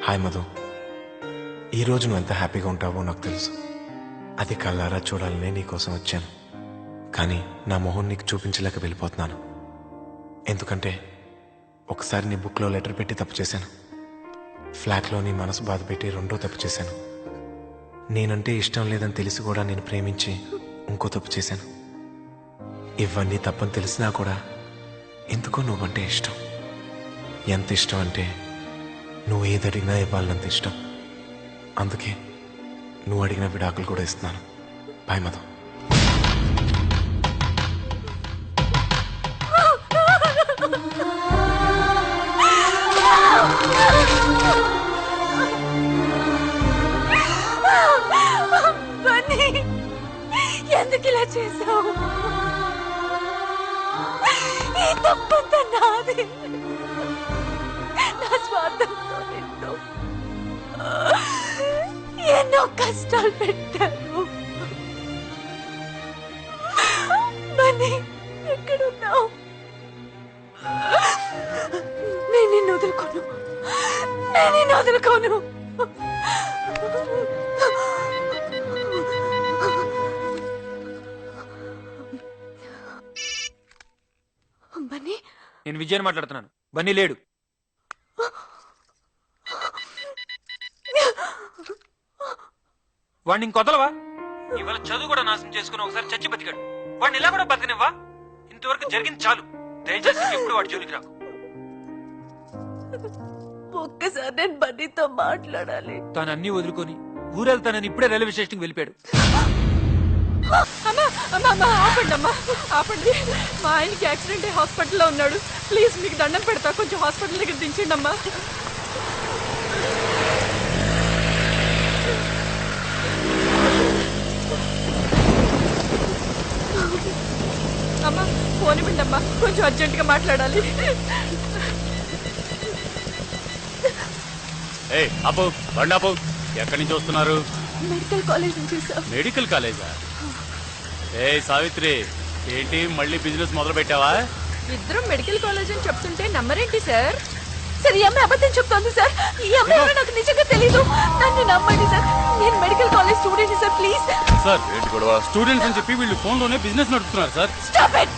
హాయ్ మధు, ఈరోజు నువ్వు ఎంత హ్యాపీగా ఉంటావో నాకు తెలుసు. అది కళ్ళారా చూడాలనే నీకోసం వచ్చాను. కానీ నా మొహం నీకు చూపించలేక వెళ్ళిపోతున్నాను. ఎందుకంటే ఒకసారి నీ బుక్లో లెటర్ పెట్టి తప్పు చేశాను. ఫ్లాట్లో నీ మనసు బాధ పెట్టి 2వ తప్పు చేశాను. నేనంటే ఇష్టం లేదని తెలిసి కూడా నేను ప్రేమించి ఇంకో తప్పు చేశాను. ఇవన్నీ తప్పని తెలిసినా కూడా ఎందుకో నువ్వంటే ఇష్టం. ఎంత ఇష్టం అంటే నువ్వు ఏది అడిగినా ఇవ్వాలంత ఇష్టం. అందుకే నువ్వు అడిగిన విడాకులు కూడా ఇస్తున్నాను. బాయ్ మధు. ఎందుకు ఇలా చేసావు? ఈ తప్పంతా నాది. నా స్వార్థంతో నిన్ను ఎన్నో కష్టాలు పెట్టాను. బన్నీ, ఎక్కడున్నావు? నేను నిన్ను వదులుకోను. నేను నిన్ను వదులుకోను. బన్నీ, నేను విజయన్ మాట్లాడుతున్నాను. బన్నీ లేడు. వాడిని ఇంకొదలవా? ఇవాళ చదువు కూడా నాశనం చేసుకుని ఒకసారి చచ్చి బతికాడు. వాడిని ఇలా కూడా బతికనివ్వా? ఇంతవరకు జరిగింది చాలు. దయచేసి ఎప్పుడు వాడి జోలికి రాకు. ఒక్కసారి నేను బన్నీతో మాట్లాడాలి. తాను అన్ని వదులుకొని ఊరెళ్తానని ఇప్పుడే రైల్వే స్టేషన్కి వెళ్ళిపోయాడు. అమ్మా అమ్మా అమ్మా, ఆపండి అమ్మా, ఆపండి. మా ఆయనకి యాక్సిడెంట్ అయ్యి హాస్పిటల్లో ఉన్నాడు. ప్లీజ్ మీకు దండం పెడతా, కొంచెం హాస్పిటల్ దగ్గర దించండి అమ్మా. అమ్మా ఫోన్ ఇవ్వండి అమ్మా, కొంచెం అర్జెంటుగా మాట్లాడాలి. అప్పు బండి అప్పు. ఎక్కడి నుంచి వస్తున్నారు? మెడికల్ కాలేజ్ నుంచి సార్. మెడికల్ కాలేజా? సావిత్రి, ఏంటి మళ్ళీ బిజినెస్ మొదలు పెట్టావా? ఇద్దరం మెడికల్ కాలేజ్ అని చెప్తుంటే నమ్మరేంటి సార్? సార్ ఈ అమ్మాయి అబద్ధం చెప్తోంది సార్. ఈ అమ్మాయి ఎవరో నాకు నిజంగా తెలీదు. నన్ను నమ్మండి సార్. నేను medical college student sir. Please sir. ఏంటి గొడవ? స్టూడెంట్స్ అని చెప్పి వీళ్ళు ఫోన్ లోనే బిజినెస్ నడుపుతున్నారు సార్. Stop it.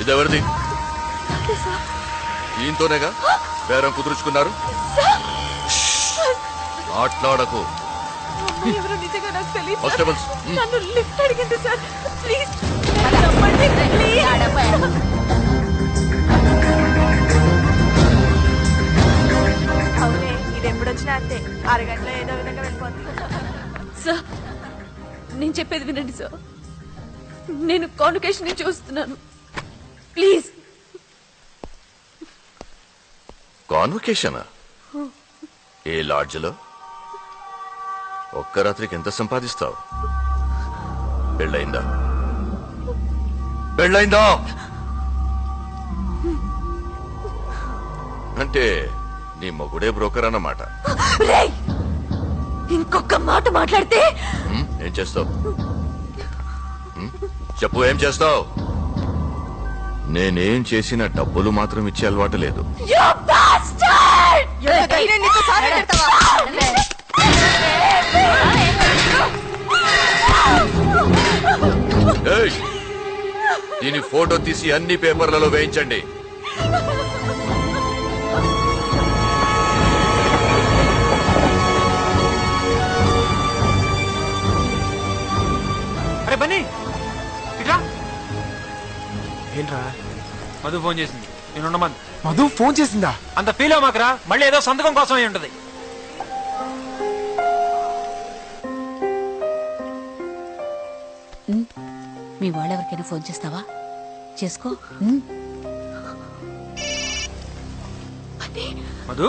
ఇదెవరిది? దీంతోనేగా బేరం కుదుర్చుకున్నారు. మాట్లాడకు. ఎవరో నిజంగా నాకు తెలీదు. కానిస్టేబుల్స్, నన్ను లిఫ్ట్ అడిగింది సార్. ప్లీజ్ నమ్మండి ప్లీజ్. అవునే, ఇది ఎప్పుడొచ్చినా అంతే. అరగంటలో ఏదో విధంగా వెళ్ళిపోతుంది. సార్ నేను చెప్పేది వినండి సార్. నేను కాన్వకేషన్ ని చూస్తున్నాను. ప్లీజ్. కాన్వకేషనా? ఏ లాడ్జ్లో? ఒక్క రాత్రికి ఎంత సంపాదిస్తావు? పెళ్ళయిందా? పెళ్ళయిందా? అంటే నీ మొగుడే బ్రోకర్ అన్నమాట. ఇంకొక మాట మాట్లాడితే ఏం చేస్తావు? చెప్పు, ఏం చేస్తావు? నేనేం చేసిన డబ్బులు మాత్రం ఇచ్చే అలవాటు లేదు. ఏయ్, దీని ఫోటో తీసి అన్ని పేపర్లలో వేయించండి. అరే బన్నీ, ఇట్రా. ఏంట్రా? మధు ఫోన్ చేసింది. నేను ఉండమని. మధు ఫోన్ చేసిందా? అంత ఫీల్ అవ్వమాకరా. మళ్ళీ ఏదో సంతకం కోసం అయి ఉంటది. మీ వాళ్ళెవరికైనా ఫోన్ చేస్తావా? చేసుకో. మధు,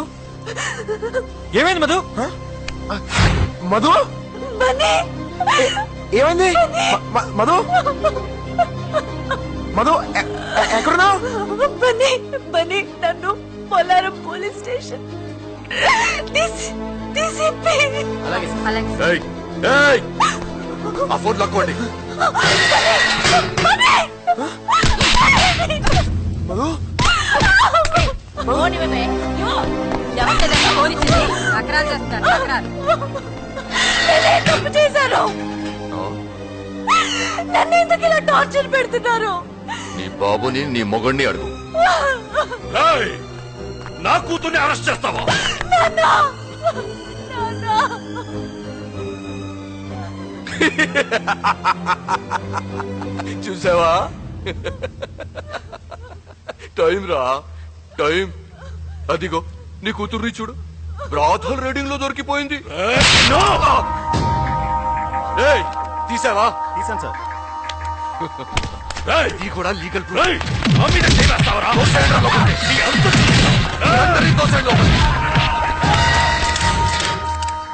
ఏమైంది మధు? మధు ఏమైంది? మధు మధు ఎక్కడున్నావు? బన్నీ నన్ను పోలారం పోలీస్ స్టేషన్ ఏయ్, ఏయ్, ఆ ఫోన్ లాక్కోండి. మధు తప్పు చేశారు. నన్ను ఎందుకు ఇలా టార్చర్ పెడుతున్నారు? నీ బాబుని, నీ మొగుడిని అడుగు. నా కూతుర్ని అరెస్ట్ చేస్తావా? చూసావా? టైం రా, టైం. అదిగో నీ కూతుర్ని చూడు, బ్రాథల్ రీడింగ్ లో దొరికిపోయింది. తీసావా? తీసాను సార్. ఇది కూడా లీగల్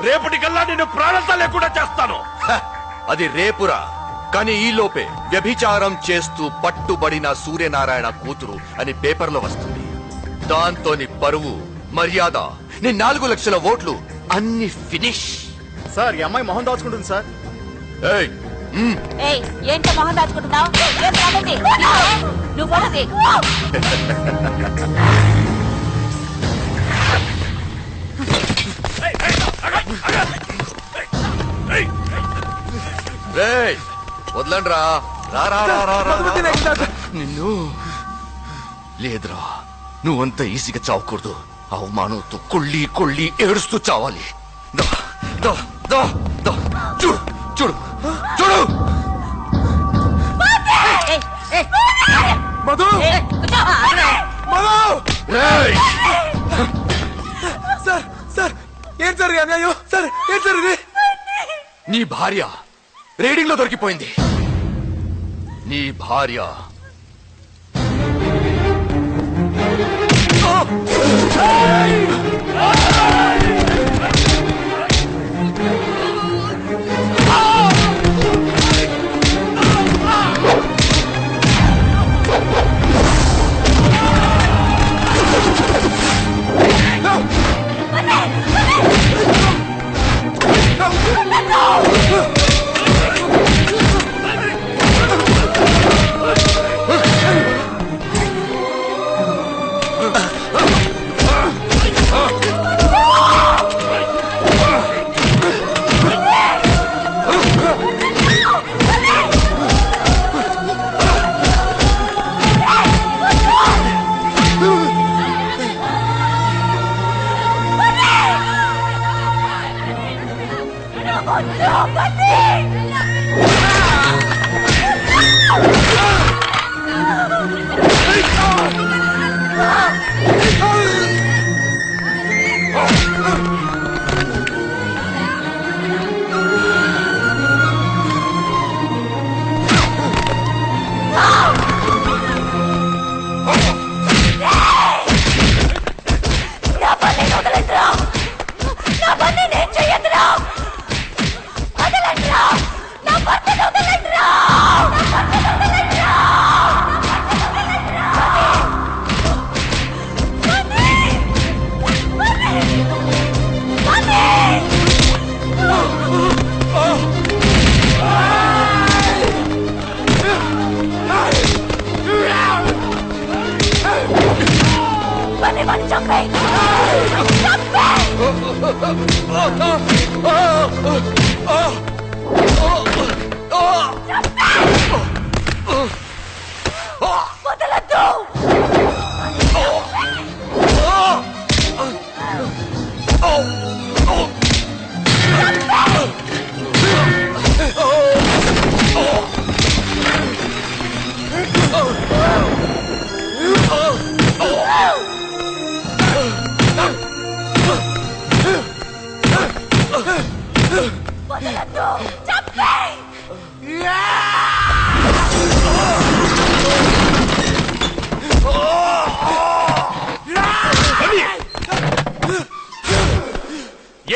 రేపటికల్లా నేను ప్రాణంతా లేకుండా చేస్తాను. అది రేపురా. కానీ ఈ లోపే వ్యభిచారం చేస్తూ పట్టుబడిన సూర్యనారాయణ కూతురు అని పేపర్లో వస్తుంది. దాంతో నీ పరువు, మర్యాద, నీ 4 లక్షల ఓట్లు అన్ని ఫినిష్. సార్, ఈ అమ్మాయి మొహం దాచుకుంటుంది సార్. ఏయ్, ఏంటో మొహం దాచుకుంటున్నావు? నువ్వు పడది. వదలండి రా. నిన్ను లేదురా, నువ్వంత ఈజీగా చావకూడదు. అవమానంతో కొళ్ళి కొళ్ళి ఏడుస్తూ చావాలి. చూడు చూడు చూడు. మధు మధు సార్ సార్, ఏం సార్ అన్యాయం? సార్ ఏం సార్ ఇది? నీ భార్య రీడింగ్ లో దొరికిపోయింది. నీ భార్య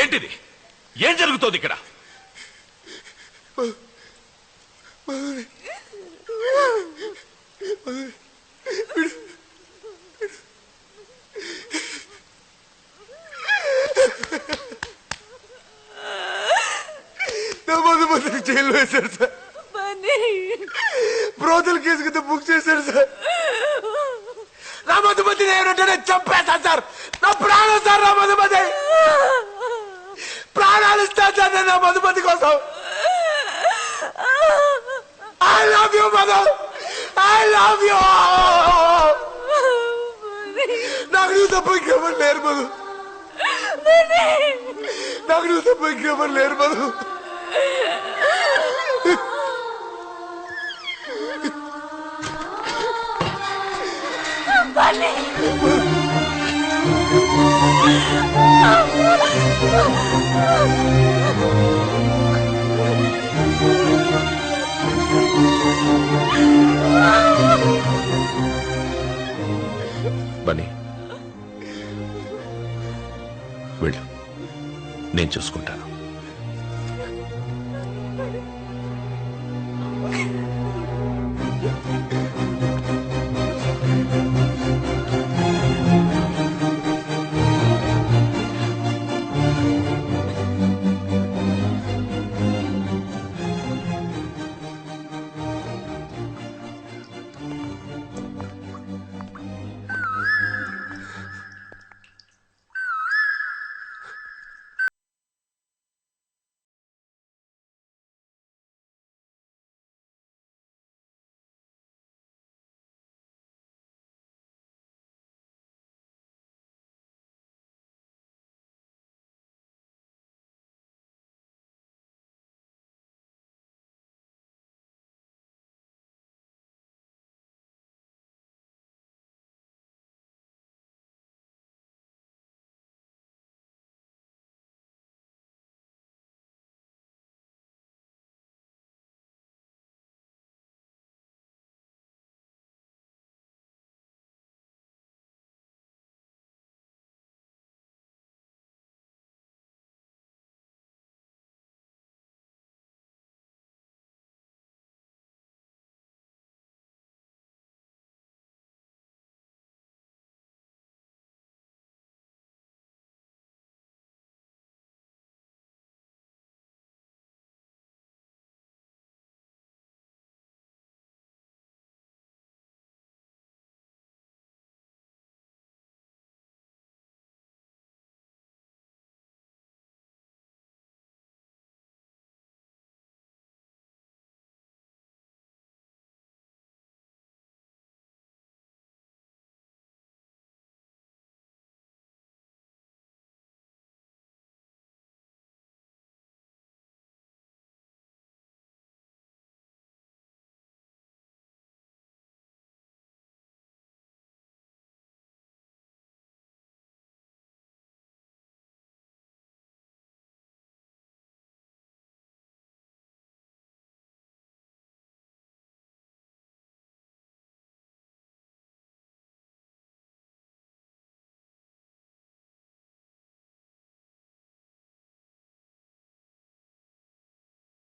ఏంటిది? ఏం జరుగుతోంది ఇక్కడ? నా మధుమతిని జైల్లో వేశారు సార్. బ్రోతల్ కేసు కింద బుక్ చేశారు సార్. నా మధుమతిని ఏమంటే చంపేస్తాను సార్. నా ప్రాణం సార్. నా మధుమతి ప్రాణాలు ఇస్తాను సార్ నేను నా మధుమతి కోసం. I love you Madhu. I love you. నాకు నువ్వు తప్ప ఇంకెవరు లేరు మధు. నాకు నువ్వు తప్ప ఇంకెవరు లేరు మధు. బన్నీ వెళ్ళు, నేను చూసుకుంటా.